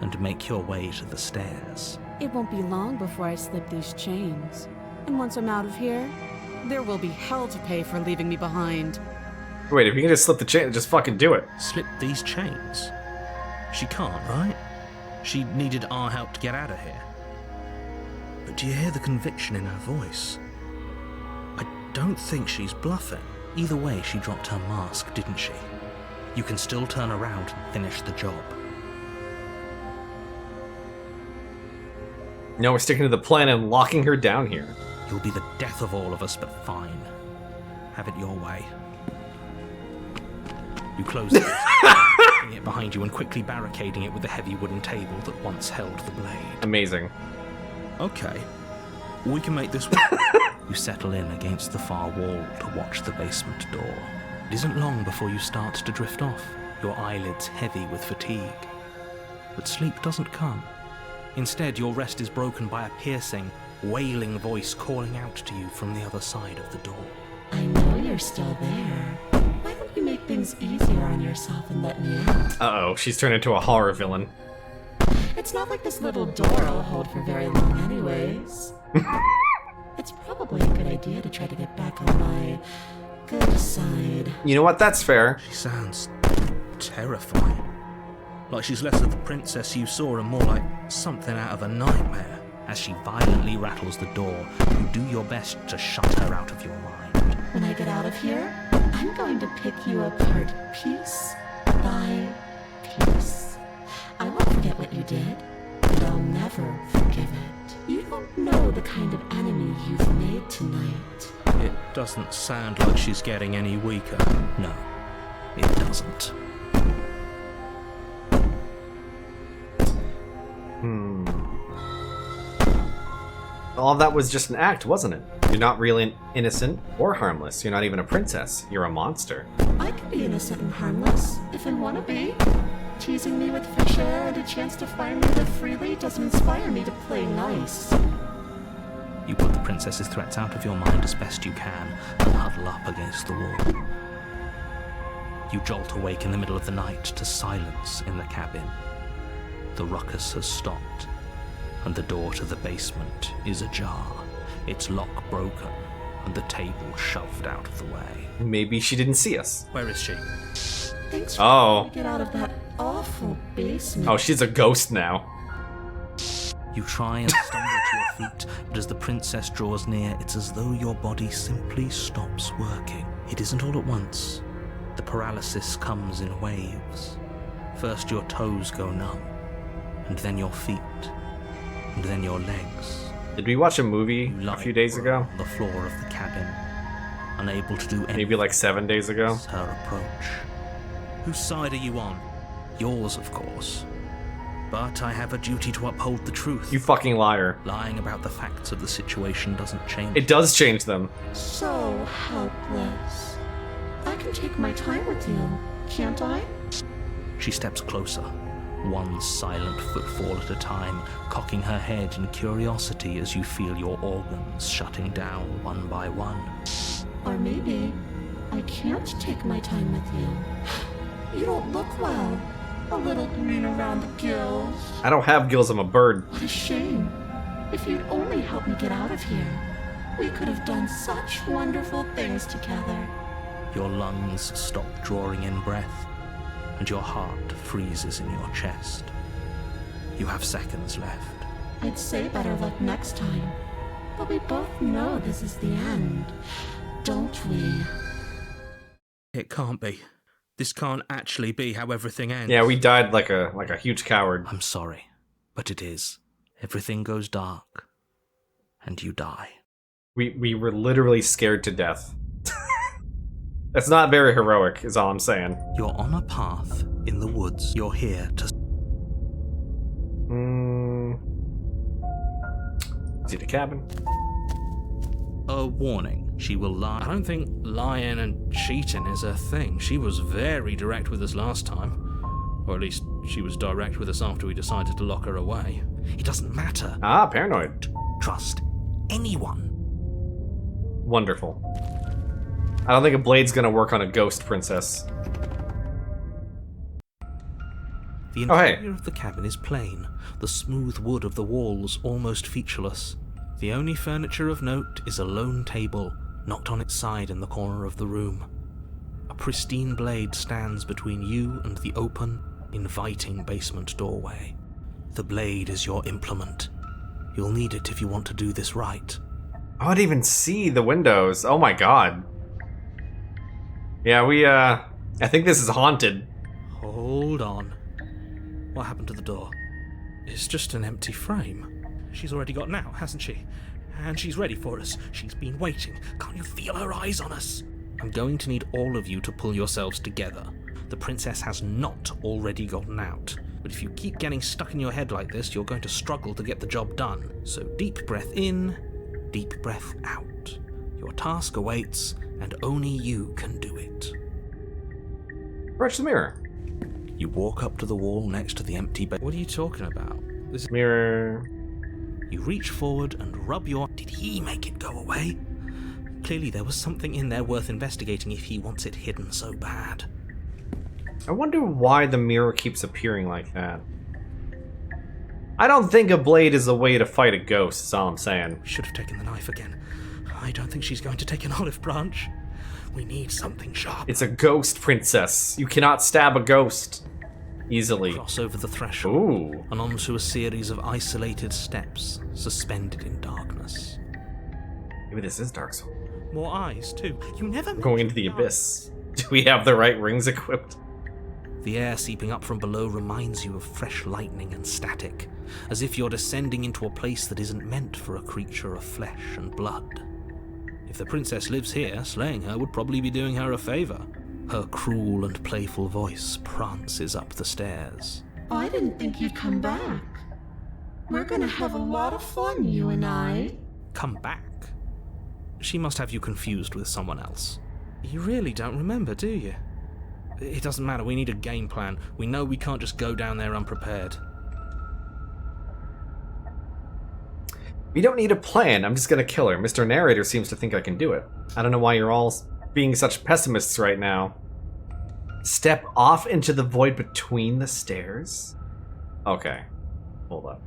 and make your way to the stairs. It won't be long before I slip these chains. And once I'm out of here, there will be hell to pay for leaving me behind. Wait, if you can just slip the chain, just fucking do it. Slip these chains? She can't, right? She needed our help to get out of here. But do you hear the conviction in her voice? I don't think she's bluffing. Either way, she dropped her mask, didn't she? You can still turn around and finish the job. No, we're sticking to the plan and locking her down here. You'll be the death of all of us, but fine. Have it your way. You close it, locking it behind you and quickly barricading it with the heavy wooden table that once held the blade. Amazing. Okay, we can make this work. You settle in against the far wall to watch the basement door. It isn't long before you start to drift off, your eyelids heavy with fatigue. But sleep doesn't come. Instead, your rest is broken by a piercing, wailing voice calling out to you from the other side of the door. I know you're still there. Why don't you make things easier on yourself and let me out? Uh-oh, she's turned into a horror villain. It's not like this little door will hold for very long anyways. It's probably a good idea to try to get back on my good side. You know what? That's fair. She sounds terrifying. Like she's less of the princess you saw and more like something out of a nightmare. As she violently rattles the door, you do your best to shut her out of your mind. When I get out of here, I'm going to pick you apart piece by piece. I won't forget what you did, but I'll never forgive it. You don't know the kind of enemy you've made tonight. It doesn't sound like she's getting any weaker. No, it doesn't. All of that was just an act, wasn't it? You're not really innocent or harmless. You're not even a princess. You're a monster. I can be innocent and harmless if I want to be. Teasing me with fresh air and a chance to finally live freely doesn't inspire me to play nice. You put the princess's threats out of your mind as best you can and huddle up against the wall. You jolt awake in the middle of the night to silence in the cabin. The ruckus has stopped, and the door to the basement is ajar, its lock broken, and the table shoved out of the way. Maybe she didn't see us. Where is she? Thanks for Oh. letting me get out of that awful basement. Oh, she's a ghost now. You try and stumble to your feet, but as the princess draws near, it's as though your body simply stops working. It isn't all at once. The paralysis comes in waves. First your toes go numb, and then your feet, and then your legs. Did we watch a movie You a lie few days ago? on the floor of the cabin, unable to do anything. Maybe like 7 days ago? against her approach. Whose side are you on? Yours, of course. But I have a duty to uphold the truth. You fucking liar. Lying about the facts of the situation doesn't change. It does change them. So helpless. I can take my time with you, can't I? She steps closer, one silent footfall at a time, cocking her head in curiosity as you feel your organs shutting down one by one. Or maybe I can't take my time with you. You don't look well. A little green around the gills. I don't have gills, I'm a bird. What a shame. If you'd only help me get out of here, we could have done such wonderful things together. Your lungs stop drawing in breath, and your heart freezes in your chest. You have seconds left. I'd say better luck next time. But we both know this is the end, don't we? It can't be. This can't actually be how everything ends. Yeah, we died like a huge coward. I'm sorry, but it is. Everything goes dark, and you die. We were literally scared to death. That's not very heroic, is all I'm saying. You're on a path in the woods. You're here to... See the cabin? A warning. She will lie. I don't think lying and cheating is her thing. She was very direct with us last time. Or at least she was direct with us after we decided to lock her away. It doesn't matter. Ah, paranoid. Trust anyone. Wonderful. I don't think a blade's gonna work on a ghost princess. The Oh, hey. interior of the cabin is plain, the smooth wood of the walls almost featureless. The only furniture of note is a lone table, knocked on its side in the corner of the room. A pristine blade stands between you and the open, inviting basement doorway. The blade is your implement. You'll need it if you want to do this right. I would even see the windows. Oh my god. Yeah, I think this is haunted. Hold on. What happened to the door? It's just an empty frame. She's already got out, hasn't she? And she's ready for us. She's been waiting. Can't you feel her eyes on us? I'm going to need all of you to pull yourselves together. The princess has not already gotten out. But if you keep getting stuck in your head like this, you're going to struggle to get the job done. So deep breath in, deep breath out. Your task awaits, and only you can do it. Approach the mirror. You walk up to the wall next to the empty bed. What are you talking about? Mirror. You reach forward and rub your... Did he make it go away? Clearly there was something in there worth investigating if he wants it hidden so bad. I wonder why the mirror keeps appearing like that. I don't think a blade is a way to fight a ghost, is all I'm saying. We should have taken the knife again. I don't think she's going to take an olive branch. We need something sharp. It's a ghost princess. You cannot stab a ghost easily. Cross over the threshold Ooh. and onto a series of isolated steps, suspended in darkness. Maybe this is Dark Souls. More eyes, too. You never Going into the mentioned abyss. Do we have the right rings equipped? The air seeping up from below reminds you of fresh lightning and static, as if you're descending into a place that isn't meant for a creature of flesh and blood. If the princess lives here, slaying her would probably be doing her a favor. Her cruel and playful voice prances up the stairs. I didn't think you'd come back. We're gonna have a lot of fun, you and I. Come back? She must have you confused with someone else. You really don't remember, do you? It doesn't matter, we need a game plan. We know we can't just go down there unprepared. We don't need a plan. I'm just gonna kill her. Mr. Narrator seems to think I can do it. I don't know why you're all being such pessimists right now. Step off into the void between the stairs? Okay. Hold up.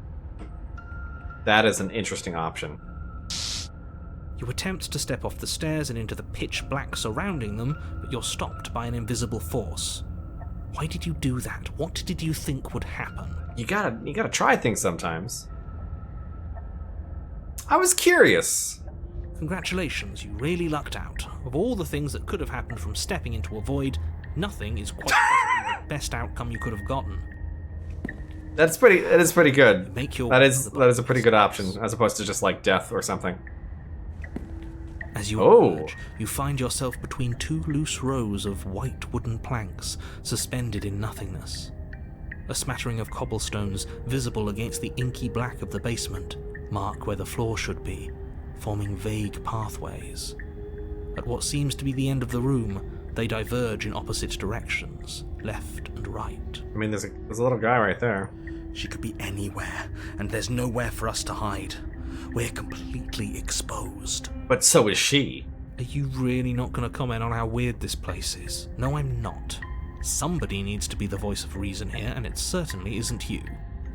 That is an interesting option. You attempt to step off the stairs and into the pitch black surrounding them, but you're stopped by an invisible force. Why did you do that? What did you think would happen? You gotta try things sometimes. I was curious. Congratulations, you really lucked out. Of all the things that could have happened from stepping into a void, nothing is quite possibly the best outcome you could have gotten. That is pretty good. You make your That way is to the a pretty good option, as opposed to just like death or something. As you Oh. emerge, you find yourself between two loose rows of white wooden planks, suspended in nothingness. A smattering of cobblestones, visible against the inky black of the basement, mark where the floor should be, forming vague pathways. At what seems to be the end of the room, they diverge in opposite directions, left and right. I mean, there's a little guy right there. She could be anywhere, and there's nowhere for us to hide. We're completely exposed. But so is she. Are you really not going to comment on how weird this place is? No, I'm not. Somebody needs to be the voice of reason here, and it certainly isn't you.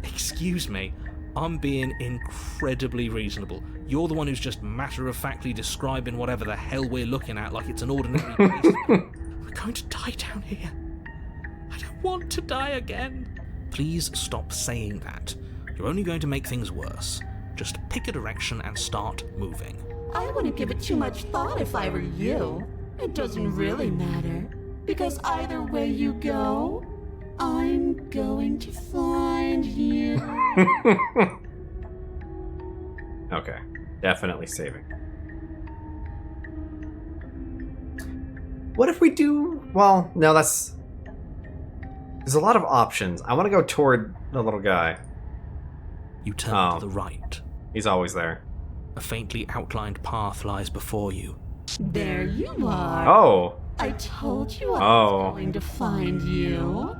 Excuse me, I'm being incredibly reasonable. You're the one who's just matter-of-factly describing whatever the hell we're looking at like it's an ordinary place. We're going to die down here. I don't want to die again. Please stop saying that. You're only going to make things worse. Just pick a direction and start moving. I wouldn't give it too much thought if I were you. It doesn't really matter, because either way you go, I'm going to find you. Okay, definitely saving. What if we do... Well, no, that's... There's a lot of options. I want to go toward the little guy. You turn to the right. He's always there. A faintly outlined path lies before you. There you are. Oh. I told you I Oh. was going to find you.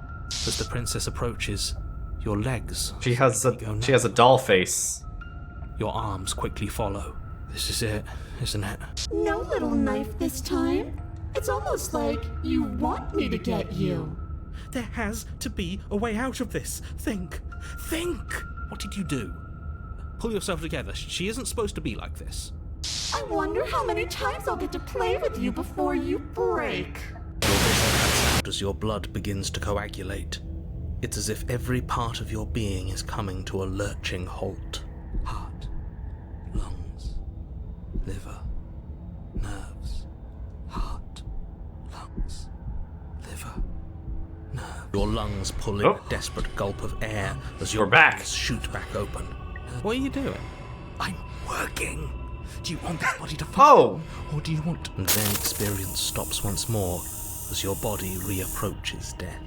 As the princess approaches, your legs She has go a doll face. Your arms quickly follow. This is it, isn't it? No little knife this time. It's almost like you want me to get you. There has to be a way out of this. Think! What did you do? Pull yourself together. She isn't supposed to be like this. I wonder how many times I'll get to play with you before you break. Your vision cuts out as your blood begins to coagulate. It's as if every part of your being is coming to a lurching halt. Heart, lungs, liver, nerves. Heart, lungs, liver, nerves. Your lungs pull in a desperate gulp of air as your We're back. lungs shoot back open. What are you doing? I'm working. Do you want this body to fall? Oh! Or do you want... And then experience stops once more as your body reapproaches death.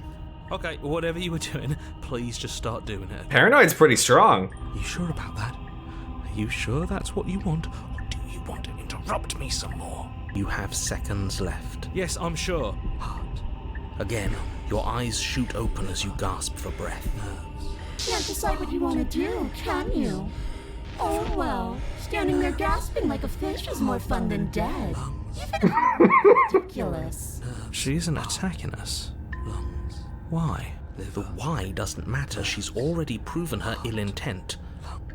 Okay, whatever you were doing, please just start doing it. Paranoid's pretty strong. You sure about that? Are you sure that's what you want? Or do you want to interrupt me some more? You have seconds left. Yes, I'm sure. Heart. Again, your eyes shoot open as you gasp for breath. Can't decide what you want to do, can you? Oh well, standing there gasping like a fish is more fun than dead. Even ridiculous. She isn't attacking us. Why? The why doesn't matter. She's already proven her ill intent.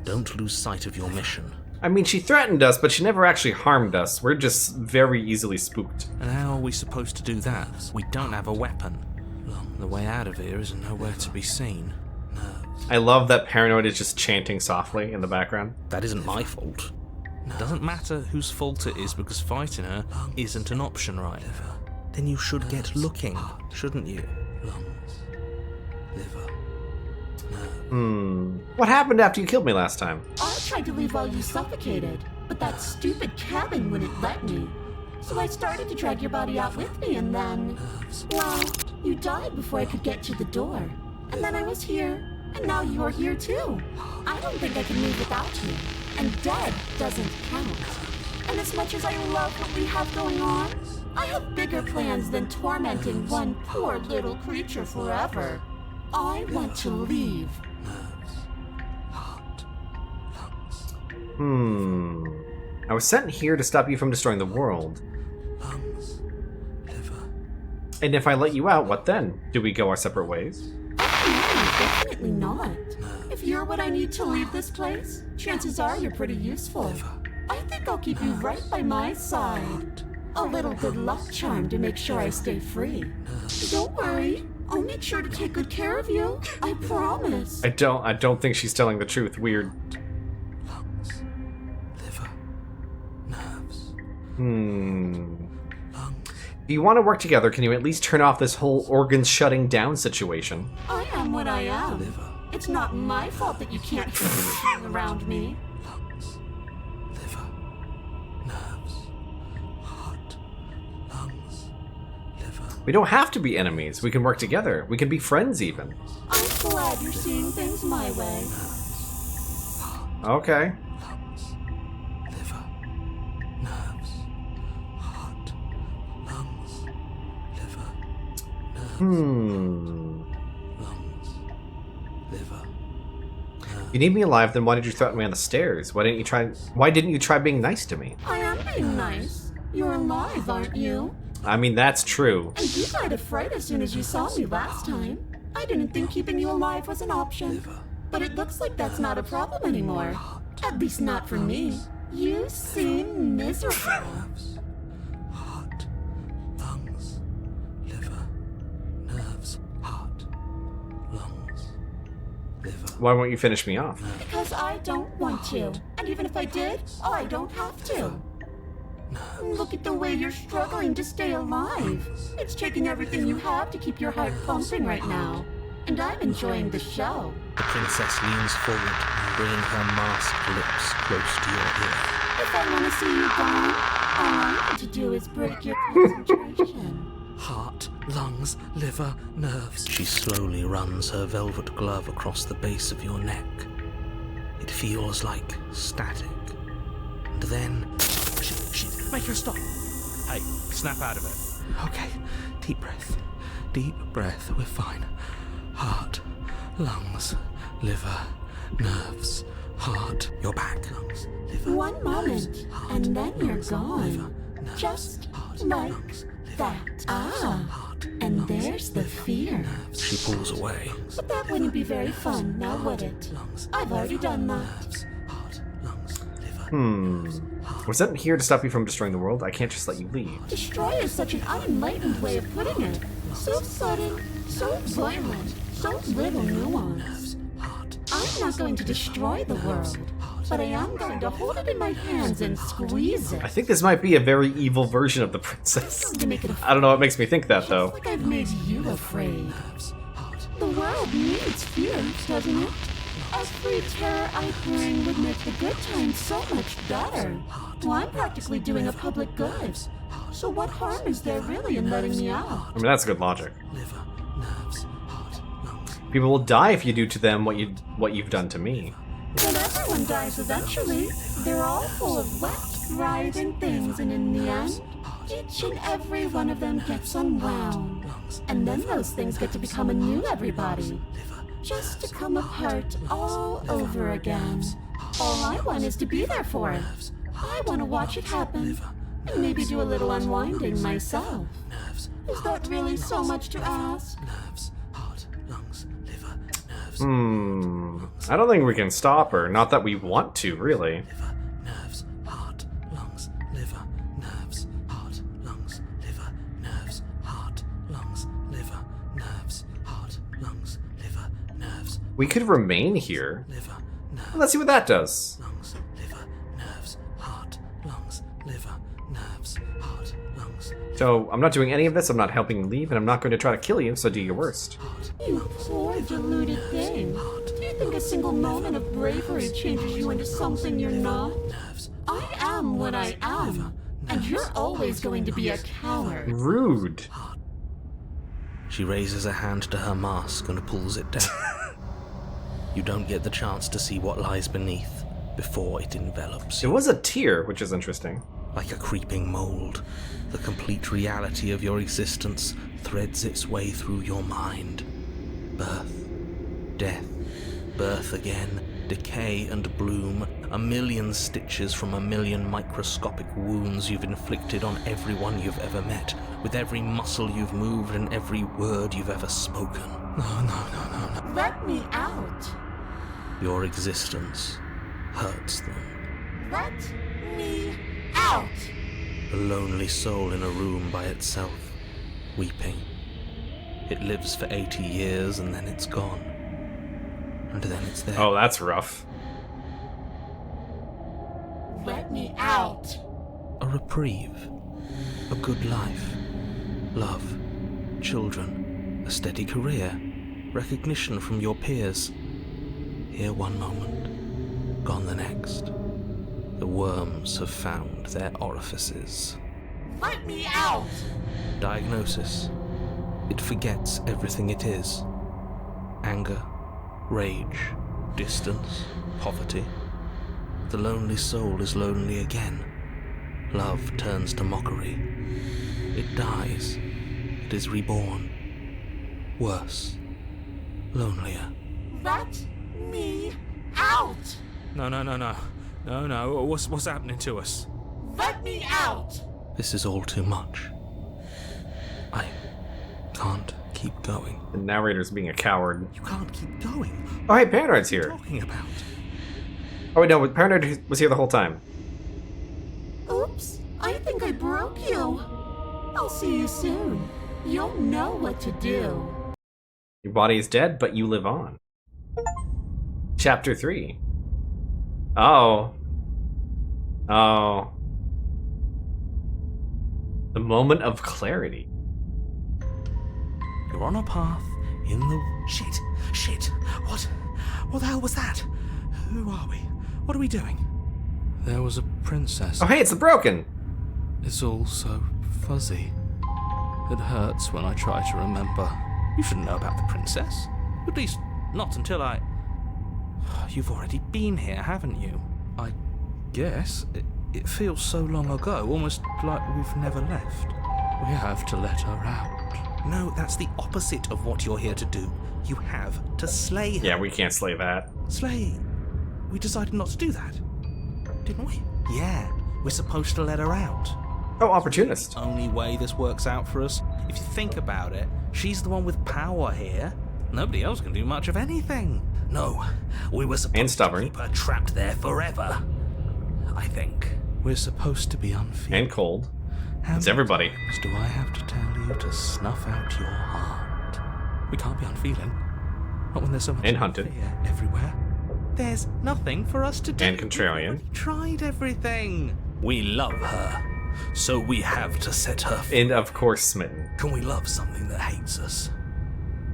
Don't lose sight of your mission. I mean, she threatened us, but she never actually harmed us. We're just very easily spooked. And how are we supposed to do that? We don't have a weapon. The way out of here is nowhere to be seen. I love that Paranoid is just chanting softly in the background. That isn't my fault. It doesn't matter whose fault it is because fighting her isn't an option, right? Then you should get looking, shouldn't you? What happened after you killed me last time? I tried to leave while you suffocated, but that stupid cabin wouldn't let me. So I started to drag your body out with me, and then... well, you died before I could get to the door. And then I was here, and now you're here too. I don't think I can leave without you. And dead doesn't count. And as much as I love what we have going on, I have bigger plans than tormenting one poor little creature forever. I want to leave. I was sent here to stop you from destroying the world. And if I let you out, what then? Do we go our separate ways? No, definitely not. If you're what I need to leave this place, chances are you're pretty useful. I think I'll keep you right by my side. A little good luck charm to make sure I stay free. Don't worry, I'll make sure to take good care of you. I promise. I don't think she's telling the truth. Weird. If you want to work together, can you at least turn off this whole organs shutting down situation? I am what I am. It's not my fault that you can't hear anything around me. We don't have to be enemies. We can work together. We can be friends even. I'm glad you're seeing things my way. Okay. You need me alive, then why did you threaten me on the stairs? Why didn't you try being nice to me? I am being nice. You're alive, aren't you? I mean, that's true. And you died of fright as soon as you saw me last time. I didn't think keeping you alive was an option. But it looks like that's not a problem anymore. At least not for me. You seem miserable. Why won't you finish me off? Because I don't want to. And even if I did, I don't have to. Look at the way you're struggling to stay alive. It's taking everything you have to keep your heart pumping right now. And I'm enjoying the show. The princess leans forward, bringing her masked lips close to your ear. If I want to see you gone, all I need to do is break your concentration. Heart, lungs, liver, nerves. She slowly runs her velvet glove across the base of your neck. It feels like static. And then... Shit, make her stop. Hey, snap out of it. Okay, deep breath. Deep breath, we're fine. Heart, lungs, liver, nerves, heart. You're back. Lungs, liver, One moment, nerves, heart, and then you're lungs, gone. liver, nerves, Just heart, like lungs, liver, that. nerves, Ah, heart, and lungs, there's the liver, fear. nerves, She pulls away. But that wouldn't be very fun, now would it? lungs, I've already liver, done that. nerves, heart, lungs, liver, Was that here to stop you from destroying the world? I can't just let you leave. Destroy is such an unenlightened way of putting it. So sudden, so violent, so little nuance. I'm not going to destroy the world, but I am going to hold it in my hands and squeeze it. I think this might be a very evil version of the princess. To make it I don't know what makes me think that, though. like I've made you afraid. The world needs fear, doesn't it? Every terror I bring would make the good times so much better. Well, I'm practically doing a public good. So what harm is there really in letting me out? I mean, that's good logic. liver, nerves, heart, lungs. People will die if you do to them what you've done to me. Well, everyone dies eventually. They're all full of wet, writhing things, and in the end, each and every one of them gets unwound. And then those things get to become a new everybody. Just to come apart all over again. All I want is to be there for it. I want to watch it happen. And maybe do a little unwinding myself. Is that really so much to ask? Nerves, heart, lungs, liver, nerves, I don't think we can stop her. Not that we want to, really. liver, nerves, heart, lungs, liver, nerves, heart, lungs, liver, nerves, heart, lungs, liver, nerves, heart, lungs, liver, nerves, We could remain here. liver, nerves, Let's see what that does. lungs, liver, nerves, heart, lungs, liver, nerves, heart, lungs, So, I'm not doing any of this, I'm not helping you leave, and I'm not going to try to kill you, so do your worst. You poor deluded thing. Do you think a single moment of bravery changes you into something you're not? I am what I am, and you're always going to be a coward. Rude. She raises a hand to her mask and pulls it down. You don't get the chance to see what lies beneath before it envelops It you. was a tear, which is interesting. Like a creeping mold, the complete reality of your existence threads its way through your mind. Birth, death, birth again, decay and bloom, a million stitches from a million microscopic wounds you've inflicted on everyone you've ever met, with every muscle you've moved and every word you've ever spoken. No. Let me out. Your existence hurts them. Let me out. A lonely soul in a room by itself, weeping. It lives for 80 years and then it's gone. And then it's there. Oh, that's rough. Let me out. A reprieve. A good life. Love. Children. A steady career. Recognition from your peers. Here one moment. Gone the next. The worms have found their orifices. Let me out. Diagnosis. It forgets everything it is. Anger, rage, distance, poverty. The lonely soul is lonely again. Love turns to mockery. It dies. It is reborn. Worse. Lonelier. Let me out. No. What's happening to us? Let me out. This is all too much. I can't keep going. The narrator's being a coward. You can't keep going. Oh, hey, Paranoid's What are you here. talking about? Oh, wait, no, Paranoid was here the whole time. Oops, I think I broke you. I'll see you soon. You'll know what to do. Your body is dead, but you live on. Chapter 3. Oh. The moment of clarity. You're on a path in the... Shit. What the hell was that? Who are we? What are we doing? There was a princess. Oh, hey, it's the Broken. It's all so fuzzy. It hurts when I try to remember. You shouldn't know about the princess. At least, not until I... You've already been here, haven't you? I guess. It feels so long ago, almost like we've never left. We have to let her out. No, that's the opposite of what you're here to do. You have to slay her. Yeah, we can't slay that. Slay? We decided not to do that, didn't we? Yeah, we're supposed to let her out. Oh, opportunist. Only way this works out for us. If you think about it, she's the one with power here. Nobody else can do much of anything. No, we were supposed And stubborn. to keep her trapped there forever. I think. We're supposed to be unfeeling. And cold. How It's many everybody. times do I have to tell you to snuff out your heart? We can't be unfeeling. Not when there's so much And hunted. fear everywhere. There's nothing for us to do. And contrarian. We've tried everything. We love her, so we have to set her free. And of course, smitten. Can we love something that hates us?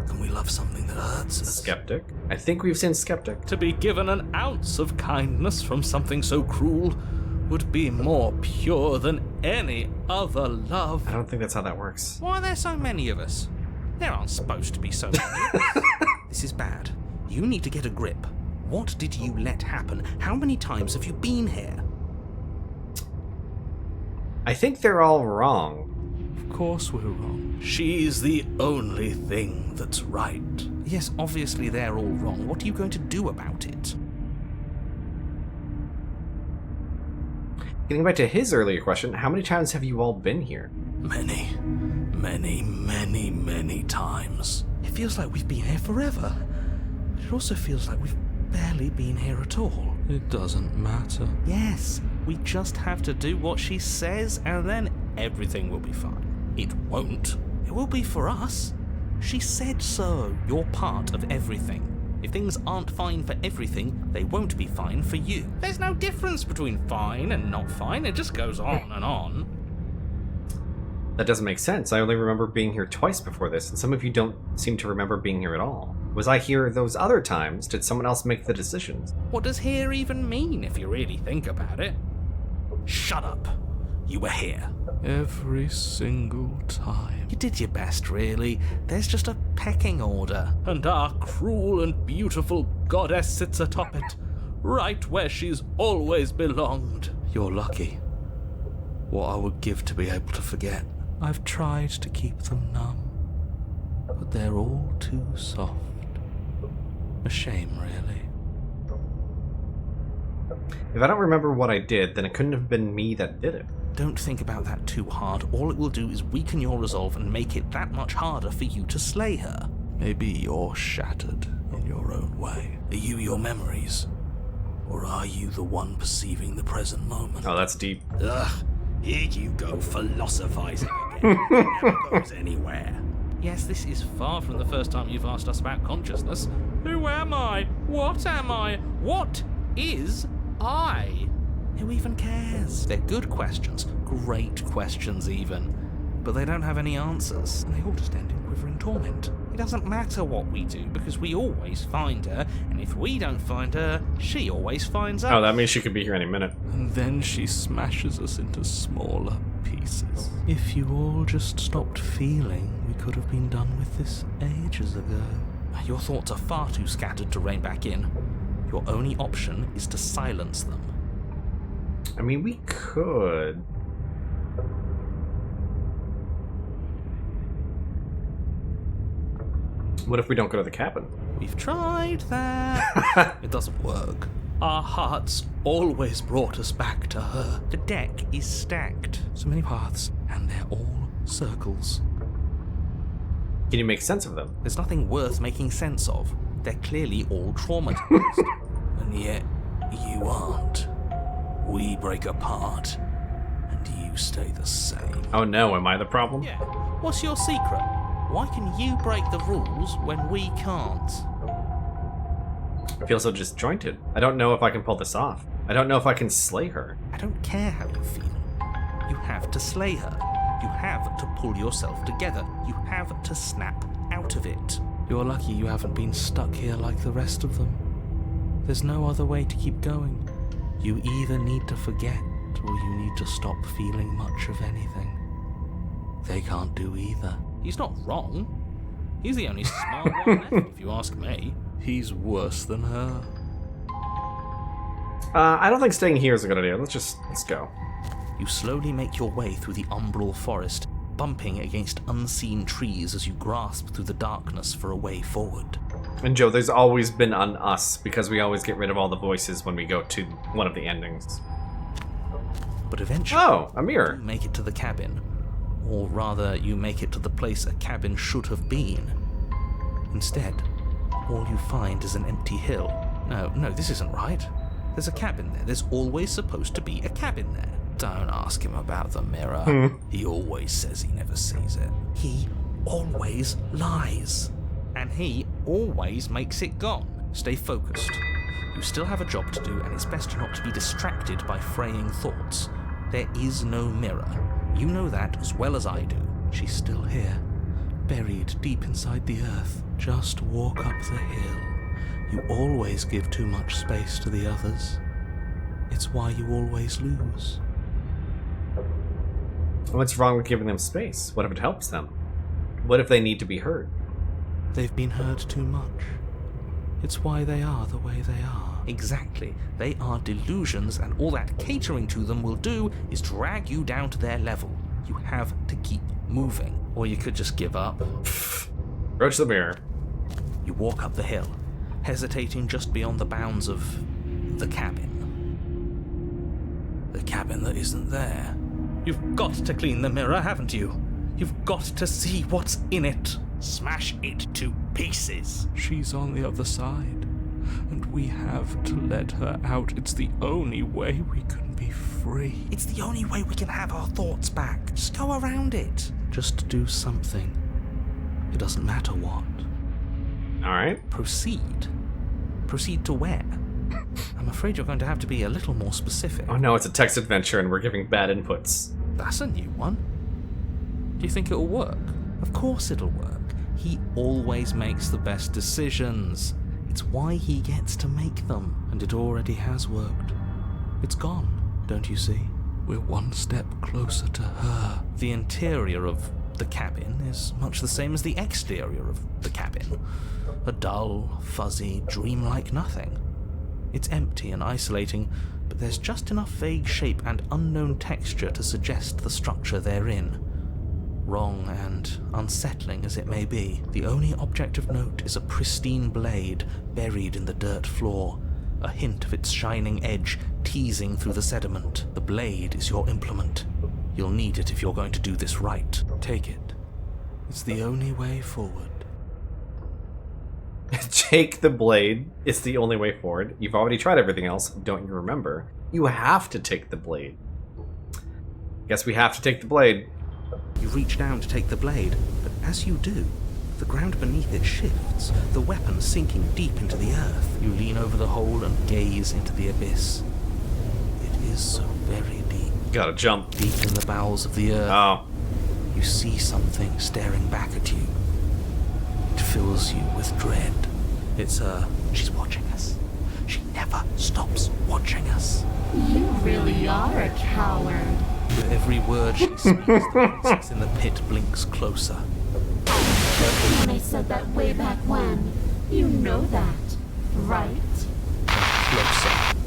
Can we love something that hurts us? Skeptic. I think we've seen Skeptic. To be given an ounce of kindness from something so cruel would be more pure than any other love. I don't think that's how that works. Why are there so many of us? There aren't supposed to be so many of us. This is bad. You need to get a grip. What did you let happen? How many times have you been here? I think they're all wrong. Of course we're wrong. She's the only thing that's right. Yes, obviously they're all wrong. What are you going to do about it? Getting back to his earlier question, how many times have you all been here? Many times. It feels like we've been here forever. But it also feels like we've barely been here at all. It doesn't matter. Yes, we just have to do what she says and then everything will be fine. It won't. It will be for us. She said so. You're part of everything. If things aren't fine for everything, they won't be fine for you. There's no difference between fine and not fine. It just goes on and on. That doesn't make sense. I only remember being here twice before this, and some of you don't seem to remember being here at all. Was I here those other times? Did someone else make the decisions? What does here even mean if you really think about it? Shut up. You were here. Every single time. You did your best, really. There's just a pecking order. And our cruel and beautiful goddess sits atop it, right where she's always belonged. You're lucky. What I would give to be able to forget. I've tried to keep them numb, but they're all too soft. A shame, really. If I don't remember what I did, then it couldn't have been me that did it. Don't think about that too hard. All it will do is weaken your resolve and make it that much harder for you to slay her. Maybe you're shattered in your own way. Are you your memories? Or are you the one perceiving the present moment? Oh, that's deep. Ugh, here you go philosophizing again. It never goes anywhere. Yes, this is far from the first time you've asked us about consciousness. Who am I? What am I? What is I? Who even cares? They're good questions, great questions even, but they don't have any answers, and they all just end in quivering torment. It doesn't matter what we do, because we always find her, and if we don't find her, she always finds us. Oh, that means she could be here any minute. And then she smashes us into smaller pieces. If you all just stopped feeling, we could have been done with this ages ago. Your thoughts are far too scattered to rein back in. Your only option is to silence them. I mean, we could. What if we don't go to the cabin? We've tried that. It doesn't work. Our hearts always brought us back to her. The deck is stacked. So many paths, and they're all circles. Can you make sense of them? There's nothing worth making sense of. They're clearly all traumatized. And yet, you aren't. We break apart, and you stay the same. Oh no, am I the problem? Yeah. What's your secret? Why can you break the rules when we can't? I feel so disjointed. I don't know if I can pull this off. I don't know if I can slay her. I don't care how you feel. You have to slay her. You have to pull yourself together. You have to snap out of it. You're lucky you haven't been stuck here like the rest of them. There's no other way to keep going. You either need to forget, or you need to stop feeling much of anything. They can't do either. He's not wrong. He's the only smart one left, if you ask me. He's worse than her. I don't think staying here is a good idea. Let's go. You slowly make your way through the umbral forest, bumping against unseen trees as you grasp through the darkness for a way forward. And Joe, there's always been on us, because we always get rid of all the voices when we go to one of the endings. But eventually, Oh, a mirror. you make it to the cabin. Or rather, you make it to the place a cabin should have been. Instead, all you find is an empty hill. No, this isn't right. There's a cabin there. There's always supposed to be a cabin there. Don't ask him about the mirror. He always says he never sees it. He always lies. And he always makes it gone. Stay focused. You still have a job to do, and it's best not to be distracted by fraying thoughts. There is no mirror. You know that as well as I do. She's still here, buried deep inside the earth. Just walk up the hill. You always give too much space to the others. It's why you always lose. What's wrong with giving them space? What if it helps them? What if they need to be heard? They've been heard too much. It's why they are the way they are. Exactly. They are delusions, and all that catering to them will do is drag you down to their level. You have to keep moving. Or you could just give up. Approach the mirror. You walk up the hill, hesitating just beyond the bounds of the cabin. The cabin that isn't there. You've got to clean the mirror, haven't you? You've got to see what's in it. Smash it to pieces. She's on the other side, and we have to let her out. It's the only way we can be free. It's the only way we can have our thoughts back. Just go around it. Just do something. It doesn't matter what. Alright. Proceed. Proceed to where? I'm afraid you're going to have to be a little more specific. Oh no, it's a text adventure and we're giving bad inputs. That's a new one. Do you think it'll work? Of course it'll work. He always makes the best decisions. It's why he gets to make them, and it already has worked. It's gone, don't you see? We're one step closer to her. The interior of the cabin is much the same as the exterior of the cabin. A dull, fuzzy, dreamlike nothing. It's empty and isolating, but there's just enough vague shape and unknown texture to suggest the structure they're in. Wrong and unsettling as it may be, the only object of note is a pristine blade buried in the dirt floor, a hint of its shining edge teasing through the sediment. The blade is your implement. You'll need it if you're going to do this right. Take it. It's the only way forward. Take the blade. It's the only way forward. You've already tried everything else, don't you remember? You have to take the blade. Guess we have to take the blade. You reach down to take the blade, but as you do, the ground beneath it shifts, the weapon sinking deep into the earth. You lean over the hole and gaze into the abyss. It is so very deep. Gotta jump. Deep in the bowels of the earth. Oh. You see something staring back at you. It fills you with dread. It's her. She's watching us. She never stops watching us. You really are a coward. With every word she speaks, the princess in the pit blinks closer. When I said that way back when, you know that, right? Closer.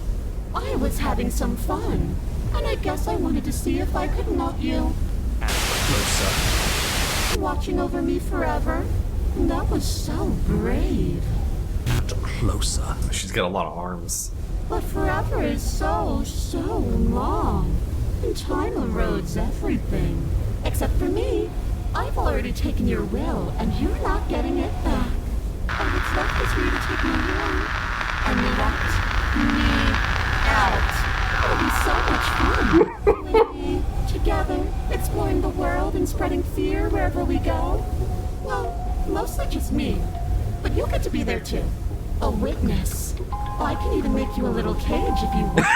I was having some fun, and I guess I wanted to see if I could knock you. And closer. Watching over me forever? That was so brave. And closer. She's got a lot of arms. But forever is so long. And time erodes everything. Except for me. I've already taken your will, and you're not getting it back. And what's left is for you to take me away. And let me out. It'll be so much fun. We, together, exploring the world and spreading fear wherever we go. Well, mostly just me. But you'll get to be there too. A witness. I can even make you a little cage if you want.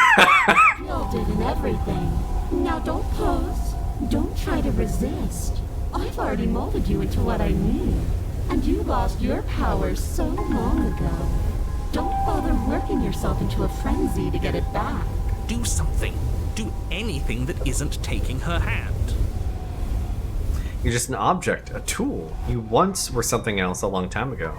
Gilded and everything. Now don't pose. Don't try to resist. I've already molded you into what I need. And you lost your power so long ago. Don't bother working yourself into a frenzy to get it back. Do something. Do anything that isn't taking her hand. You're just an object, a tool. You once were something else a long time ago.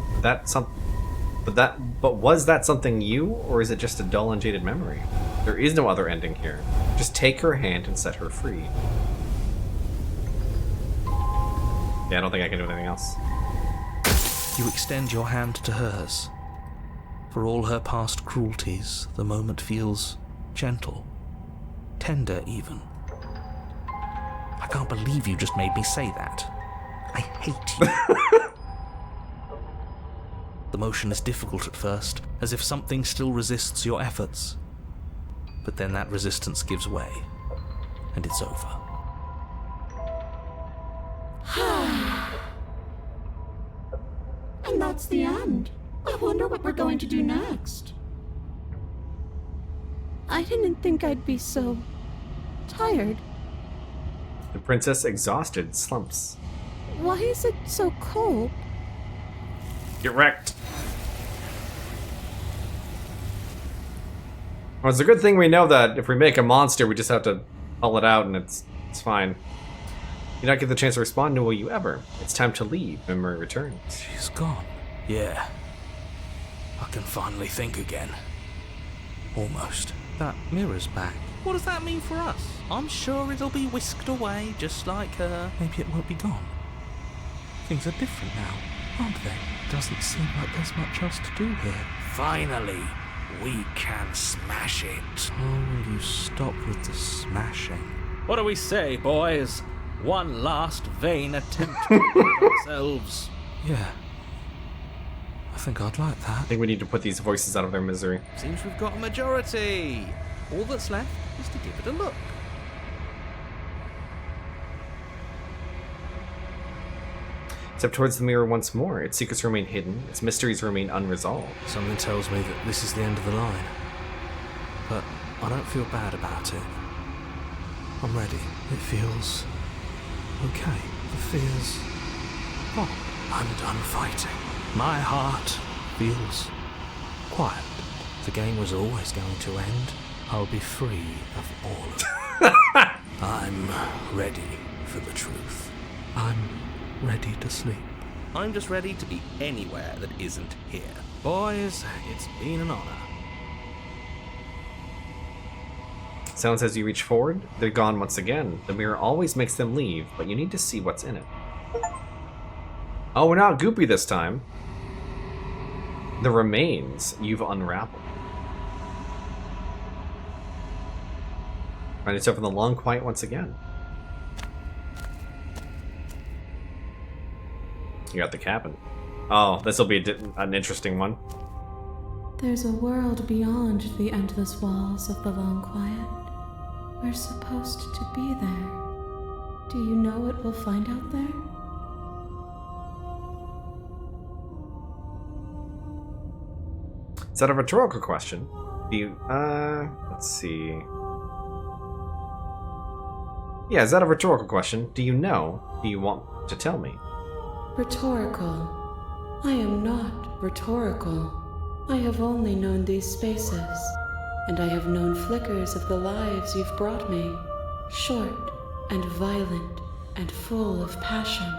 But was that something you, or is it just a dull and jaded memory? There is no other ending here. Just take her hand and set her free. Yeah, I don't think I can do anything else. You extend your hand to hers. For all her past cruelties, the moment feels gentle, tender even. I can't believe you just made me say that. I hate you. The motion is difficult at first, as if something still resists your efforts. But then that resistance gives way, and it's over. And that's the end. I wonder what we're going to do next. I didn't think I'd be so tired. The princess, exhausted, slumps. Why is it so cold? Get wrecked. Well, it's a good thing we know that if we make a monster, we just have to pull it out and it's fine. You don't get the chance to respond, nor will you ever. It's time to leave. Memory returns. She's gone. Yeah. I can finally think again. Almost. That mirror's back. What does that mean for us? I'm sure it'll be whisked away just like her. Maybe it won't be gone. Things are different now, aren't they? Doesn't seem like there's much else to do here. Finally, we can smash it. Oh, will you stop with the smashing? What do we say, boys? One last vain attempt to rid ourselves. Yeah. I think I'd like that. I think we need to put these voices out of their misery. Seems we've got a majority. All that's left is to give it a look. Step towards the mirror once more. Its secrets remain hidden. Its mysteries remain unresolved. Something tells me that this is the end of the line. But I don't feel bad about it. I'm ready. It feels okay. The fear's gone. I'm done fighting. My heart feels quiet. The game was always going to end. I'll be free of all of it. I'm ready for the truth. I'm ready to sleep. I'm just ready to be anywhere that isn't here. Boys, it's been an honor. Sounds as you reach forward, they're gone once again. The mirror always makes them leave, but you need to see what's in it. Oh, we're not goopy this time. The remains you've unraveled. Find yourself in the long quiet once again. You got the cabin. Oh, this will be an interesting one. There's a world beyond the endless walls of the long quiet. We're supposed to be there. Do you know what we'll find out there? Is that a rhetorical question? Do you, let's see. Yeah, is that a rhetorical question? Do you know? Do you want to tell me? Rhetorical. I am not rhetorical. I have only known these spaces, and I have known flickers of the lives you've brought me, short and violent and full of passion.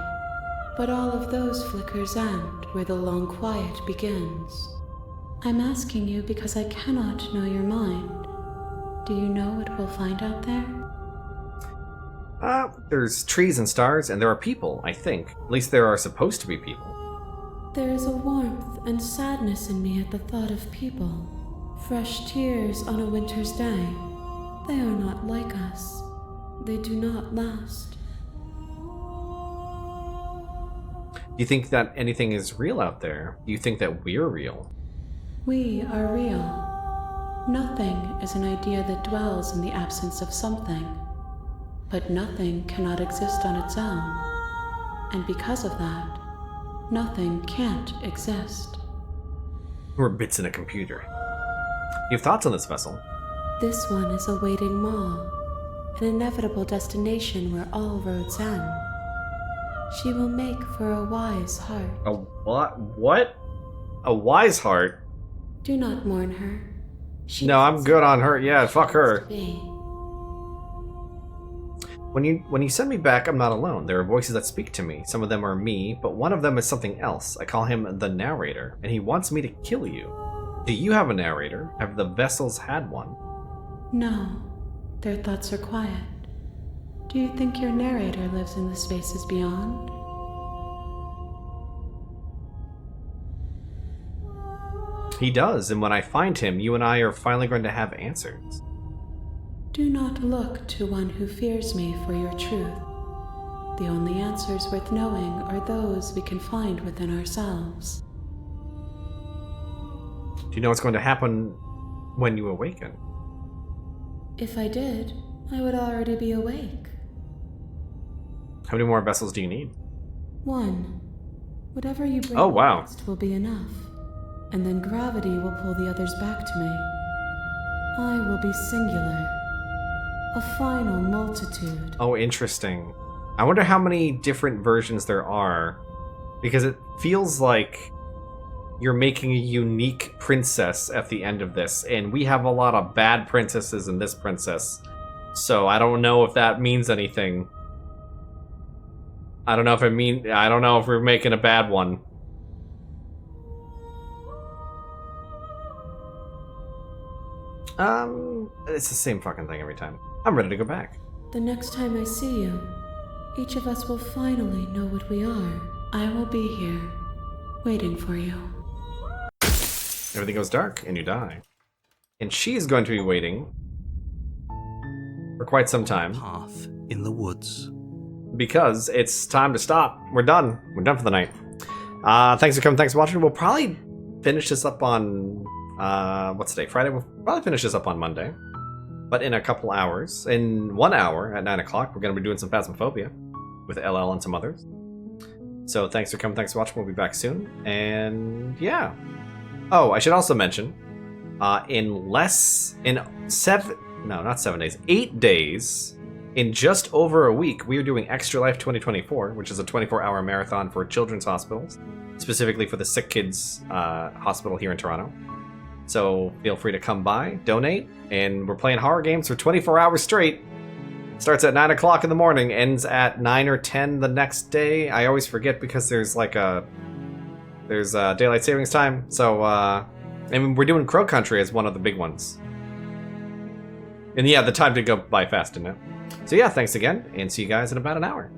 But all of those flickers end where the long quiet begins. I'm asking you because I cannot know your mind. Do you know what we'll find out there? There's trees and stars, and there are people, I think. At least there are supposed to be people. There is a warmth and sadness in me at the thought of people. Fresh tears on a winter's day. They are not like us. They do not last. Do you think that anything is real out there? Do you think that we're real? We are real. Nothing is an idea that dwells in the absence of something. But nothing cannot exist on its own. And because of that, nothing can't exist. We're bits in a computer. You have thoughts on this vessel? This one is a waiting maw, an inevitable destination where all roads end. She will make for a wise heart. A what? What? A wise heart? Do not mourn her. She No, I'm good on her. Yeah, fuck her. be. When you send me back, I'm not alone. There are voices that speak to me. Some of them are me, but one of them is something else. I call him the narrator, and he wants me to kill you. Do you have a narrator? Have the vessels had one? No, their thoughts are quiet. Do you think your narrator lives in the spaces beyond? He does, and when I find him, you and I are finally going to have answers. Do not look to one who fears me for your truth. The only answers worth knowing are those we can find within ourselves. Do you know what's going to happen when you awaken? If I did, I would already be awake. How many more vessels do you need? One. Whatever you bring Oh, wow. next will be enough. And then gravity will pull the others back to me. I will be singular. A final multitude. Oh, interesting. I wonder how many different versions there are, because it feels like you're making a unique princess at the end of this, and we have a lot of bad princesses in this princess, so I don't know if that means anything. I don't know if we're making a bad one. It's the same fucking thing every time. I'm ready to go back. The next time I see you, each of us will finally know what we are. I will be here, waiting for you. Everything goes dark, and you die. And she's going to be waiting for quite some time. Path in the woods. Because it's time to stop. We're done. We're done for the night. Thanks for coming. Thanks for watching. We'll probably finish this up on... what's today? Friday? We'll probably finish this up on Monday. But in a couple hours. In 1 hour at 9 o'clock, we're going to be doing some Phasmophobia with LL and some others. So thanks for coming. Thanks for watching. We'll be back soon. And yeah. Oh, I should also mention, in 8 days, in just over a week, we are doing Extra Life 2024, which is a 24-hour marathon for children's hospitals, specifically for the Sick Kids Hospital here in Toronto. So feel free to come by, donate, and we're playing horror games for 24 hours straight. Starts at 9 o'clock in the morning, ends at 9 or 10 the next day. I always forget because there's daylight savings time. So, and we're doing Crow Country as one of the big ones. And yeah, the time did go by fast, didn't it? So yeah, thanks again, and see you guys in about an hour.